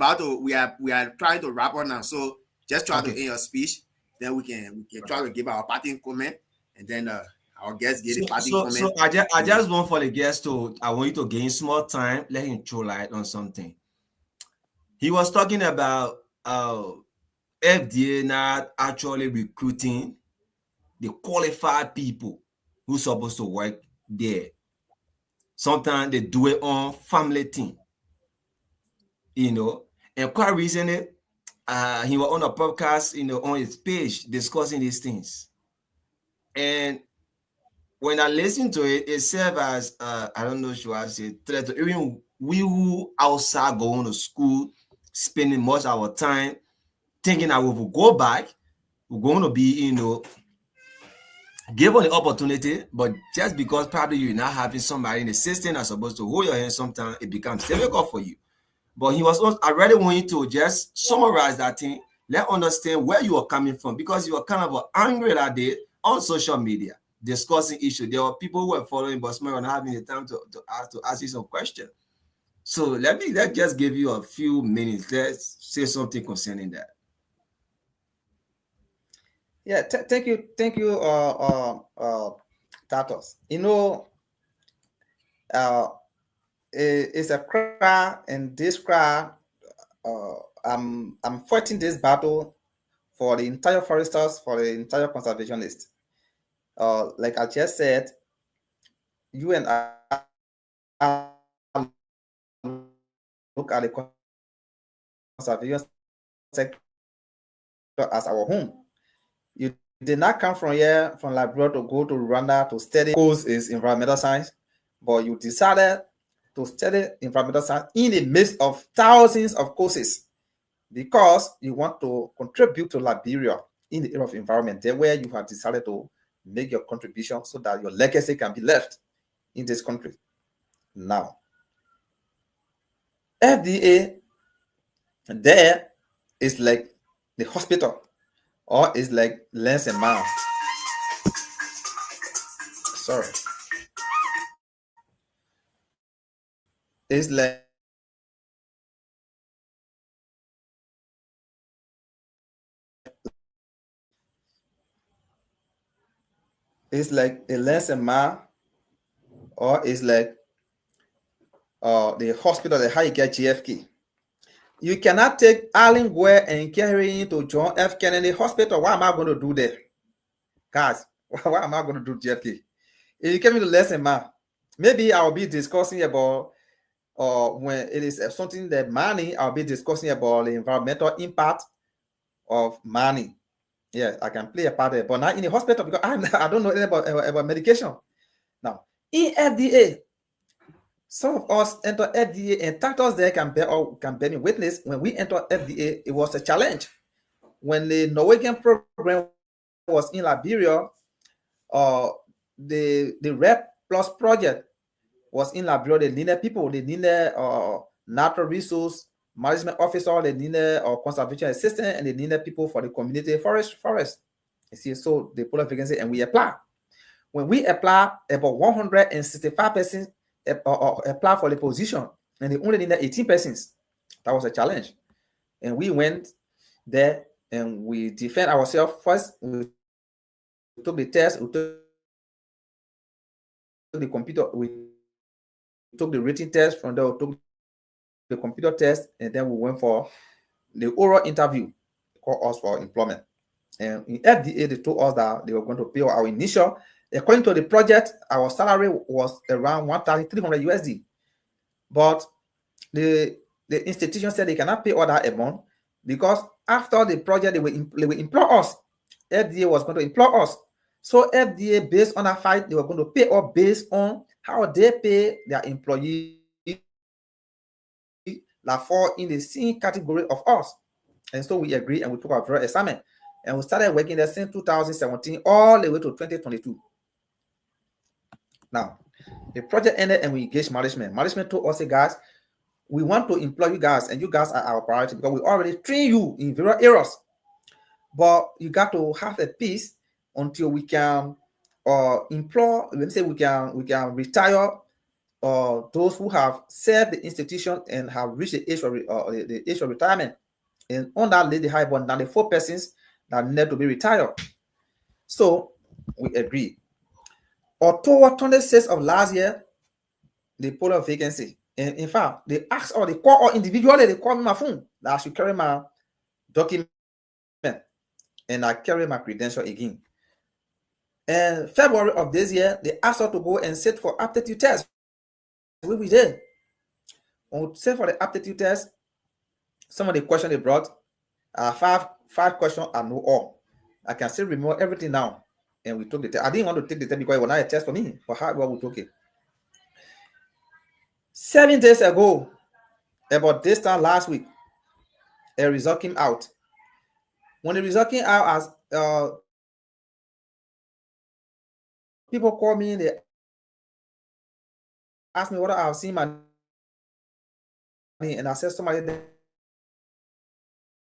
trying to wrap up now. So just try to end your speech. Then we can try to give our parting comment, and then our guests get a parting comment. So I just want for the guests I want you to gain small time. Let him throw light on something. He was talking about FDA not actually recruiting the qualified people who's supposed to work there. Sometimes they do it on family team, and quite recently, he was on a podcast, on his page discussing these things. And when I listen to it, it serves as, I don't know should I say, threat to even we who outside going to school, spending much of our time, thinking that we will go back, we're going to be, given the opportunity, but just because probably you're not having somebody in the system that's supposed to hold your hand, sometimes it becomes difficult for you. But he was also, I really want you to just summarize that thing, let understand where you are coming from, because you were kind of angry that day on social media discussing issue. There were people who were following, but some were not having the time to ask you some questions. So let's just give you a few minutes. Let's say something concerning that. Yeah, thank you, Tatos. Uh, it's a cry, and this cry, I'm fighting this battle for the entire foresters, for the entire conservationists. Like I just said, you and I look at the conservation sector as our home. You did not come from here, from Liberia, to go to Rwanda to study. Course is environmental science, but you decided to study environmental science in the midst of thousands of courses because you want to contribute to Liberia in the area of environment. There, where you have decided to make your contribution so that your legacy can be left in this country. Now, FDA there is like the hospital, or is like lens and mouth. Sorry. It's like a lens and mouth, or it's like the hospital, the how you get GFK. You cannot take Alan Gweh and carry him to John F. Kennedy Hospital. What am I going to do there? Guys, what am I going to do, GFK? If you came to lesson, man, maybe I'll be discussing about, when it is something that money, I'll be discussing about the environmental impact of money. Yes, I can play a part there, but not in the hospital because I don't know anything about medication. Now, in FDA, some of us enter FDA, and Tatos there can bear me witness. When we enter FDA, it was a challenge. When the Norwegian program was in Liberia, the Red Plus project was in Liberia. They needed people. They needed natural resource management officer. They needed conservation assistant, and they needed people for the community forest. You see, so they put a vacancy, and we apply. When we apply, about 165 persons apply for the position, and they only needed 18 persons. That was a challenge, and we went there and we defend ourselves first. We took the test. We took the computer. We took the written test. From there, we took the computer test, and then we went for the oral interview. They called us for employment. And in FDA, they told us that they were going to pay our initial. According to the project, our salary was around 1,300 USD. But the institution said they cannot pay all that amount because after the project, they will employ us. FDA was going to employ us. So FDA, based on that fight, they were going to pay us based on how they pay their employees that fall in the same category of us. And so we agreed, and we took our very assignment. And we started working there since 2017 all the way to 2022. Now, the project ended and we engaged management. Management told us, hey guys, we want to employ you guys, and you guys are our priority because we already train you in various areas. But you got to have a peace until we can employ, let me say we can retire those who have served the institution and have reached the age of retirement. And on that lady high, but 94 persons that need to be retired. So we agree. October 26th of last year, they put a vacancy. And in fact, they asked or they call or individually, they call me my phone that I should carry my document. And I carry my credential again. And February of this year, they asked us to go and sit for aptitude test. We did. When we sit for the aptitude test, some of the questions they brought are five questions I know all. I can still remember everything now. And we took the test. I didn't want to take the test because it was not a test for me. But how well we took it. 7 days ago, about this time last week, a result came out. When the result came out, as people call me, they ask me whether I've seen my name, and I said somebody there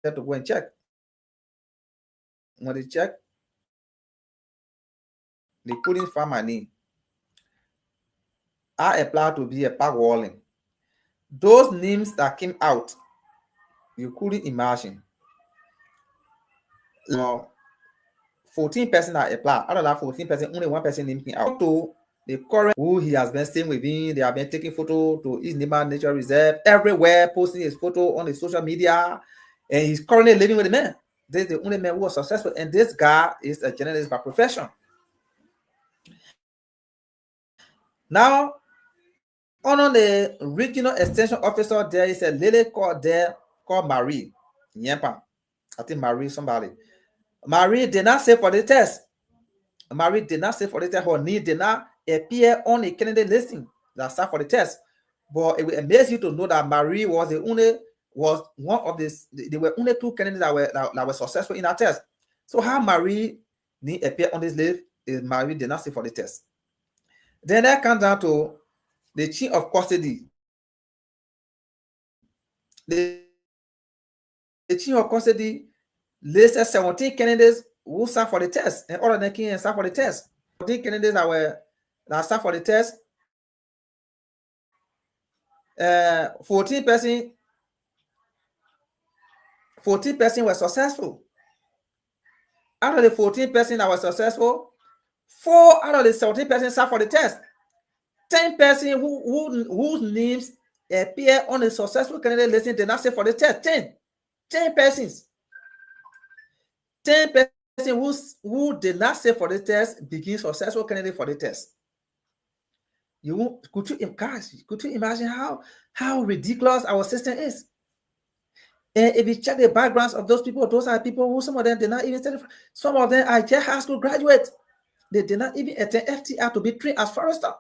to go and check. When they check, they couldn't find my name. I applied to be a park warden. Those names that came out, you couldn't imagine. 14 person that applied. Out of that 14 person, only one person name came out. To the current who he has been staying with him, they have been taking photo to his neighbor nature reserve everywhere, posting his photo on the social media, and he's currently living with the man. This is the only man who was successful, and this guy is a journalist by profession. Now, on the regional extension officer, there is a lady called Marie Nyempa. I think Marie somebody. Marie did not say for the test. Marie did not say for the test. Her name did not appear on the candidate listing that sat for the test. But it will amaze you to know that Marie was one of this. There were only 2 candidates that were successful in that test. So how Marie didn't appear on this list is Marie did not say for the test. Then that comes down to the chief of custody. The chief of custody listed 17 candidates who sat for the test, and all of them came and sat for the test. 14 candidates that sat for the test. 14 person were successful. Out of the 14 person that were successful, 4 out of the 17 persons sat for the test. 10 persons whose names appear on the successful candidate listing did not sit for the test. 10 persons. 10 persons who did not sit for the test begin successful candidate for the test. Could you imagine how ridiculous our system is? And if you check the backgrounds of those people, those are people who some of them did not even study. Some of them are just high school graduates. They did not even attend FTR to be trained as forester.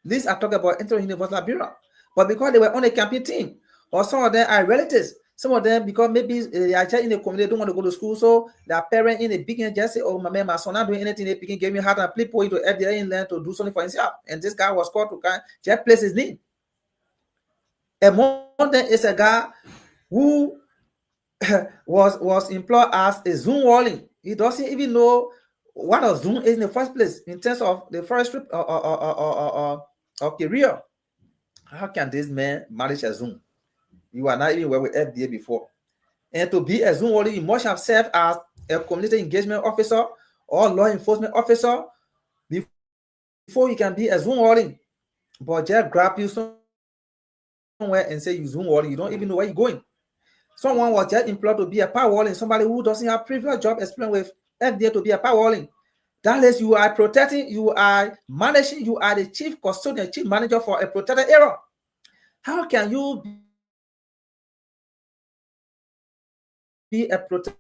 These are talking about inter-university Liberia. But because they were on a campaign team, or some of them are relatives, some of them because maybe they are just in the community, they don't want to go to school, so their parent in the beginning just say, oh, my son not doing anything, they begin gave me hard and play point to FDA in land to do something for himself. And this guy was called to just place his name. Among them is a guy who was employed as a Zoom warning. He doesn't even know what a Zoom is in the first place in terms of the forestry career. How can this man manage a Zoom? You are not even work with FDA before. And to be a Zoom warning, you must have served as a community engagement officer or law enforcement officer before you can be a Zoom warning. But just grab you somewhere and say you Zoom warning, you don't even know where you're going. Someone was just employed to be a power warning, somebody who doesn't have previous job experience with FDA to be a power warning. That is, you are protecting, you are managing, you are the chief custodian, chief manager for a protected area. How can you be a protected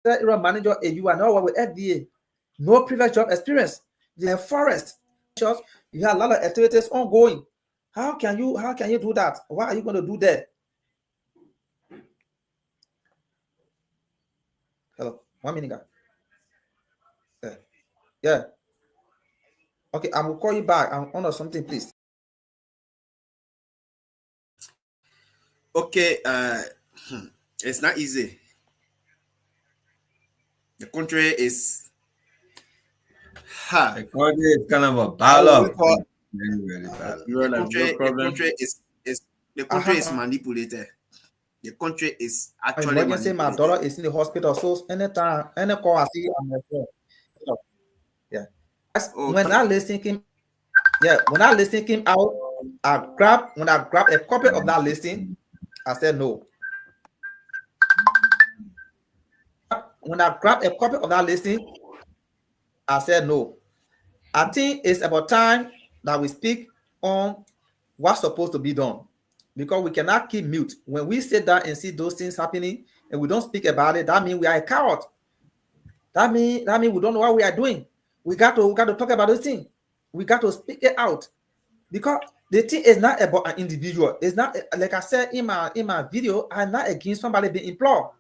area manager if you are not with FDA? No previous job experience. The forest, you have a lot of activities ongoing. How can you do that? What are you going to do there? Hello, 1 minute, guy. Yeah. Okay, I will call you back. I'm on something, please. Okay, it's not easy. The country is The country is kind of a battle. The country is manipulated. The country is actually manipulated. My daughter is in the hospital, so anytime, any call I see on my phone. Yeah. When I listing came out, I grabbed a copy of that listing, I said no. When I grabbed a copy of that listing, I said no. I think it's about time that we speak on what's supposed to be done, because we cannot keep mute. When we sit down and see those things happening and we don't speak about it, that means we are a coward. That means we don't know what we are doing. We got to talk about this thing. We got to speak it out, because the thing is not about an individual. It's not, like I said in my video, I'm not against somebody being employed.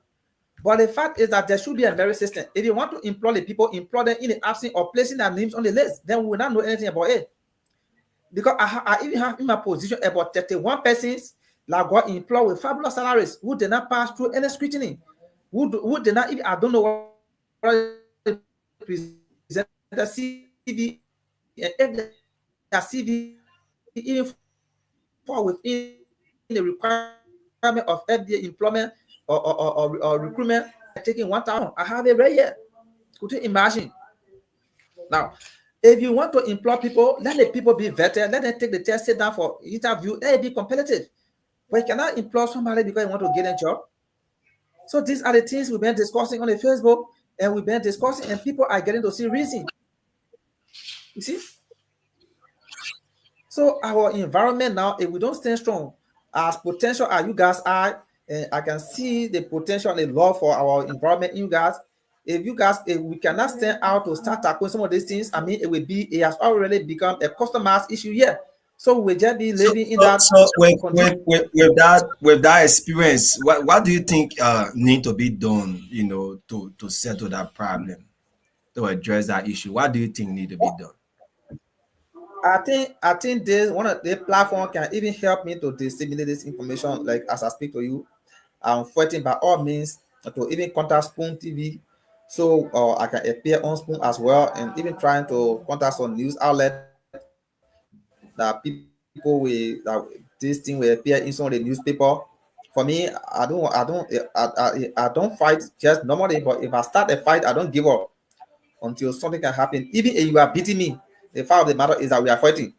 But the fact is that there should be a merit system. If you want to employ the people, employ them in the absence of placing their names on the list. Then we will not know anything about it. Because I even have in my position about 31 persons that got employed with fabulous salaries who did not pass through any scrutiny, who did not even, I don't know what present the CV, and if their CV even fall within the requirement of FDA employment or recruitment, taking 1,000. I have it right here. Could you imagine? Now, if you want to employ people, let the people be vetted, let them take the test, sit down for interview, let it be competitive. But you cannot employ somebody because you want to get a job. So these are the things we've been discussing on the Facebook, and we've been discussing, and people are getting to see reason. You see? So our environment now, if we don't stand strong, as potential as you guys are, and I can see the potential and the love for our environment in you guys. If we cannot stand out to start tackling some of these things, I mean, it has already become a customized issue here. So we just be living in that condition. With that experience, what do you think need to be done, to settle that problem, to address that issue? What do you think need to be done? I think this one of the platform can even help me to disseminate this information. Like as I speak to you, I'm fighting by all means to even contact Spoon TV, so I can appear on Spoon as well, and even trying to contact some news outlet that people that this thing will appear in some of the newspaper. For me, I don't fight just normally, but if I start a fight, I don't give up until something can happen. Even if you are beating me, the fact of the matter is that we are fighting.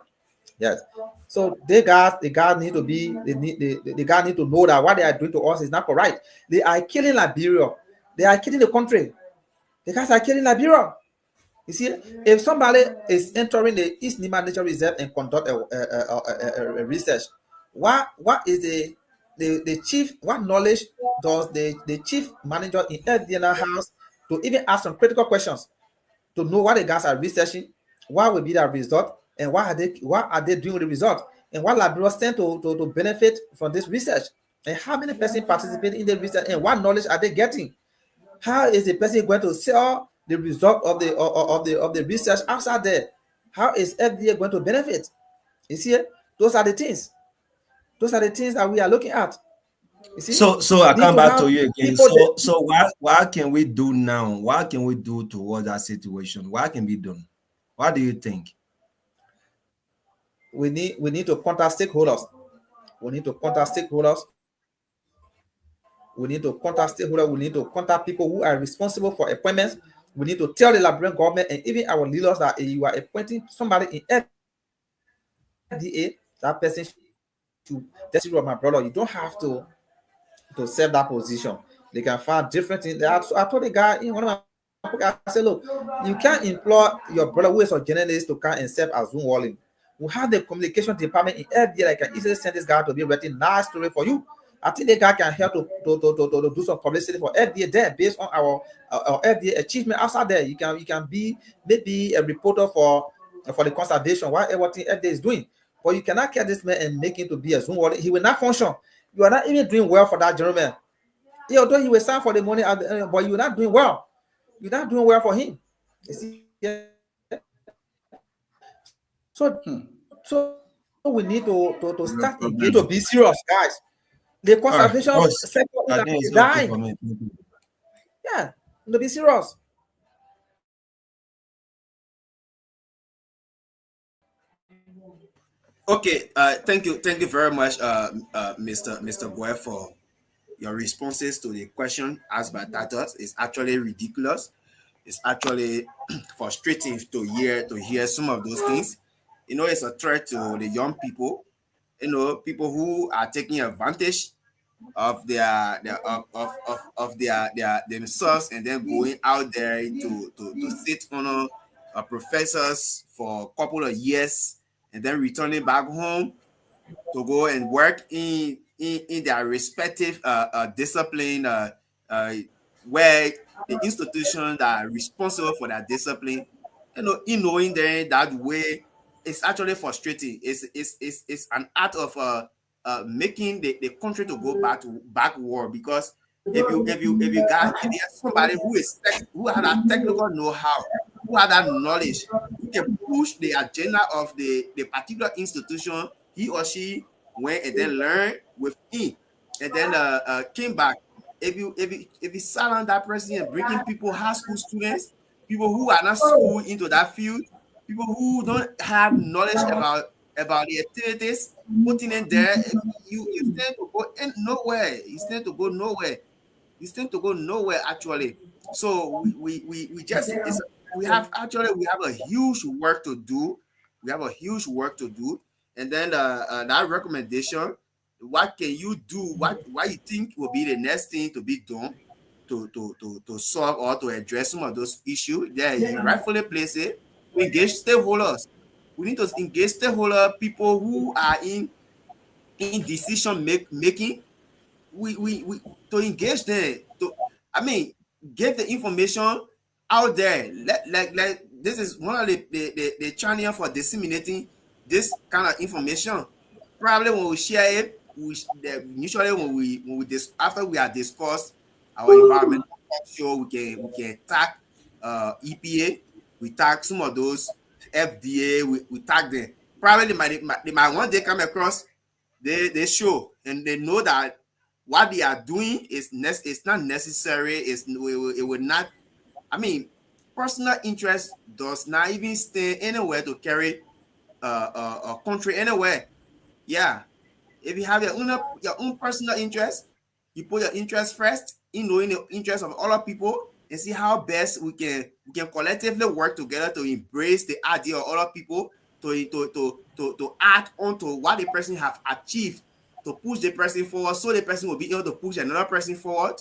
Yes. So the guys need to be the guy need to know that what they are doing to us is not correct. They are killing Liberia. They are killing the country. The guys are killing Liberia. You see, if somebody is entering the East Nima Nature Reserve and conduct a research, what is the chief, what knowledge does the chief manager in FDNR house to even ask some critical questions to know what the guys are researching, what will be the result, and what are they doing with the result, and what Liberia stand to benefit from this research, and how many persons participate in the research, and what knowledge are they getting? How is the person going to sell the result of the research outside there? How is FDA going to benefit? You see, those are the things. Those are the things that we are looking at. You see, So I we need come to back to have you again. people that So what can we do now? What can we do towards that situation? What can be done? What do you think? we need to contact stakeholders. We need to contact stakeholders. We need to contact stakeholders. We need to contact people who are responsible for appointments. We need to tell the Liberian government and even our leaders that if you are appointing somebody in FDA, that person should test you, my brother. You don't have to serve that position. They can find different things. So I told the guy in one of my pockets, I said, look, you can't employ your brother who is a journalist to come and serve as Zoom walling. We have the communication department in FDA that can easily send this guy to be writing nice story for you. I think the guy can help to do some publicity for FDA there based on our FDA achievement outside there. You can be maybe a reporter for the conservation, whatever thing FDA is doing. But you cannot get this man and make him to be a Zoom walling. He will not function. You are not even doing well for that gentleman. Although he will sign for the money, but you're not doing well. You're not doing well for him. You see? So we need to start No engaging, to be problem. serious, guys. The All right, conservation boss. sector I think is it's okay dying. for me. Thank you. Yeah, to be serious. Okay, thank you very much, Mr. Gweh, for your responses to the question asked by Tatus. It's actually ridiculous. It's actually frustrating to hear some of those things. It's a threat to the young people. People who are taking advantage of their themselves, and then going out there to sit on professors for a couple of years, and then returning back home to go and work in their respective discipline, where the institutions that are responsible for that discipline, in knowing them that way, it's actually frustrating. It's an act of making the country to go backward, because If you have somebody who has that technical know-how, who has that knowledge, who can push the agenda of the particular institution he or she went and then learn with him, and then came back. If you silence that person and bring in people, high school students, people who are not schooled into that field, people who don't have knowledge about the activities, putting in there, you stand to go in nowhere. You stand to go nowhere. You stand to go nowhere actually. So we just it's we have a huge work to do. We have a huge work to do, and then that recommendation. What can you do? What you think will be the next thing to be done to solve or to address some of those issues? Yeah, you rightfully place it. To engage stakeholders. We need to engage stakeholders, people who are in decision making. We to engage them to, I mean, get the information out there. Like this is one of the channel for disseminating this kind of information. Probably when we share it, usually after we have discussed our environmental show, we can tag EPA, we tag some of those FDA, we tag them. Probably they might one day come across they show and they know that what they are doing is not necessary. It will not. I mean, personal interest does not even stay anywhere to carry a country anywhere. Yeah, if you have your own personal interest, you put your interest first in knowing the interest of other people and see how best we can collectively work together to embrace the idea of other people to act on to what the person have achieved, to push the person forward so the person will be able to push another person forward.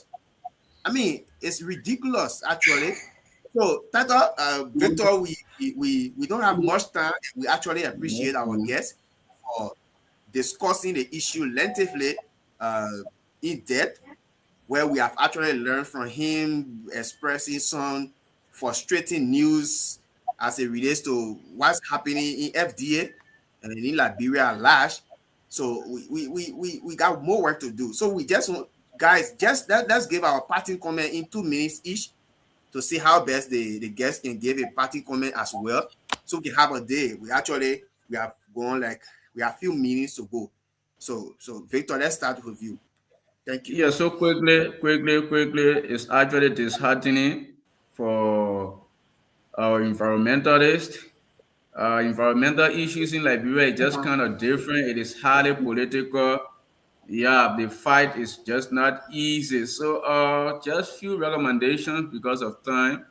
I mean, it's ridiculous actually. So Tata, Victor, we don't have much time. We actually appreciate our guests for discussing the issue lengthily, uh, in depth, where we have actually learned from him expressing some frustrating news as it relates to what's happening in FDA and in Liberia at large. So we got more work to do. So we just want, guys, let's give our parting comment in 2 minutes each to see how best the guests can give a parting comment as well. So we can have a day. We have gone like we have few minutes to go. So Victor, let's start with you. Thank you. Yeah, so quickly, it's actually disheartening for our environmentalists. Environmental issues in Liberia is just kind of different. It is highly political. Yeah, the fight is just not easy. So, just few recommendations because of time.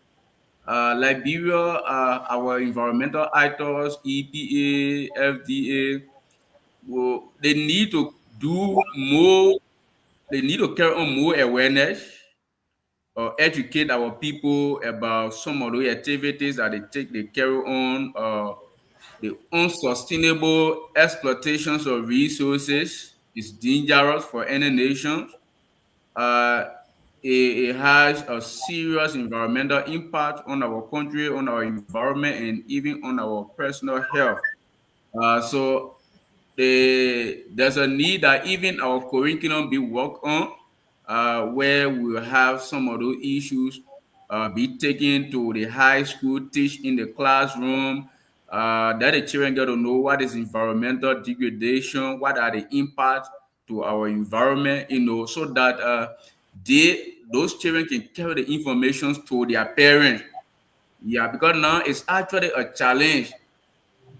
Liberia, our environmental actors, EPA, FDA, well, they need to do more. They need to carry on more awareness or educate our people about some of the activities that they carry on. The unsustainable exploitations of resources is dangerous for any nation. Uh, it has a serious environmental impact on our country, on our environment, and even on our personal health. So there's a need that even our curriculum be worked on, where we'll have some of those issues be taken to the high school, teach in the classroom, that the children get to know what is environmental degradation, what are the impacts to our environment, so that those children can carry the information to their parents. Yeah, because now it's actually a challenge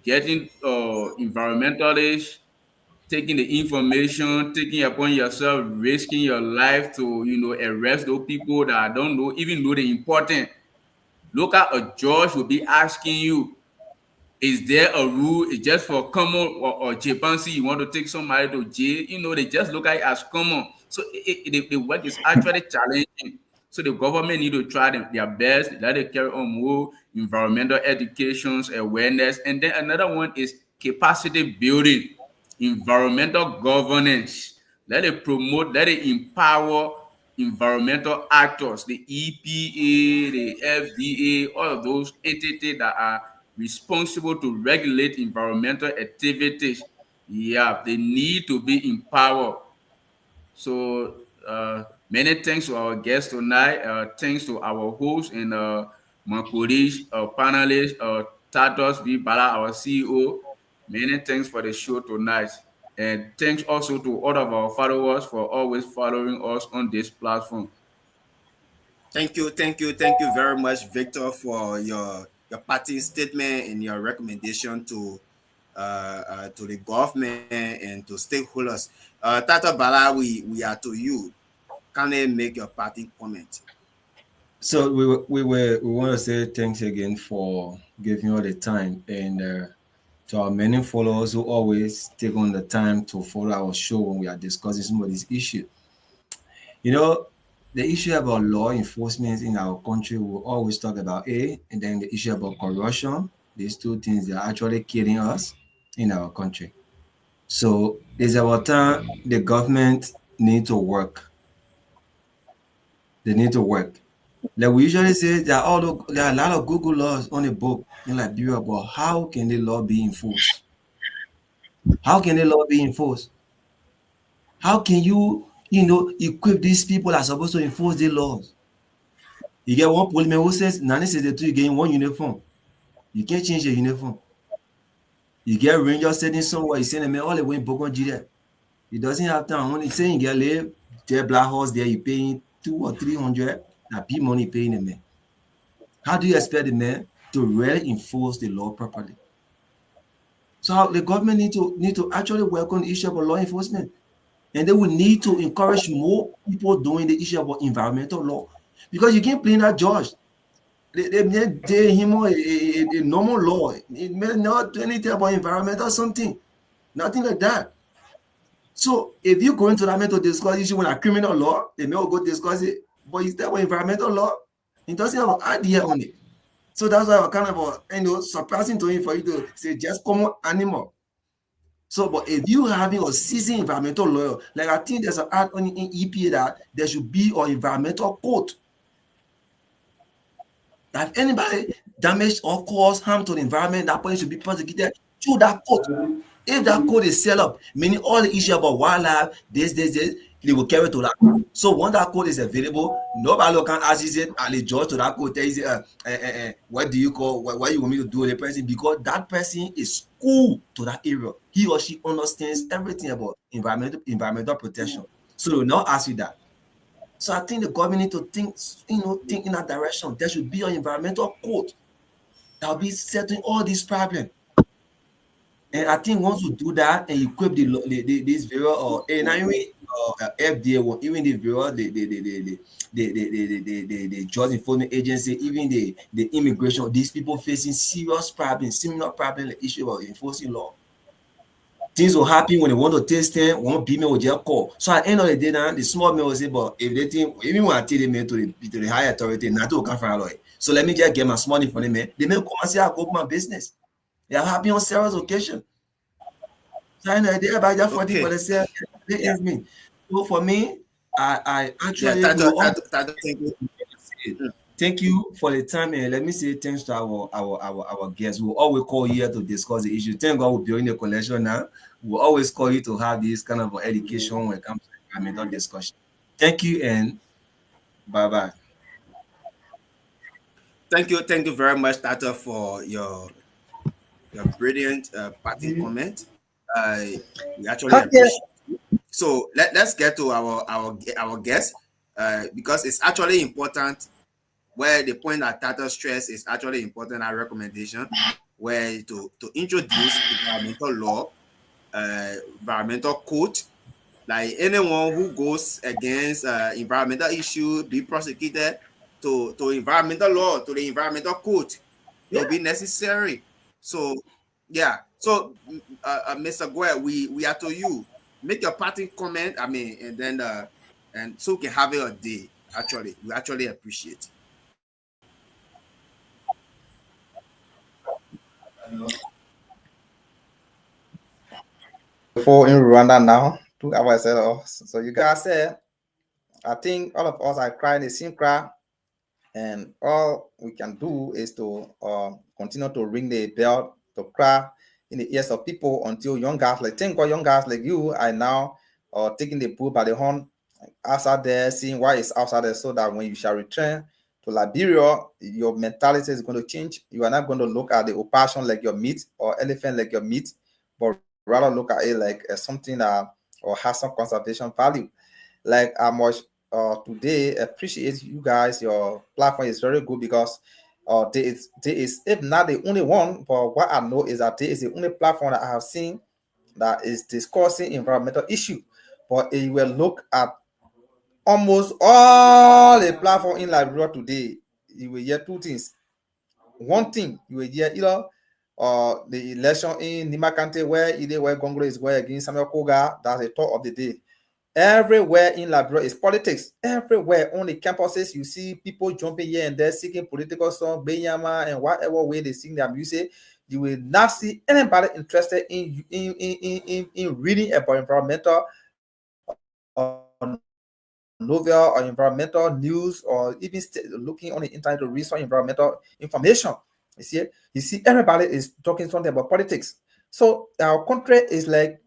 getting environmentalists, taking the information, taking upon yourself, risking your life to arrest those people that don't know even know the important. Look at a judge will be asking you, is there a rule? It's just for common or chimpanzee. You want to take somebody to jail? They just look at it as common. So the work is actually challenging. So the government need to try their best. Let it carry on more environmental educations, awareness, and then another one is capacity building, environmental governance. Let it promote. Let it empower environmental actors, the EPA, the FDA, all of those entities that are responsible to regulate environmental activities. Yeah, they need to be empowered. So Many thanks to our guests tonight. Thanks to our host and my colleagues, panelists, Tatos V. Bala, our CEO. Many thanks for the show tonight. And thanks also to all of our followers for always following us on this platform. Thank you very much, Victor, for your parting statement and your recommendation to the government and to stakeholders. Tata Bala, we are to you. Can I make your parting comment? So we want to say thanks again for giving all the time, and to our many followers who always take on the time to follow our show when we are discussing some of these issues. You know, the issue about law enforcement in our country, we always talk about and then the issue about corruption. These two things are actually killing us in our country. So it's about time the government need to work. They need to work. Like we usually say, there are a lot of Google laws on the book in Liberia, but how can the law be enforced? How can the law be enforced? How can equip these people that are supposed to enforce the laws? You get one policeman who says, 1962, you get one uniform. You can't change the uniform. You get ranger sitting somewhere, you send a man all the way in Bogonjira. He doesn't have time. When he's saying get live, there black horse there, you paying 200 or 300, that big money paying the man. How do you expect the man to really enforce the law properly? So the government need to actually work on the issue about law enforcement. And they will need to encourage more people doing the issue about environmental law. Because you can't blame that judge. They him a normal law. It may not do anything about environment or something. Nothing like that. So if you go into that to discuss issue with a criminal law, they may go discuss it. But instead of environmental law, it doesn't have an idea on it. So that's why I'm kind of surprising to him for you to say just common animal. So, but if you having a seasoned environmental lawyer, like I think there's an act on in EPA that there should be an environmental code. That if anybody damage or cause harm to the environment, that person should be prosecuted through that code. If that code is set up, meaning all the issue about wildlife, this, they will carry to that. So once that code is available, nobody can access it and the judge to that code tells you, what do you call, what you want me to do with the person? Because that person is cool to that area. He or she understands everything about environmental protection. So they will not ask you that. So I think the government need to think in that direction. There should be an environmental code that will be settling all these problems. And I think once we do that and equip this various or FDA or even the various the drug enforcement agency, even the immigration, these people facing serious problems, similar problem, the issue of enforcing law. Things will happen when they want to taste them, one big man will just call. So at the end of the day, now the small man will say, but if they think, even when I tell them to the higher authority, nothing will come from a lawyer. So let me just get my money from them. They may come and say, I go my business. They are happy on several occasions. So I know they about just for the sale. Me. So for me, I actually thank you for the time, and let me say thanks to our guests. We'll always call here to discuss the issue. Thank God we're building a collection now. We'll always call you to have this kind of education when it comes to environmental discussion. Thank you and bye-bye. Thank you very much, Tata, for your brilliant parting comment. We actually appreciate it. So let's get to our guest because it's actually important. Where the point that Tata stress is actually important, our recommendation, where to introduce environmental law, environmental code, like anyone who goes against environmental issue be prosecuted to environmental law, to the environmental code. It will be necessary. So yeah. So Mr. Gweh, we are to you. Make your parting comment. I mean, and then and so we can have it a day. Actually, we actually appreciate it. Before in Rwanda now, 2 hours ago. So you guys said, I think all of us are crying the same cry, and all we can do is to continue to ring the bell, to cry in the ears of people until young guys like young guys like you are now taking the bull by the horn outside there, seeing what is outside there, so that when you shall return to Liberia, your mentality is going to change. You are not going to look at the opossum like your meat or elephant like your meat, but rather look at it like something or has some conservation value. Like I much today appreciate you guys. Your platform is very good because there is if not the only one, but what I know is that there is the only platform that I have seen that is discussing environmental issue. But if you will look at almost all the platform in Liberia today, you will hear two things. One thing you will hear either the election in Nima County where Congo is going against Samuel Koga, that's the talk of the day. Everywhere in Liberia is politics. Everywhere on the campuses, you see people jumping here and there seeking political song, Benyama, and whatever way they sing their music. You will not see anybody interested in reading about environmental novel or environmental news, or even looking on the internet to read some environmental information. You see everybody is talking something about politics. So our country is like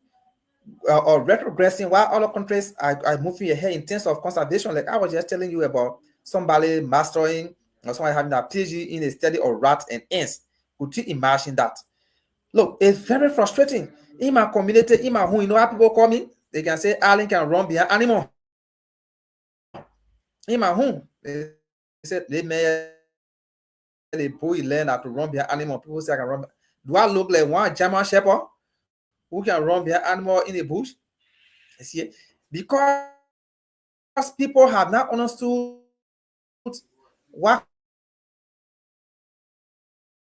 or retrogressing while other countries are moving ahead in terms of conservation. Like I was just telling you about somebody mastering or somebody having a PhD in the study of rats and ants. Could you imagine that? Look, it's very frustrating. In my community, in my home, you know how people call me? They can say Allen can run behind animal. In my home, they said they may the boy learn how to run behind animal. People say I can run. Do I look like one German shepherd who can run behind animal in the bush? You see, because people have not understood what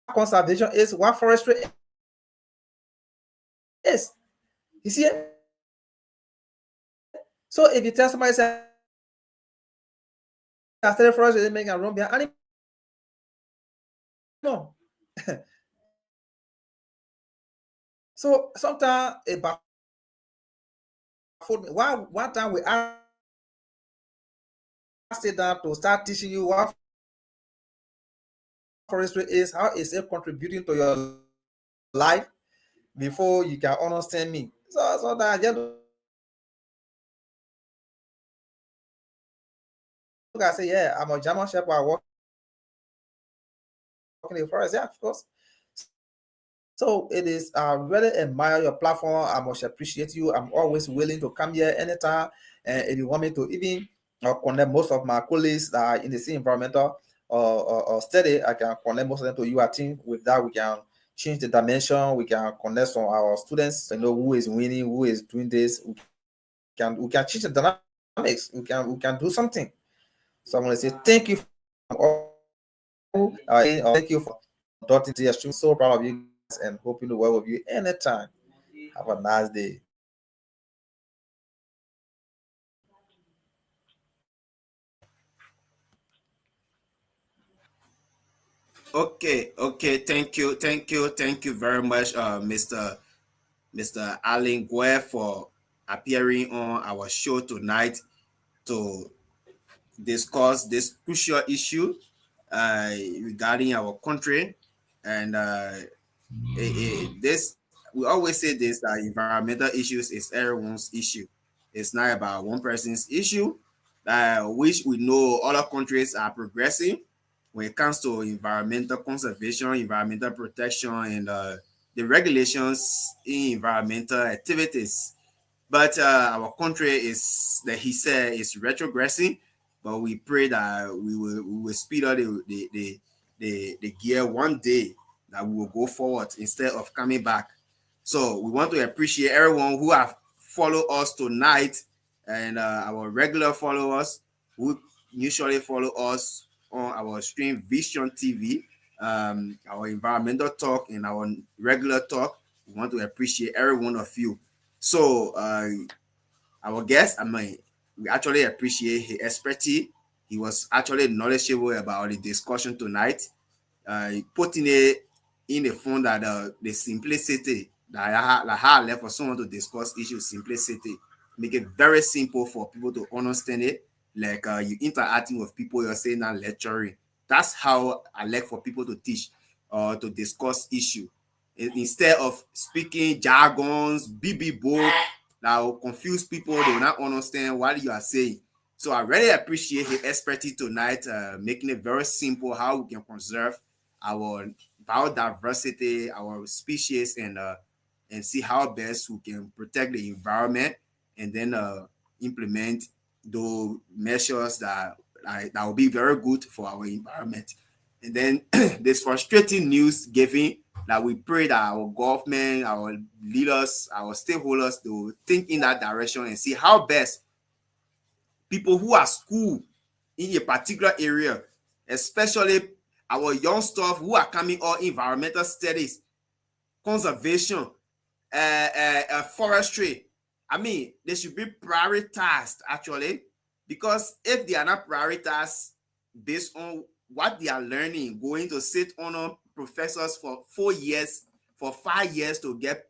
conservation is, what forestry is. You see, so if you tell somebody say I started forestry, they make a run behind animal. No. So sometimes it baffled me. One time we asked it down to start teaching you what forestry is, how is it contributing to your life before you can understand me. So that I just look, I say, yeah, I'm a German shepherd. I work in the forest. Yeah, of course. So it is really admire your platform. I must appreciate you. I'm always willing to come here anytime. And if you want me to even connect most of my colleagues that are in the same environmental study, I can connect most of them to you. I think with that we can change the dimension. We can connect some of our students to know who is winning, who is doing this. We can change the dynamics. We can do something. So I'm going to say thank you. Thank you for conducting the stream. So proud of you guys and hoping to work with you anytime. Have a nice day. Okay. Thank you very much, Mr. Allen Gweh, for appearing on our show tonight to discuss this crucial issue regarding our country. And this, we always say this, that environmental issues is everyone's issue. It's not about one person's issue. Which we know other countries are progressing when it comes to environmental conservation, environmental protection, and the regulations in environmental activities. But our country is, like he said, is retrogressing. But we pray that we will speed up the gear one day, that we will go forward instead of coming back. So we want to appreciate everyone who have followed us tonight, and our regular followers who usually follow us on our stream Vision TV, our environmental talk and our regular talk. We want to appreciate every one of you. So our guest, we actually appreciate his expertise. He was actually knowledgeable about the discussion tonight. Putting it in the form that the simplicity that I left for someone to discuss issues, simplicity, make it very simple for people to understand it. Like you interacting with people, you're saying that lecturing. That's how I like for people to teach or to discuss issue. Instead of speaking jargons, BB book, that will confuse people. They will not understand what you are saying. So I really appreciate his expertise tonight, making it very simple how we can conserve our biodiversity, our species, and see how best we can protect the environment, and then implement those measures that will be very good for our environment. And then this frustrating news giving that we pray that our government, our leaders, our stakeholders, they will think in that direction and see how best people who are schooled in a particular area, especially our young stuff who are coming on environmental studies, conservation, forestry. I mean, they should be prioritized actually, because if they are not prioritized based on what they are learning, going to sit on professors for 4 years, for 5 years to get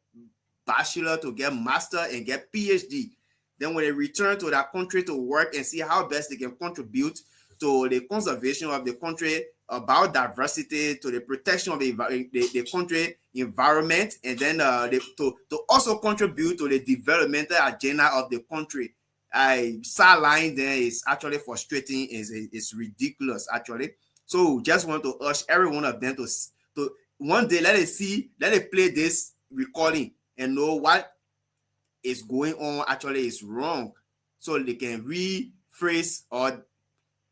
bachelor, to get master, and get PhD. Then when they return to their country to work and see how best they can contribute to the conservation of the country, about diversity, to the protection of the country environment, and then to also contribute to the developmental agenda of the country. Sideline there is actually frustrating, is ridiculous actually. So just want to urge every one of them to one day let it play this recording and know what is going on actually is wrong, so they can rephrase or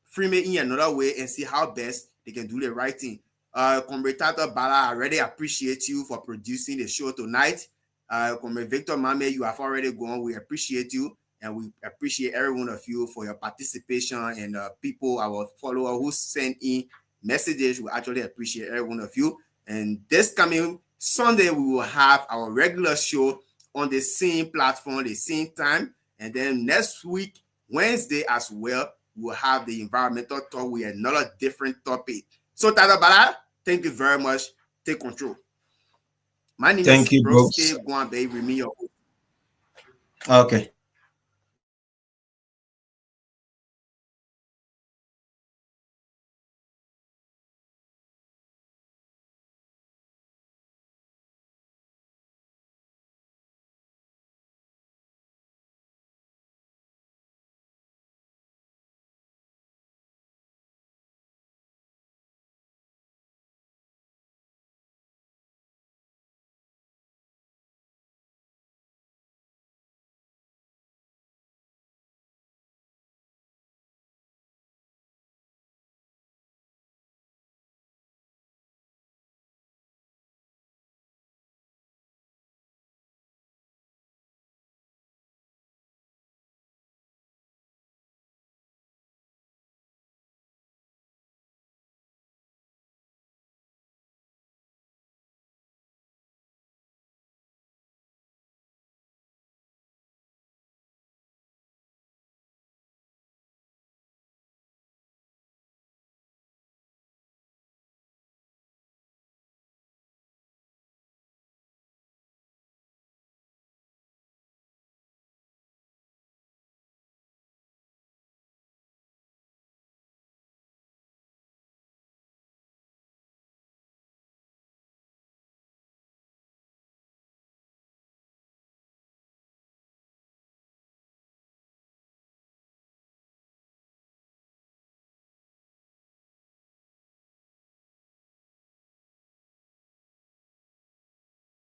frame it in another way and see how best they can do the right thing. Comrade Tata Bala, I really appreciate you for producing the show tonight. Comrade Victor Mame, you have already gone. We appreciate you, and we appreciate every one of you for your participation, and people, our followers who send in messages. We actually appreciate every one of you. And this coming Sunday, we will have our regular show on the same platform, the same time. And then next week, Wednesday as well, we'll have the environmental talk with another different topic. So, Tata Bala, thank you very much. Take control. My name is Thank you, Broski boss. Guanbeh. Remain your host. Okay.